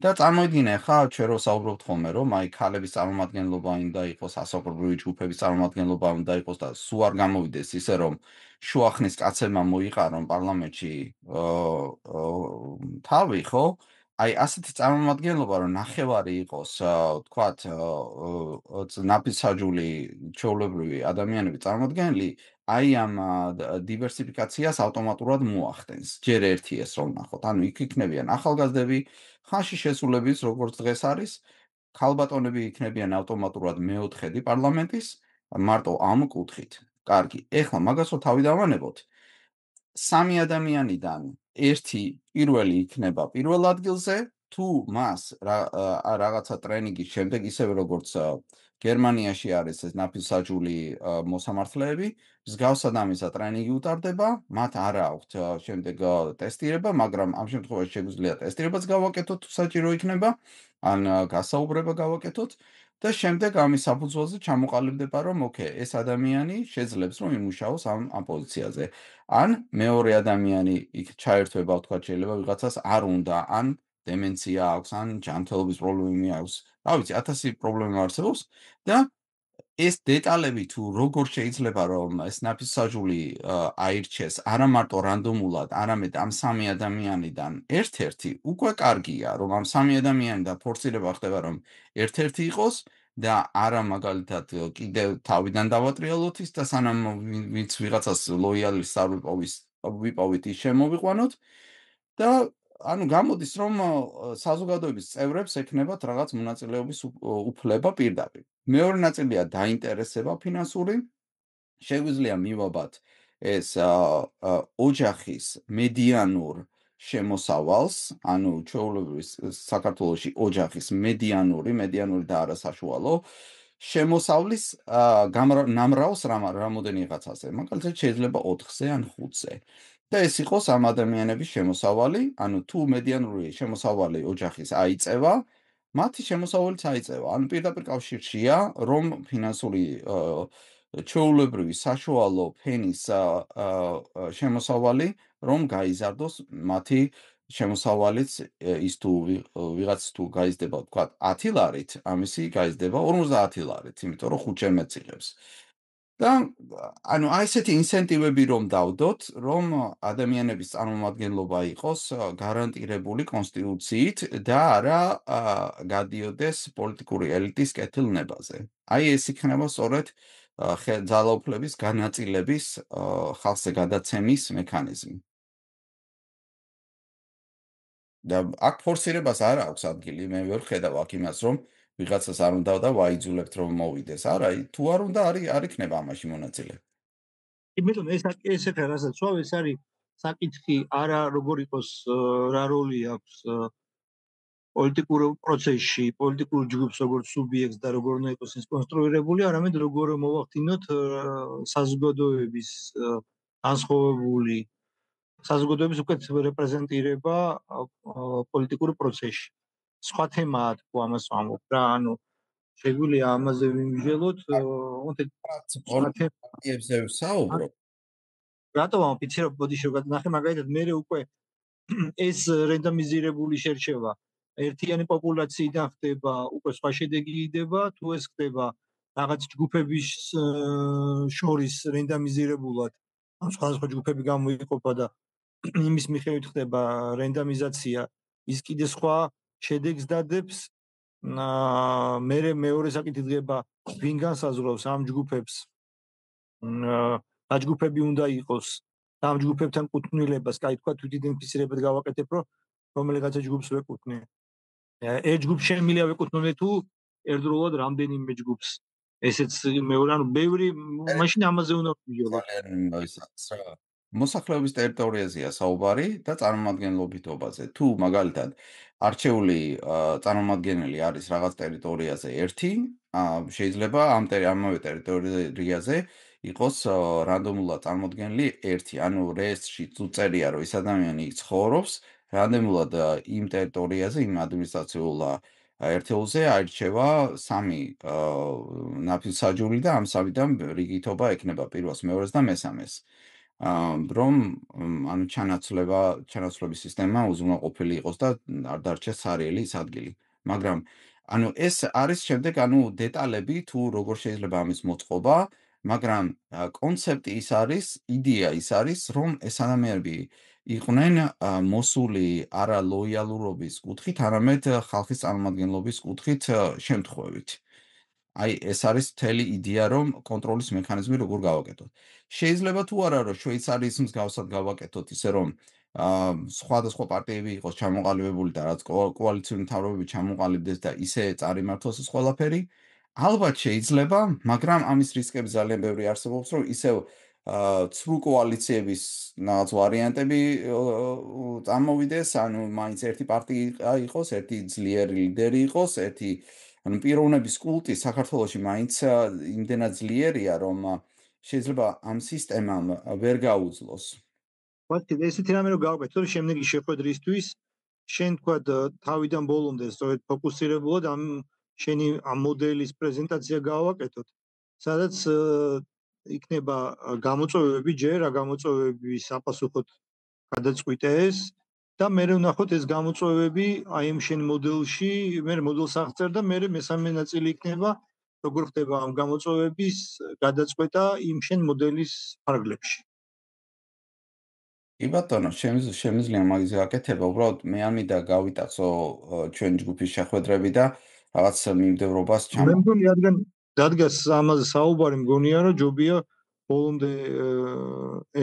და წარმოიდგინე ხა ჩვენ რო საუბრობთ ხოლმე რომ აი ქალების წარმომადგენლობა უნდა იყოს, ასაკობრივი ჯგუფების წარმომადგენლობა უნდა იყოს და სულ არ გამოვიდეს ისე რომ შუახნის კაცებმა მოიყარონ პარლამენტში თავი, ხო? აი ასეთი წარმომადგენლობა რომ ნახევარი იყოს, თქვათ, ნაფიცაჯული ჩვეულებრივი ადამიანები წარმოდგენილი, აი ამ დივერსიფიკაციას ავტომატურად მოახდენს. ჯერ ერთი ეს რომ ნახოთ, ანუ იქ იქნებიან ახალგაზრდები, ხანში შესულების როგორც დღეს არის, ქალბატონები იქნებიან ავტომატურად მეოთხედი პარლამენტის, მარტო ამ კუთხით. კარგი, ეხლა მაგას რო თავი დავანებოთ, 3 ადამიანიდან ერთი პირველი იქნება პირველ ადგილზე, თუ მას რაღაცა ტრენინგის შემდეგ, ისევე როგორც გერმანიაში არის ეს ნაფიცაჯული მოსამართლეები, მსგავსად ამისა ტრენინგი უტარდება, მათ არ აქვთ შემდეგ ტესტირება, მაგრამ ამ შემთხვევაში შეგვიძლია ტესტირებაც გავაკეთოთ, თუ საჭირო იქნება, ან გასაუბრება გავაკეთოთ და შემდეგ ამის საფუძველზე ჩამოყალიბდება, რომ ეს ადამიანი შეძლებს რომ იმუშაოს ამ პოზიციაზე. ან მეორე ადამიანი იქ ჩაერთვება, ვთქვათ, შეიძლება ვიღაცას არ უნდა, ან დემენცია აქვს, ან ჯანმრთელობის პრობლემები აქვს. რა ვიცი, 1000 პრობლემა არსებობს და ეს დეტალები თუ როგორ შეიძლება რომ ეს ნაფიცაჯული აირჩეს არა მარტო რანდომულად, არამედ ამ 3 ადამიანიდან ერთ-ერთი, უკვე კარგია, რომ ამ 3 ადამიანიდან ფორსირება ხდება რომ ერთ-ერთი იყოს და არა მაგალითად კიდევ თავიდან დავატრიალოთ ის და სანამ ვინც ვიღაცას ლოიალის არ ვიპოვით ის შემოვიყვანოთ და გამოდის რომ საზოგადოების წევრებს ექნებათ რაღაც მონაწილეობის უფლება პირდაპირ. მეორე ნაწილია დაინტერესება ფინანსური, შეგვიძლია მივაბათ ეს ოჯახის მედიანურ შემოსავალს, ჩვეულებრივ საქართველოში ოჯახის მედიანური და არა საშუალო შემოსავლის ნამრავლს რამოდენიღაცაზე, მაგალითად შეიძლება 4-ზე ან 5-ზე. და ეს იყოს ამ ადამიანების შემოსავალი, თუ მედიანური შემოსავალი ოჯახის აიწევა, მათი შემოსავალიც აიწევა. პირდაპირ კავშირშია, რომ ფინანსური ჩვეულებრივი საშუალო ფენის შემოსავალი რომ გაიზარდოს მათი შემოსავალიც ის თუ ვიღაც თუ გაიზრდება, ვთქვათ, 10 ლარით, ამისი გაიზრდება 50 ლარით, იმიტომ რომ 5 მეც იღებს. და ანუ აი ესეთი ინსენტივები რომ დავდოთ, რომ ადამიანების წარმომადგენლობა იყოს გარანტირებული კონსტიტუციით და არა გადიოდეს პოლიტიკური ელიტის კეთილნებაზე. აი ეს იქნება სწორედ ძალაუფლების განაწილების ხალხზე გადაცემის მექანიზმი. და აქ ფორსირებას არ აქვს ადგილი, მე ვერ ხედავ აქ იმას, რომ ვიღაცას არ უნდა და ვაიძულებთ რომ მოვიდეს. არა, თუ არ უნდა არ იქნება ამაში მონაწილე. იმიტომ ეს ახლა რასაც ვავ ეს არის საკითხი არა როგორ იყოს რა როლი აქვს პოლიტიკურ პროცესში, პოლიტიკურ ჯგუფს როგორც სუბიექტს და როგორ უნდა იყოს ის კონსტრუირებული, არამედ როგორ მოვახდინოთ საზოგადოების განსხვავებული საზოგადოების უკეთ რეპრეზენტირება პოლიტიკურ პროცესში. სხვა თემაა თუ ამას ვამბობ რა, ანუ შეგვიძლია ამაზე ვიმსჯელოთ, პარტიებზე ვსაუბრობ. რატო ვამბობ, ბოდიში რომ ნახე მაგალითად მე უკვე ეს რენდომიზირებული შერჩევა ერთიანი პოპულაციიდან ხდება, უკვე სხვა შედეგი იდება, თუ ეს ხდება რაღაც ჯგუფების შორის რენდომიზირებულად, სხვადასხვა ჯგუფები გამოიყოფა და იმის მიხედვით ხდება რენდომიზაცია, ის კიდე სხვა შედეგს დადებს. მე მეორე საკითხი დგება, ვინ განსაზღვრავს ამ ჯგუფებს რა ჯგუფები უნდა იყოს და ამ ჯგუფებთან კუთვნილებას, კაი თქვა თვითიდენტიფიცირებად გავაკეთებ, რომ რომელიღაცა ჯგუფს ვეკუთვნი. ერთ ჯგუფს შემიძლია ვეკუთვნოდე თუ ერთდროულად რამდენიმე ჯგუფს. ესეც მეორე, ანუ ბევრი მაშინ ამაზე უნდა ვიმსჯელოთ. მოსახლეობის ტერიტორიაზეა საუბარი და წარმომადგენლობითობაზე. თუ მაგალითად არჩეული წარმომადგენელი არის რაღაც ტერიტორიაზე ერთი, შეიძლება ამავე ტერიტორიაზე იყოს რანდომულად წარმოდგენილი ერთი, ანუ რეესტრში თუ წერია, რომ ეს ადამიანი იქ ცხოვრობს, რანდომულად იმ ტერიტორიაზე, იმ ადმინისტრაციულ ერთეულზე აირჩევა 3 ნაფიცაჯური და ამ 3-დან რიგითობა ექნება პირველს, მეორეს და მესამეს. რომ ანუ ჩანაცვლების სისტემა უზრუნველყოფილი იყოს და არ დარჩეს ცარიელი ის ადგილი. მაგრამ ანუ ეს არის შემდეგ ანუ დეტალები თუ როგორ შეიძლება ამის მოწყობა, მაგრამ კონცეფტი ის არის, იდეა ის არის, რომ ეს ადამიანები იყვნენ მოსული არა ლოიალურობის კუთხით, არამედ ხალხის წარმომადგენლობის კუთხით შემთხვევით. აი ეს არის მთელი იდეა, რომ კონტროლის მექანიზმი როგორ გავაკეთოთ. შეიძლება თუ არა, რომ შვეიცარიის მსგავსად გავაკეთოთ, ისე რომ სხვადასხვა პარტიები იყოს ჩამოყალიბებული და რაც კოალიციური მთავრობები ჩამოყალიბდეს და ისე წარიმართოს ეს ყველაფერი, ალბათ შეიძლება, მაგრამ ამის რისკები ძალიან ბევრი არსებობს, რომ ისევ ცრუ კოალიციების რაღაც ვარიანტები წამოვიდეს, ანუ მაინც ერთი პარტია იყოს, ერთი ძლიერი ლიდერი იყოს, ერთი ანუ პიროვნების კულტი საქართველოში მაინც იმდენად ძლიერია, რომ შეიძლება ამ სისტემამ ვერ გაუძლოს. ვთქვი, ესეთი რამე რომ გავაკეთო, რომ შემდეგი შეხვედრისთვის შენ თქვა თავიდან ბოლომდე სწორედ ფოკუსირებულად ამ შენი ამ მოდელის პრეზენტაცია გავაკეთოთ, სადაც იქნება გამოწვევები ჯერ, რა გამოწვევები საპასუხოდ გადაწყვიტეს და მე ვნახოთ ეს გამოწვევები აი ამ შენ მოდელში, მე მოდელს აღწერ და მე მესამე ნაწილი იქნება როგორ ხდება ამ გამოწვევების გადაწყვეტა იმ შენ მოდელის ფარგლებში. კი ბატონო, შემიძლია მაგაზე აკეთება, უბრალოდ მე არ მინდა გავიტაცო ჩვენ ჯგუფის შეხვედრები და რაღაც მიმდევრობას მე მგონი რადგან ამაზე საუბარი მგონია რომ ჯობია ბოლომდე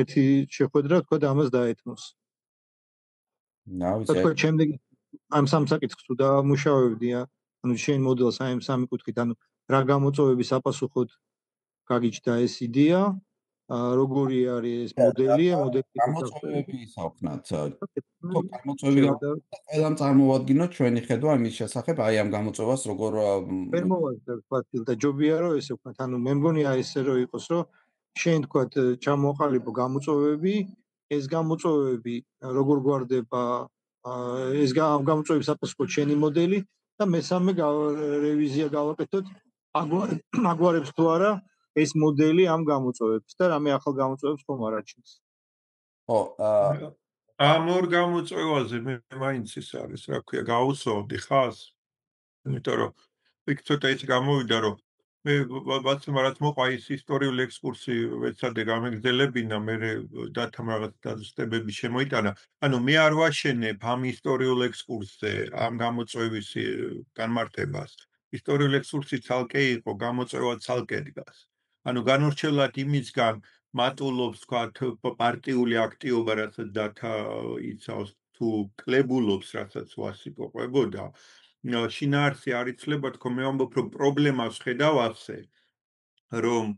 ერთი შეხვედრა თქვა და ამას დაეთმოს. რა ვიცი. თქვა შემდეგი ამ სამ საკითხს თუ დამუშავებდია, ანუ შენ მოდელს აი ამ სამი კუთხით, ანუ რა გამოწვევები საპასუხოდ გაგიჩნდა ეს იდეა, როგორი არის ეს მოდელი, გამოწვევები ისაუბროთ. გამოწვევები ყველამ წარმოვადგინოთ ჩვენი ხედვა იმის შესახებ, აი ამ გამოწვევას როგორ ვერ მოვაძლევ ფაქტილ და ჯობია რომ ესე ვქნათ, ანუ მე მგონია ესე რომ იყოს, რომ შენ თქვათ ჩამოყალიბო გამოწვევები, ეს გამოწვევები როგორ გვარდება, ეს გამოწვევების საპასუხოდ შენი მოდელი და მესამე რევიზია გავაკეთოთ, აგვარებს თუ არა ეს მოდელი ამ გამოწვევებს და რამე ახალ გამოწვევებს ხომ არ აჩენს. ხო, ამ ორ გამოწვევაზე მე მაინც ის არის, რა ქვია, გავუსვავდი ხას. იმიტომ რომ იქ ცოტა ის გამოვიდა, რომ მე რაც მოყვა ის ისტორიული ექსკურსი ვეცადე გამეგრძელებინა, მე დათამ რაღაც დაზუსტებები შემოიტანა. ანუ მე არ ვაშენებ ამ ისტორიულ ექსკურსზე ამ გამოწვევის განმარტებას. ისტორიული ექსკურსი ცალკე იყო, გამოწვევა ცალკე დგას. ანუ განურჩევლად იმისგან მატულობს, ვთქვათ, პარტიული აქტივობა, რასაც დათა იცავს, თუ კლებულობს, რასაც ვასიკო ყვებოდა. შინაარსი არ იცლება, თქო, მე ვამბობ, რომ პრობლემას ხედავ ასე, რომ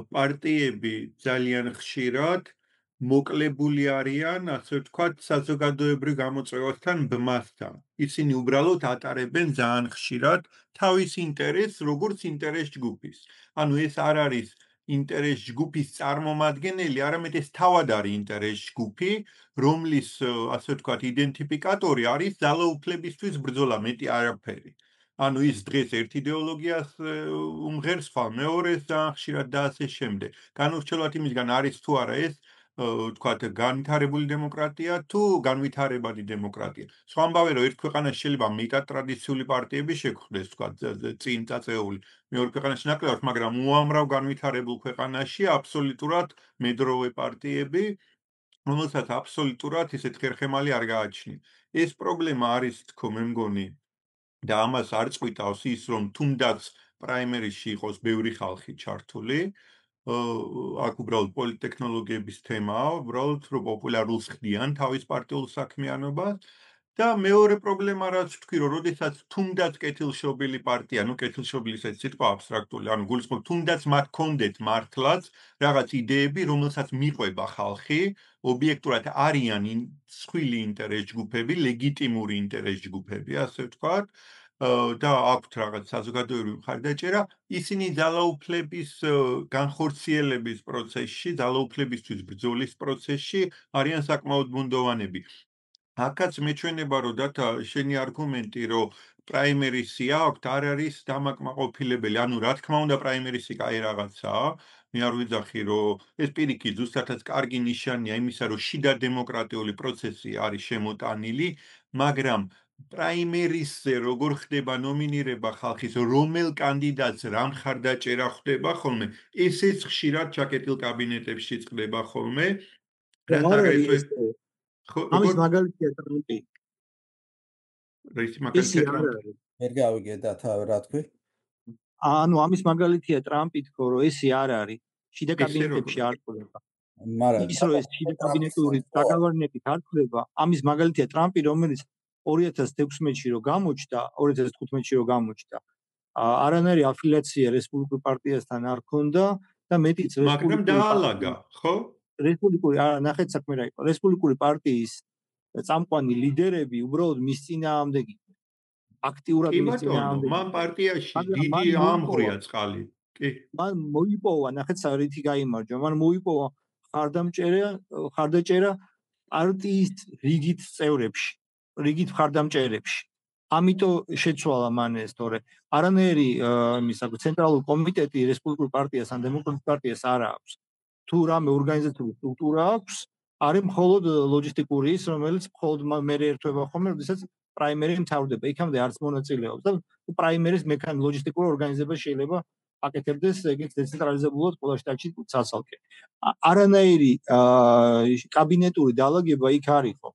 პარტიები ძალიან ხშირად მოკლებული არიან, ასე ვთქვათ, საზოგადოებრივ გამოწვევასთან ბმასთან. ისინი უბრალოდ ატარებენ ძალიან ხშირად თავის ინტერესს, როგორც ინტერეს ჯგუფის. ანუ ეს არ არის ინტერეს ჯგუფის წარმომადგენელი, არამედ ეს თავად არის ინტერეს ჯგუფი, რომლის, ასე ვთქვათ, იდენტიფიკატორი არის ძალაუფლებისთვის ბრძოლა, მეტი არაფერი. ანუ ის დღეს ერთ იდეოლოგიას უმღერს, ხვალ მეორეს ძალიან ხშირად და ასე შემდეგ. განურჩევლად იმისგან არის თუ არა ეს, ვთქვათ, განვითარებული დემოკრატია თუ განვითარებადი დემოკრატია. სხვა ამბავი, რომ ერთ ქვეყანაში შეიძლება მეტად ტრადიციული პარტიები შეგვხვდეს, ვთქვათ, წინ წაწეული. მეორე ქვეყანაში ნაკლებად, მაგრამ უამრავ განვითარებულ ქვეყანაში აბსოლუტურად მედროვე პარტიები, რომელსაც აბსოლუტურად ისეთ ხერხემალი არ გააჩნია. ეს პრობლემა არის, თქო, მე მგონი, და ამას არ წვითავს ის, რომ თუნდაც პრაიმერისში იყოს ბევრი ხალხი ჩართული, აქ უბრალოდ პოლიტექნოლოგიების თემაა, უბრალოდ რომ პოპულარულს ხდიან თავის პარტიულ საქმიანობას. და მეორე პრობლემა რაც ვთქვი, რომ როდესაც თუნდაც კეთილშობილი პარტია, ну კეთილშობილი ეს სიტყვა აბსტრაქტული, ანუ გულისხმობ თუნდაც მათ კონდეთ მართლაც რაღაც იდეები, რომელსაც მიყვება ხალხი, ობიექტურად არიან სხვილი ინტერეს ჯგუფები, ლეგიტიმური ინტერეს ჯგუფები, ასე ვთქვათ, და აქვთ რაღაც საზოგადოებრივი მხარდაჭერა, ისინი ძალაუფლების განხორციელების პროცესში, ძალაუფლებისთვის ბრძოლის პროცესში არიან საკმაოდ ბუნდოვანები. აქაც მეჩვენება, რომ დათა შენი არგუმენტი, რომ პრაიმერისი აქვთ, არ არის დამაკმაყოფილებელი. ანუ რა თქმა უნდა, პრაიმერისი კაი რაღაცაა. მე არ ვიძახი, რომ ეს პირიქით ზუსტადაც კარგი ნიშანია იმისა, რომ შიდა დემოკრატიული პროცესი არის შემოტანილი, მაგრამ პრაიმერისზე როგორ ხდება ნომინირება ხალხის, რომელ კანდიდატს რა მხარდაჭერა ხდება ხოლმე, ესეც ხშირად ჩაკეტილ კაბინეტებში წყდება ხოლმე. რაც აგრეთვე ამის მაგალითია ტრამპი. რისი მაგალითია ტრამპი? ვერ გავიგე დათა რა თქვი? ანუ ამის მაგალითია ტრამპი თქო, რომ ესე არ არის. შიდა კაბინეტებში არ ხდება. მაგრამ ის რომ ეს შიდა კაბინეტური დაგავარნებით არ ხდება, ამის მაგალითია ტრამპი, რომელიც 2016-ში რომ გამოჩნდა, 2015-ში რომ გამოჩნდა, არანაირი αφილიაცია რესპუბლიკურ პარტიასთან არ ჰქონდა და მეტიც მაგრამ დაალაგა, ხო? რესპუბლიკური ნახეთ საქმე რა იყო. რესპუბლიკური პარტიის წამყვანი ლიდერები უბრალოდ მის წინააღმდეგ იყვნენ. აქტიურად მის წინააღმდეგ. მან პარტიაში დიდი ამღვრია წყალი. კი. მან მოიპოვა, ნახეთ რითი გაიმარჯვა. მან მოიპოვა ხარდაჭერა პარტიის რიგით წევრებში, რიგით ხარდამჭერებში. ამიტომ შეცვალა მან ეს, თორე არანაირი იმის ცენტრალური კომიტეტი რესპუბლიკურ პარტიას ან დემოკრატიულ პარტიას არ აქვს. თუ რამე ორგანიზაციული სტრუქტურა აქვს, არის მხოლოდ ლოჯისტიკური ის, რომელიც მხოლოდ მე ერთვება ხოლმე, როდესაც პრაიმერი მთავრდება. იქამდე არც მონაწილეობს და პრაიმერის ლოჯისტიკური ორგანიზება შეიძლება აკეთებდეს ეგეთ დეცენტრალიზებულად ყველა შტატში ცალ-ცალკე. არანაირი კაბინეტური დაალაგება იქ არ იყო.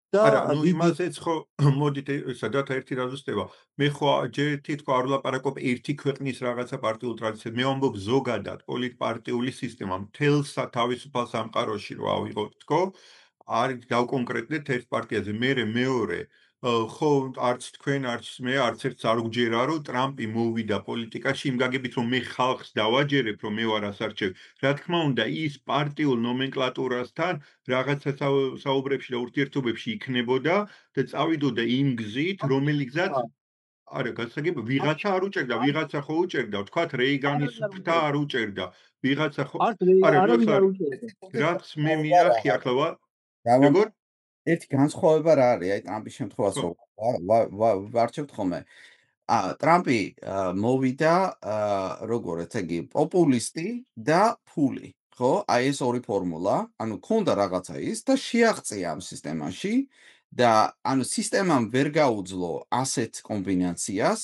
არა, ну იმასეც ხო მოდით სადაც ერთი რაზუსტება. მე ხო ჯერთი თქო არ ვლაპარაკობ ერთი ქვეყნის რაღაცა პარტიულ ტრადიციად. მე ვამბობ ზოგადად პოლიტპარტიული სისტემა მთელს თავისუფალ სამყაროში რო ავიღოთ თქო, არის დავკონკრეტდეთ ერთ პარტიაზე. მე მეორე ხო არც თქვენ არც მე არც ერთს არ გვჯერა რომ ტრამპი მოვიდა პოლიტიკაში იმ გაგებით რომ მე ხალხს დავაჯერებ რომ მე ვარ ასარჩევი. რა თქმა უნდა ის პარტიულ ნომენკლატურასთან რაღაცა საუბრებში და ურთიერთობებში იქნებოდა და წავიდოდა იმ გზით რომელიცაც არა გასაგებია ვიღაცა არ უჭერდა ვიღაცა ხო უჭერდა თქვათ რეიგანის ფთა არ უჭერდა ვიღაცა ხო არა რაც მე მინახი ახლა როგორ ერთი განსხვავება რა არის? აი ტრამპის შემთხვევას რო ვარჩევთ ხოლმე. ტრამპი მოვიდა როგორ ესე იგი პოპულისტი და ფული, ხო? აი ეს ორი ფორმულა, ანუ ქონდა რაღაცა ის და შეაღწია ამ სისტემაში და ანუ სისტემამ ვერ გაუძლო ასეთ კომბინაციას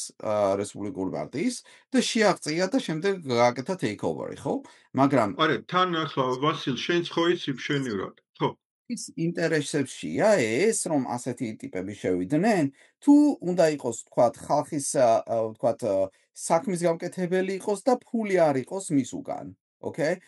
რესპუბლიკური პარტიის და შეაღწია და შემდეგ გააკეთა takeover-ი, ხო? მაგრამ არა, თან ახლა ვასილ, შენც ხო იცი მშვენივრად, ხო? ის ინტერესებშია ეს, რომ ასეთი ტიპები შევიდნენ, თუ უნდა იყოს, თქვათ, ხალხის, თქვათ, საქმის გამკეთებელი იყოს და ფული არ იყოს მის უკან, ოკეი?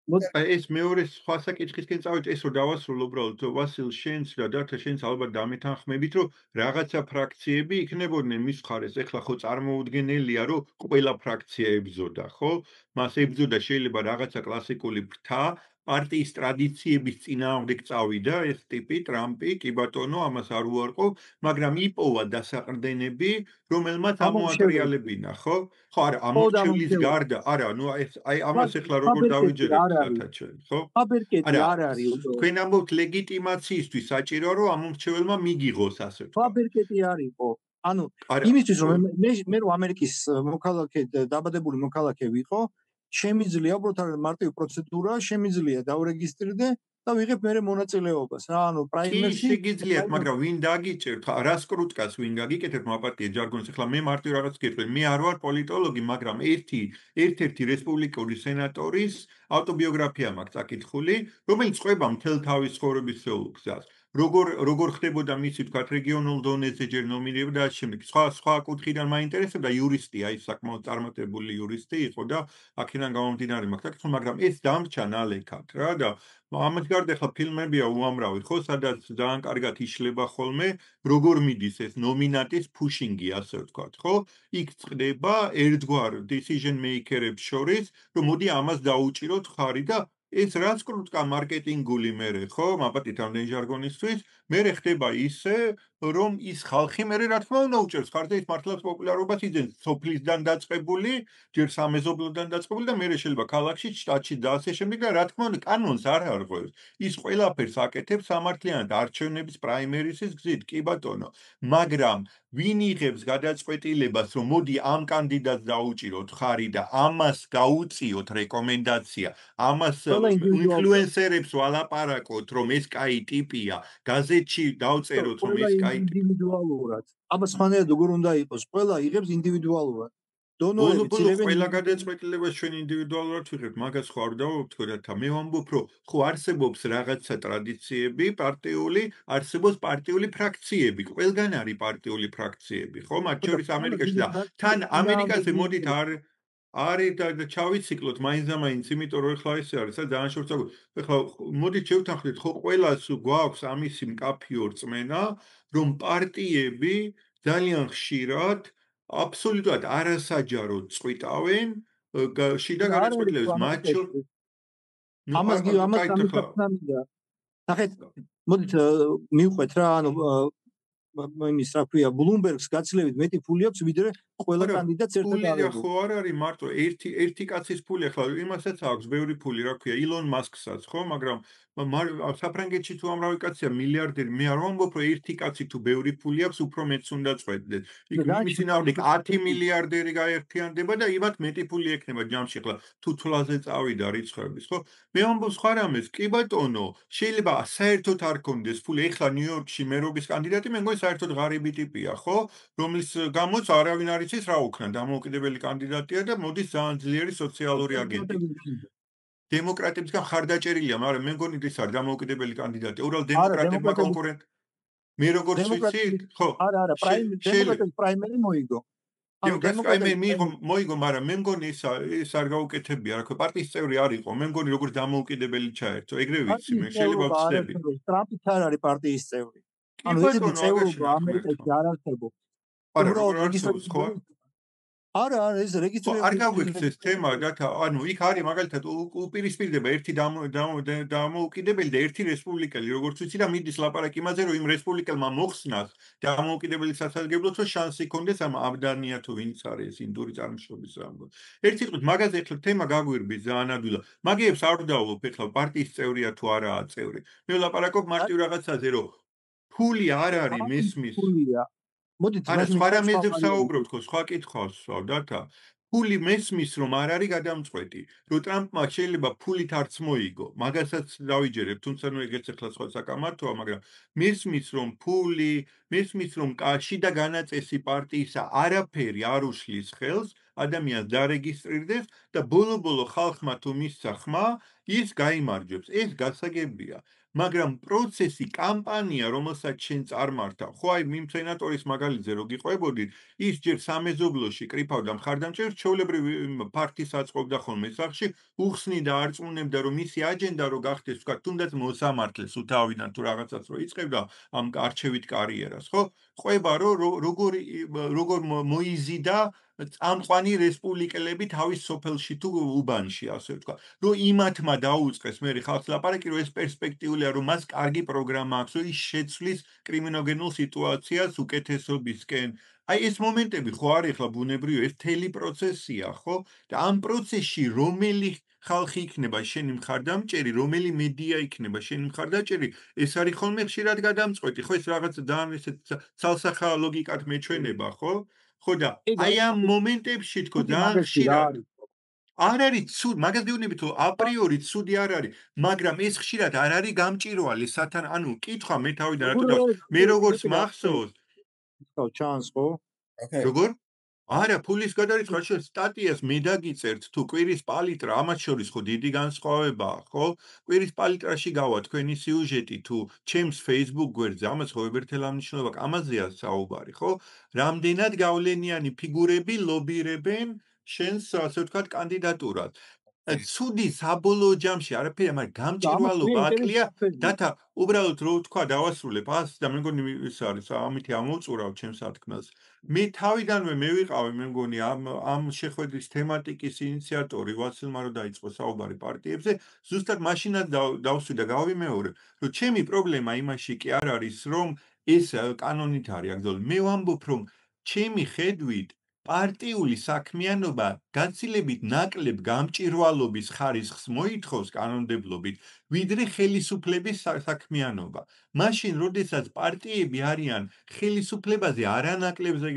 ეს მეორე სხვა საკითხისკენ წავით, ეს რომ დავასრულო უბრალოდ ვასილ შენს და დართა შენს ალბათ დამეთანხმებით, რომ რაღაცა ფრაქციები იქნებოდნენ მის მხარეს. ეხლა ხო წარმოუდგენელია, რომ ყველა ფრაქცია ებრძოდა, ხო? მას ებრძოდა შეიძლება რაღაცა კლასიკური ფრთა, პარტიის ტრადიციების წინააღმდეგ წავიდა ეს ტიპი ტრამპი, კი ბატონო, ამას არ უარყოფ, მაგრამ იპოვა დასაყრდენები, რომელმაც ამოატრიალებინა, ხო? ხო, არა, ამორჩევლის გარდა, არა, ნუ აი ამას ეხლა როგორ დავიჯერებთ სათაჩელი, ხო? ფაბერკეტი არ არის. თქვენ ამბობთ ლეგიტიმაციისთვის საჭირო, რომ ამორჩეველმა მიიღოს, ასე ვთქვა. ფაბერკეტი არისო. ანუ იმისთვის რომ მე რომ ამერიკის მოქალაქე დაბადებული მოქალაქე ვიყო, შემიძლია უბრალოდ მარტივი პროცედურა, შემიძლია დავრეგისტრირდე და ვიღებ მე მონაწილეობას. რა, ანუ პრაიმერში შეგიძლიათ, მაგრამ ვინ დაგიჭერთ? რას კრუტკას ვინ გაგიკეთებთ მაპარტია ჯარგონს? ეხლა მე მარტივ რაღაც გეტყვი. მე არ ვარ პოლიტოლოგი, მაგრამ ერთ-ერთი რესპუბლიკური სენატორის ავტობიოგრაფია მაქვს წაკითხული, რომელიც ყვება მთელ თავის ცხოვრების გზას. როგორ ხდებოდა მისი თქვათ რეგიონულ დონეზე ჯერ ნომინირება და შემდეგ სხვა კუთხიდან მაინტერესებდა იურისტია, ის საკმაოდ წარმატებული იურისტი იყო და აქედან გამომდინარე მაქვს საკითხი, მაგრამ ეს დამრჩა ნალექად რა და ამას გარდა ახლა ფილმებია უამრავი, ხო, სადაც ძალიან კარგად იშლება ხოლმე, როგორ მიდის ეს ნომინატის ფუშინგი, ასე ვთქვათ, ხო? იქ წდება ერთგვარ decision maker-ებს შორის, რომ მოდი ამას დაუჭიროთ ხარი და ეს რაც კრუტკა მარკეტინგული მერე, ხო, მაპატით ამდენი ჟარგონისთვის, მერე ხდება ისე, რომ ის ხალხი მერე რა თქმა უნდა უჭერს ხარ და ის მართლაც პოპულარობას იძენს სოფლისგან დაწყებული, ჯერ სამეზობლოდან დაწყებული და მერე შეიძლება ქალაქში, შტატში და ასე შემდეგ და რა თქმა უნდა კანონს არ არღვევს. ის ყველაფერს აკეთებს სამართლიანად არჩევნების პრაიმერისის გზით, კი ბატონო, მაგრამ ვინ იღებს გადაწყვეტილებას, რომ მოდი ამ კანდიდატს დაუჭიროთ ხარი და ამას გაუწიოთ რეკომენდაცია, ამას ინფლუენსერებს ვალაპარაკოთ, რომ ეს კაი ტიპია, გაზეთში დავწეროთ, რომ ეს კაი ინდივიდუალურად. აბა სხვანაირად როგორ უნდა იყოს? ყველა იღებს ინდივიდუალურად. ყველა გადაწყვეტილებას ჩვენ ინდივიდუალურად ვიღებთ, მაგას ხო არ დავთქვათ და მე ვამბობ, რომ ხო არსებობს რაღაცა ტრადიციები პარტიული, არსებობს პარტიული ფრაქციები, ყველგან არის პარტიული ფრაქციები, ხო? მათ შორის ამერიკაში და თან ამერიკაზე მოდით არის და ჩავიციკლოთ მაინც და მაინც, იმიტომ რომ ეხლა ესე არის, ძალიან შორტსაგო. ეხლა მოდით შევთანხმდეთ, ხო ყველას გვაქვს ამისი მკაფიო რწმენა, რომ პარტიები ძალიან ხშირად აბსოლუტურად არასაჯაროდ წვიტავენ შიდა გადაწყვეტილებებს მათ შორის. ამას გამიგახსნამია. ნახეთ, მოდით მივყვეთ რა, ანუ იმის რა ქვია, ბლუმბერგს გაცილებით მეტი ფული აქვს, ვიდრე ყველა კანდიდატს ერთად არის. ხო არ არის მარტო ერთი კაცის ფული, ახლა იმასაც აქვს ბევრი ფული, რა ქვია, ილონ მასკსაც, ხო, მაგრამ საფრანგეთში თუ ამრავი კაცია მილიარდერი, მე არ ვამბობ, რომ ერთი კაცი თუ ბევრი ფული აქვს, უფრო მეტს უნდა წვეთდეს. იქ მისი ნამდვილად 10 მილიარდერი გაერთიანდება და იმათ მეტი ფული ექნება ჯამში, ახლა თუ თვლაზე წავიდა რიცხვების, ხო? მე ვამბობ სხვა რამეს, კი ბატონო, შეიძლება საერთოდ არ კონდეს ფული, ეხლა ნიუ-იორკში მერობის კანდიდატი, მე მგონი საერთოდ ღარიბი ტიპია, ხო? რომლის გამოც არავინ არ იცის რა უქნა, დამოუკიდებელი კანდიდატია და მოდის ძალიან ძლიერი სოციალური აგენტი. დემოკრატებისგან ხარდაჭერილია, მაგრამ მე მგონი ის არის დამოუკიდებელი კანდიდატი. უბრალოდ დემოკრატებმა კონკურენტ მე როგორც ვიცი, ხო? არა, დემოკრატების პრაიმერი მოიგო. მოიგო, მაგრამ მე მგონი ის არ გაუკეთებია, რა ქვია, პარტიის წევრი არ იყო. მე მგონი როგორც დამოუკიდებელი ჩაერთო, ეგრე ვიცი, მე შეიძლება ვცდები. ტრამპიც არ არის პარტიის წევრი. ანუ ეს წევრობა ამერიკაში არ არსებობს. არა, ეს რეგისტრირებული არ გაგვიქცეს ეს თემა და ანუ იქ არის მაგალითად უპირისპირდება ერთი დამოუკიდებელი და ერთი რესპუბლიკელი, როგორც ვიცი და მიდის ლაპარაკი იმაზე, რომ იმ რესპუბლიკელმა მოხსნას დამოუკიდებელი სასარგებლო, რომ შანსი ჰქონდეს ამ აბდანია თუ ვინც არის ეს ინდური წარმოშობის რამბო. ერთი წუთით მაგაზე ეხლა თემა გაგვირბის ძალიან ადვილად. მაგიებს არ ვდავლობ ეხლა პარტიის წევრია თუ არაა წევრი. მე ვლაპარაკობ მარტივ რაღაცაზე, რომ ფული არ არის მესმის. მოდით არა, სხვა რამეზე ვსაუბრობთ, ხო, სხვა კითხვას ვსვავ, დათა. ფული მესმის რომ არ არის გადამწყვეტი, რომ ტრამპმა შეიძლება ფულით არც მოიგო, მაგასაც დავიჯერებ, თუმცა ნუ ეგეც ახლა სხვა საკამათოა, მაგრამ მესმის რომ ფული, მესმის რომ შიდა განაწესი პარტიისა არაფერი არ უშლის ხელს, ადამიანს დარეგისტრირდეს და ბოლო-ბოლო ხალხმა თუ მისცა ხმა, ის გაიმარჯვებს. ეს გასაგებია. მაგრამ პროცესი, კამპანია, რომელსაც შენ წარმართავ, ხო აი იმ სენატორის მაგალითზე რო გიყვებოდით, ის ჯერ სამეზობლოში კრიფავდა მხარდამჭერს, ჩვეულებრივ ფართის აწყობდა ხოლმე სახში, უხსნიდა, არწმუნებდა, რომ მისი აჯენდა რო გახდეს, თქვა, თუნდაც მოსამართლეს უთავიდან თუ რაღაცას რო იწყებდა ამ არჩევით კარიერას, ხო? ყვება როგორ მოიზიდა წამყვანი რესპუბლიკელები თავის სოფელში თუ უბანში, ასე ვთქვა. რომ იმათმა დაუწყეს მე ხალხს ლაპარაკი, რომ ეს პერსპექტიულია, რომ მას კარგი პროგრამა აქვს, რომ ის შეცვლის კრიმინოგენულ სიტუაციას უკეთესობისკენ. აი ეს მომენტები ხო არის ახლა ბუნებრივია, ეს მთელი პროცესია, ხო? და ამ პროცესში რომელი ხალხი იქნება შენი მხარდამჭერი, რომელი მედია იქნება შენი მხარდამჭერი, ეს არის ხოლმე ხშირად გადამწყვეტი, ხო? ეს რაღაც ძალიან ესეთ ცალსახა ლოგიკად მეჩვენება, ხო? ხო და აი ამ მომენტებში თქო ძალიან ხშირად არ არის ცუდი, მაგას გეუბნებით, რომ აპრიორი ცუდი არ არის, მაგრამ ეს ხშირად არ არის გამჭირვალე სათან, ანუ კითხვა მე თავიდან რატო დავს, მე როგორც მახსოვს, ჩანს ხო? როგორ? არა, ფულის გადარიცხვა შენ სტატიას მე დაგიწერთ თუ კვირის პალიტრა, ამათ შორის ხო დიდი განსხვავებაა, ხო? კვირის პალიტრაში გავა თქვენი სიუჟეტი თუ ჩემს Facebook გვერდზე, ამას ხო ვებერთელა მნიშვნელობა, ამაზეა საუბარი, ხო? რამდენად გავლენიანი ფიგურები ლობირებენ შენს, ასე ვთქვათ, კანდიდატურად. ცუდი საბოლოო ჯამში არაფერი, მაგრამ გამჭირვალობა აკლია, დათა უბრალოდ რო ვთქვა, დავასრულებ ას და მე მგონი ის არის, ამითი ამოვწურავ ჩემს სათქმელს. მე თავიდანვე მე ვიყავი, მე მგონი ამ შეხვედრის თემატიკის ინიციატორი, ვასილმა რო დაიწყო საუბარი პარტიებზე, ზუსტად მაშინაც დავსვი და გავიმეორე, რომ ჩემი პრობლემა იმაში კი არ არის, რომ ეს კანონით არის აგზოლ. მე ვამბობ, რომ ჩემი ხედვით პარტიული საქმიანობა გაცილებით ნაკლებ გამჭირვალობის ხარისხს მოითხოვს კანონმდებლობით, ვიდრე ხელისუფლების საქმიანობა. მაშინ, როდესაც პარტიები არიან ხელისუფლებაზე არანაკლებზე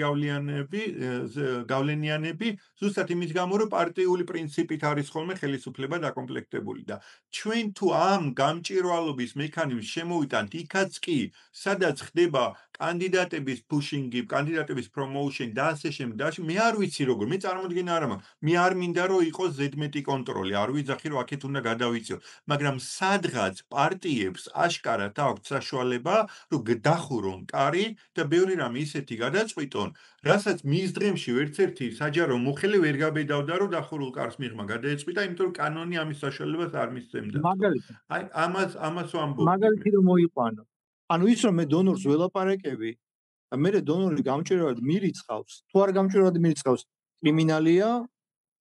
გავლენიანები, ზუსტად იმის გამო, რომ პარტიული პრინციპით არის ხოლმე ხელისუფლება დაკომპლექტებული და ჩვენ თუ ამ გამჭირვალობის მექანიზმს შემოვიტანთ იქაც კი, სადაც ხდება კანდიდატების pushing-ი, კანდიდატების promotion და ასე შემდეგ. მე არ ვიცი როგორ, მე წარმოდგენა არ მაქვს. მე არ მინდა რომ იყოს ზედმეტი კონტროლი, არ ვიძახი რომ აქეთ უნდა გადავიწიო, მაგრამ სადღაც პარტიებს აშკარად აქვს საშუალება რომ დახურონ კარი და ბევრი რამე ისეთი გადაწყვიტონ, რასაც მის დღემში ვერცერთი საჯარო მოხელე ვერ გაბედავდა რომ დახურულ კარს მიღმა გადაეწყვიტა, იმიტომ რომ კანონი ამის საშუალებას არ მისცემდა. აი ამას ვამბობ. მაგალითი რომ მოიყვანო. ანუ ის რომ მე დონორს ველაპარაკები, მე დონორი გამჭირვალედ მირიცხავს, თუ არ გამჭირვალედ მირიცხავს, კრიმინალია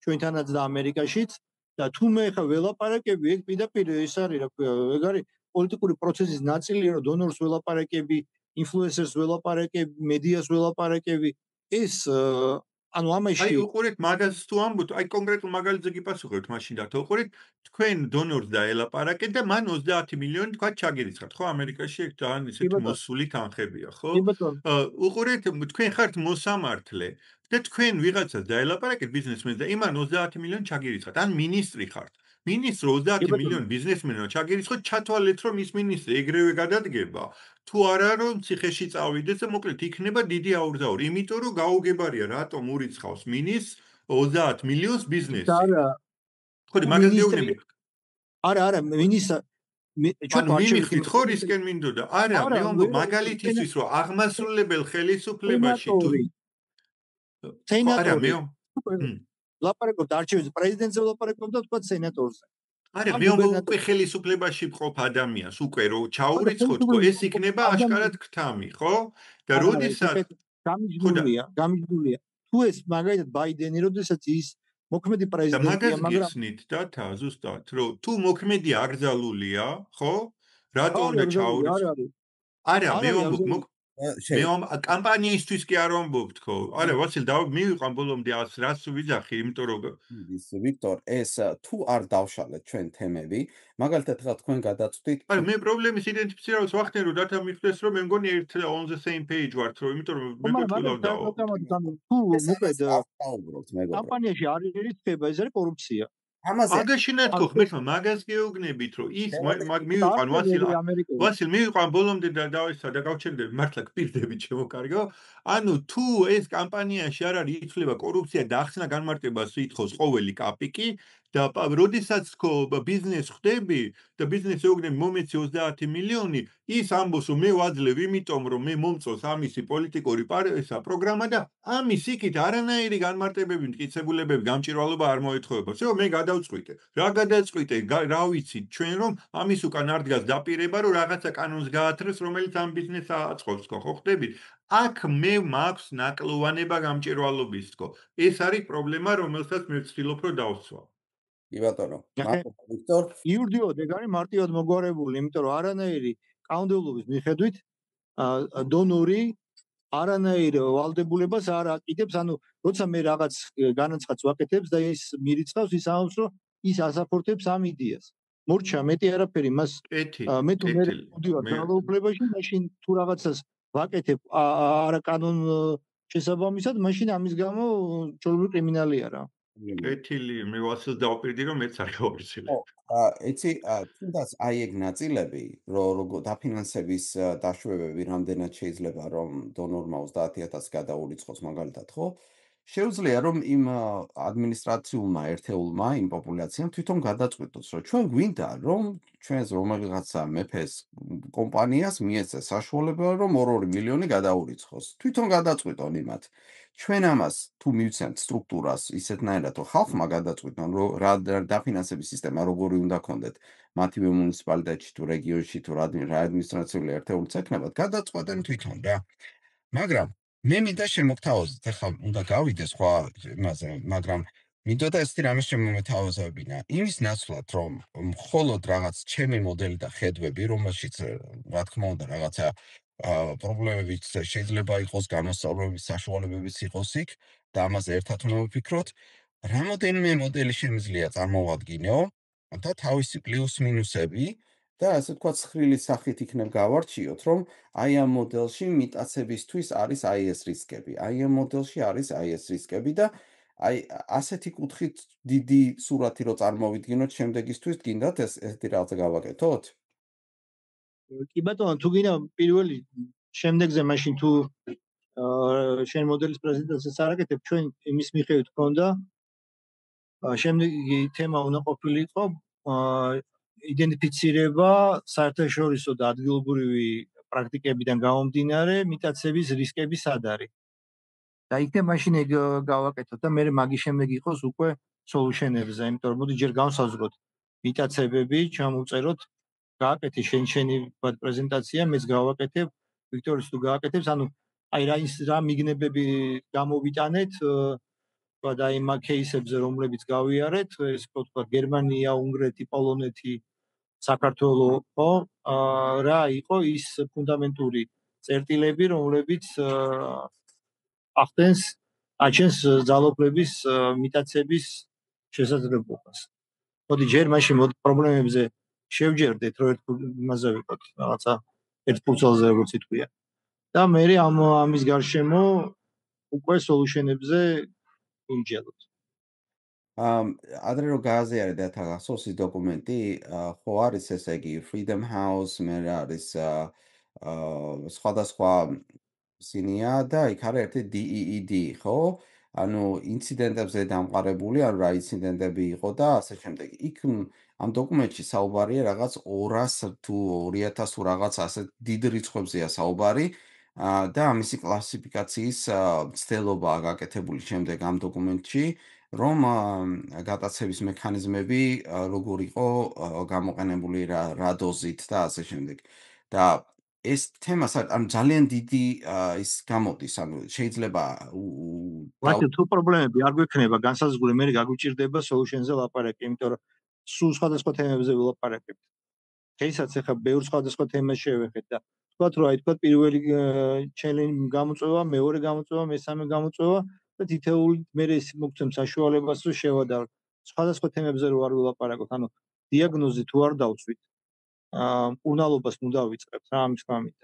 ჩვენთანაც და ამერიკაშიც და თუ მე ხა ველაპარაკები, ეგ პირდაპირ ეს არის, რა ქვია, ეგ არის პოლიტიკური პროცესის ნაწილია, რომ დონორს ველაპარაკები, ინფლუენსერს ველაპარაკები, მედიას ველაპარაკები, ეს ანუ ამაში აი უყურეთ მაგას თუ ამბობთ, აი კონკრეტულ მაგალითზე გიპასუხებთ მაშინ და თუ უყურეთ თქვენ დონორს დაელაპარაკეთ და მან 30 მილიონი თქვა ჩაგერიცხათ, ხო ამერიკაში ეგ ძალიან ისეთი მოსული თანხებია, ხო? უყურეთ თქვენ ხართ მოსამართლე და თქვენ ვიღაცას დაელაპარაკეთ ბიზნესმენს და იმან 30 მილიონი ჩაგერიცხათ, ან მინისტრი ხართ. მინისტრო 30 მილიონი ბიზნესმენმა ჩაგერიცხოთ, ჩათვალეთ რომ ის მინისტრი ეგრევე გადადგება. თუ არა რომ ციხეში წავიდეს და მოკლედ იქნება დიდი აურზაური, იმიტომ რომ გაუგებარია რატომ ურიცხავს მინისტრს 30 მილიონს ბიზნესი. არა. ხო, მაგას გეუბნები. არა, მინისტრ ანუ მიმიხდით ხო რისკენ მინდოდა? არა, მე ვამბობ მაგალითისთვის რომ აღმასრულებელ ხელისუფლებაში თუ სენატორი ლაპარაკობთ არჩევნებზე, პრეზიდენტზე ლაპარაკობთ და თქვა სენატორზე. არა, მე ვამბობ უკვე ხელისუფლებაში მყოფ ადამიანს, უკვე რომ ჩაურიცხოთ, ხო ეს იქნება აშკარად ქთამი, ხო? და როდესაც გამიჯდულია. თუ ეს მაგალითად ბაიდენი, როდესაც ის მოქმედი პრეზიდენტია, მაგრამ მაგას დათა ზუსტად, რომ თუ მოქმედი აკრძალულია, ხო? რატო უნდა ჩაურიცხოთ? არა, მე ვამბობ მე კამპანიისთვის კი არ ვამბობ თქო. არა, ვასილ, მივიყვან ბოლომდე რას ვიძახი, იმიტომ რომ ვიქტორ, ეს თუ არ დავშალეთ ჩვენ თემები, მაგალითად ხა თქვენ გადაწყვიტით. არა, მე პრობლემის იდენტიფიცირებას ვახდენ, რომ რათა მიხდეს, რომ მე მგონი ერთ on the same page ვართ, რომ იმიტომ რომ მე გეტყვილავდა. თუ მოკედ კამპანიაში არ ირიცხება, ეს არის კორუფცია. აგაშინა თქო, ხმერთმა მაგას გეუბნებით, რომ ის მივიყვან ვასილ მივიყვან ბოლომდე და გავჩერდები, მართლა გპირდები ჩემო კარგო. ანუ თუ ეს კამპანიაში არ არის იცვლება კორუფცია და ახსნა განმარტებას ითხოვს ყოველი კაპიკი და როდესაც თქო ბიზნეს ხდები და ბიზნეს ეუბნები მომეცი 30 მილიონი, ის ამბობს რომ მე ვაძლევ იმიტომ რომ მე მომწონს ამისი პოლიტიკური პროგრამა და ამის იქით არანაირი განმარტებები, მტკიცებულებები, გამჭირვალობა არ მოეთხოვება. всё, მე გადავწყვიტე. რა გადაწყვიტე? რა ვიცით ჩვენ რომ ამის უკან არ დგას დაპირება, რომ რაღაცა კანონს გაათრეს, რომელიც ამ ბიზნესს აწყობს, ხო ხდებით? აქ მე მაქვს ნაკლოვანება გამჭირვალობის, თქო. ეს არის პრობლემა, რომელსაც მე ვცდილობ რომ დავსვა. კი ბატონო. ვიქტორ, იურდიოდ ეგ არის მარტივად მოგვარებული, იმიტომ რომ არანაირი კანონმდებლობის მიხედვით დონორი არანაირ ვალდებულებას არ აკიდებს, ანუ როცა მე რაღაც განაცხადს ვაკეთებს და ის მირიცხავს, ის ამბობს, რომ ის ასაფორთებს ამ იდეას. მორჩა მეტი არაფერი მას მე თუ მე ვდივარ ძალაუფლებაში, მაშინ თუ რაღაცას ვაკეთებ არა კანონ შესაბამისად, მაშინ ამის გამო ჩოლური კრიმინალია რა. კეთილი, მე ვასილს დავპირდი, რომ მეც არ გავხსენებ. იცი, თუნდაც აი ეგ ნაწილები, რომ დაფინანსების დაშვებები რამდენად შეიძლება რომ დონორმა 30000 გადაურიცხოს მაგალითად, ხო? შეუძლია რომ იმ ადმინისტრაციულმა ერთეულმა, იმ პოპულაციამ თვითონ გადაწყვიტოს, რომ ჩვენ გვინდა რომ ჩვენს რომელიღაცა მეფეს კომპანიას მიეცეს საშუალება რომ 2 მილიონი გადაურიცხოს. თვითონ გადაწყვიტონ იმათ. ჩვენ ამას თუ მივცემთ სტრუქტურას ისეთნაირად, რომ ხალხმა გადაწყვიტონ, რომ რა დაფინანსების სისტემა როგორი უნდა ქონდეთ, მათივე მუნიციპალიტეტში თუ რეგიონში თუ რა ადმინისტრაციული ერთეულიც ექნებათ, გადაწყვეტენ თვითონ რა. მაგრამ მე მინდა შემოგთავაზოთ, ახლა უნდა გავიდე სხვა იმაზე, მაგრამ მინდოდა ესეთი რამე შემომეთავაზებინა. იმის ნაცვლად, რომ მხოლოდ რაღაც ჩემი მოდელი და ხედვები, რომელშიც რა თქმა უნდა რაღაცა პრობლემებიც შეიძლება იყოს, განსწავლების საშუალებებიც იყოს იქ და ამაზე ერთად უნდა ვფიქროთ. რამოდენიმე მოდელი შემიძლია წარმოვადგინო და თავისი პლუს მინუსები და ასე თქვა ცხრილი სახით იქნებ გავარჩიოთ, რომ აი ამ მოდელში მიტაცებისთვის არის აი ეს რისკები, აი ამ მოდელში არის აი ეს რისკები და აი ასეთი კუთხით დიდი სურათი რო წარმოვიდგინოთ შემდეგისთვის, გინდათ ესეთი რაღაცა გავაკეთოთ? კი ბატონო, თუ გინდა პირველი შემდეგზე მაშინ თუ შენ მოდელის პრეზენტაციას არაკეთებ, ჩვენ იმის მიხედვით გქონდა შემდეგი თემა უნდა ყოფილიყო იდენტიფიცირება საერთაშორისო და ადგილობრივი პრაქტიკებიდან გამომდინარე მიტაცების რისკები სად არის. და იქნებ მაშინ ეგ გავაკეთოთ და მე მაგის შემდეგ იყოს უკვე სოლუშენებზე, იმიტომ რომ მოდი ჯერ გავსაზღვროთ მიტაცებები, ჩამოვწეროთ, გააკეთე შენი პრეზენტაცია, მეც გავაკეთებ, ვიქტორიც თუ გააკეთებს, ანუ აი რა მიგნებები გამოვიტანეთ და იმ кейსებზე რომლებიც გავიარეთ, ეს თქვა გერმანია, უნგრეთი, პოლონეთი, საქართველო, ხო, რა იყო ის ფუნდამენტური წერტილები, რომლებიც ახდენს აჩენს ძალოფლების მიტაცების შესაძლებლობას. მოდი ჯერ მაშინ პრობლემებზე შევჯერდეთ, რომ ერთ იმაზე ვიყოთ, რაღაცა ერთ ფუნქციაზე როგორც ითქვია. და მე ამის გარშემო უკვე სოლუშენებზე ვიმჯელოთ. ადრე რო გააზიარეთ და თაღასოს ის დოკუმენტი, ხო არის ესე იგი Freedom House, მე არის სხვადასხვა სინია და იქ არის ერთი DEED, ხო? ანუ ინციდენტებზე დამყარებული, ან რა ინციდენტები იყო და ასე შემდეგ. იქ ამ დოკუმენტში საუბარია რაღაც 200 თუ 2000 თუ რაღაც ასე დიდ რიცხვებზეა საუბარი და ამისი კლასიფიკაციის ცდელობაა გაკეთებული შემდეგ ამ დოკუმენტში, რომ გატაცების მექანიზმები როგორ იყო გამოყენებული რა დოზით და ასე შემდეგ. და ეს თემა ანუ ძალიან დიდი ის გამოდის, ანუ შეიძლება ვაჭი თუ პრობლემები არ გვექნება განსაზღვრული, მე გაგვიჭირდება სოლუშენზე ლაპარაკი, იმიტომ რომ სულ სხვადასხვა თემებზე ვილაპარაკებთ. დღესაც ახლა ბევრ სხვადასხვა თემას შევეხეთ და ვთქვათ, რომ აი თქვათ პირველი ჩელენჯი გამოწვევა, მეორე გამოწვევა, მესამე გამოწვევა და თითოეული მე ეს მოგცემ საშუალებას რომ შევადარ სხვადასხვა თემებზე რო არ ვილაპარაკოთ, ანუ დიაგნოზი თუ არ დავწვით, მკურნალობას ნუ დავიწყებთ რა ამის გამით.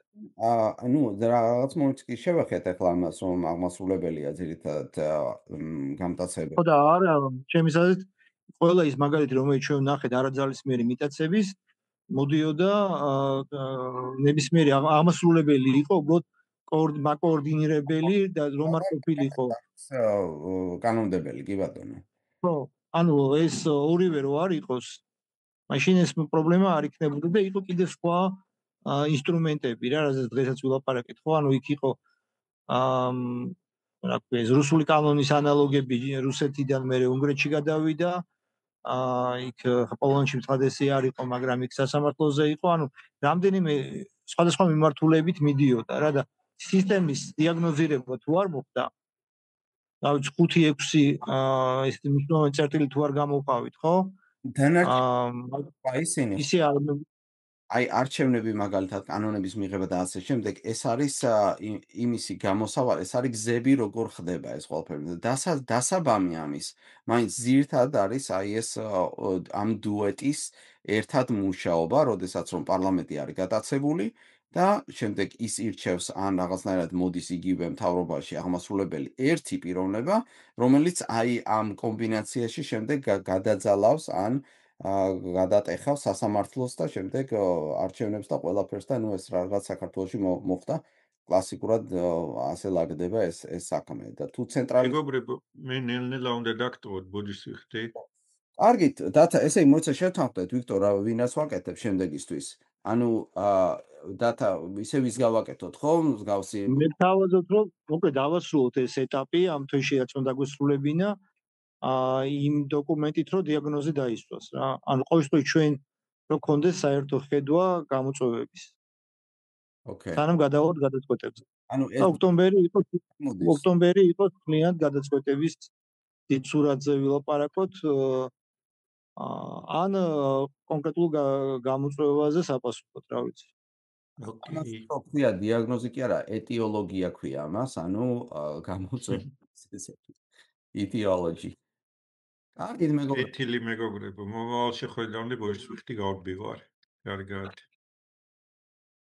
ნუ რაღაც მომენტს კი შევახეთ ახლა ამას, რომ აღმასრულებელია ძირითადად გამტაცებელი. ხო და არა, ჩემი აზრით ყველა ის მაგალითი რომელიც ჩვენ ვნახეთ არაძალისმიერი მიტაცების მოდიოდა ნებისმიერი აღმასრულებელი იყო უბრალოდ მაკოორდინირებელი და რომ არ ყოფილიყო კანონმდებელი კი ბატონო. ხო, ანუ ეს ორივე რო არ იყოს, მაშინ ეს პრობლემა არ იქნებოდა და იყო კიდევ სხვა ინსტრუმენტები რა, რაზეც დღესაც ვილაპარაკეთ, ხო, ანუ იქ იყო რა ქვია, ეს რუსული კანონის ანალოგები რუსეთიდან მერე უნგრეთში გადავიდა. იქ პოლონეთში მცხადესი არ იყო, მაგრამ იქ სასამართლოზე იყო, ანუ რამდენიმე სხვადასხვა მიმართულებით მიდიოდა რა და სისტემის დიაგნოზირება თუ არ მოხდა, რა ვიცი 5-6 ეს მნიშვნელოვანი წერტილი თუ არ გამოვყავით, ხო? ისინი ისე არ აი არჩევნები მაგალითად კანონების მიღება და ასე შემდეგ ეს არის იმისი გამოსავალი, ეს არის გზები როგორ ხდება ეს ყველაფერი. დასაბამი ამის, მაინც ძირითადად არის აი ეს ამ დუეტის ერთად მუშაობა, როდესაც რომ პარლამენტი არის გატაცებული და შემდეგ ის ირჩევს ან რაღაცნაირად მოდის იგივე მთავრობაში აღმასრულებელი ერთი პიროვნება, რომელიც აი ამ კომბინაციაში შემდეგ გადაძალავს ან გადატეხავს სასამართლოს და შემდეგ არჩევნებს და ყველაფერს და ნუ ეს რაღაც საქართველოში მოხდა კლასიკურად ასე ლაგდება ეს საქმე და თუ ცენტრალი მეგობრებო მე ნელ-ნელა უნდა დაგტოვოთ ბოდიშს ვიხდით კარგით დათა ესე იგი მოიცა შევთანხმდეთ ვიქტორ ვინას ვაკეთებ შემდეგისთვის ანუ დათა ისე ვის გავაკეთოთ ხო მსგავსი მე თავაზობ რომ უკვე დავასრულოთ ეს ეტაპი ამ თვეში რაც უნდა გვესრულებინა იმ დოკუმენტით რომ დიაგნოზი დაისვას რა ანუ ყოველ შემთხვევაში ჩვენ რო კონდეს საერთო ხედვა გამოწვევების ოკეი სანამ გადავალთ გადაწყვეტებზე ანუ ეს ოქტომბერი იყოს კლient გადაწყვეტების დიდ სურათზე ვილაპარაკოთ ან კონკრეტულ გამოწვევაზე საპასუხოდ რა ვიცი ოკეი ხოხია დიაგნოზი კი არა ეტიოლოგია ქვია ამას ანუ გამოწვევის ესეთი etiology კარგი მეგობრებო ეთილი მეგობრებო მომავალ შეხვედრამდე ბოდიშს ვიხდი გავდივარ კარგად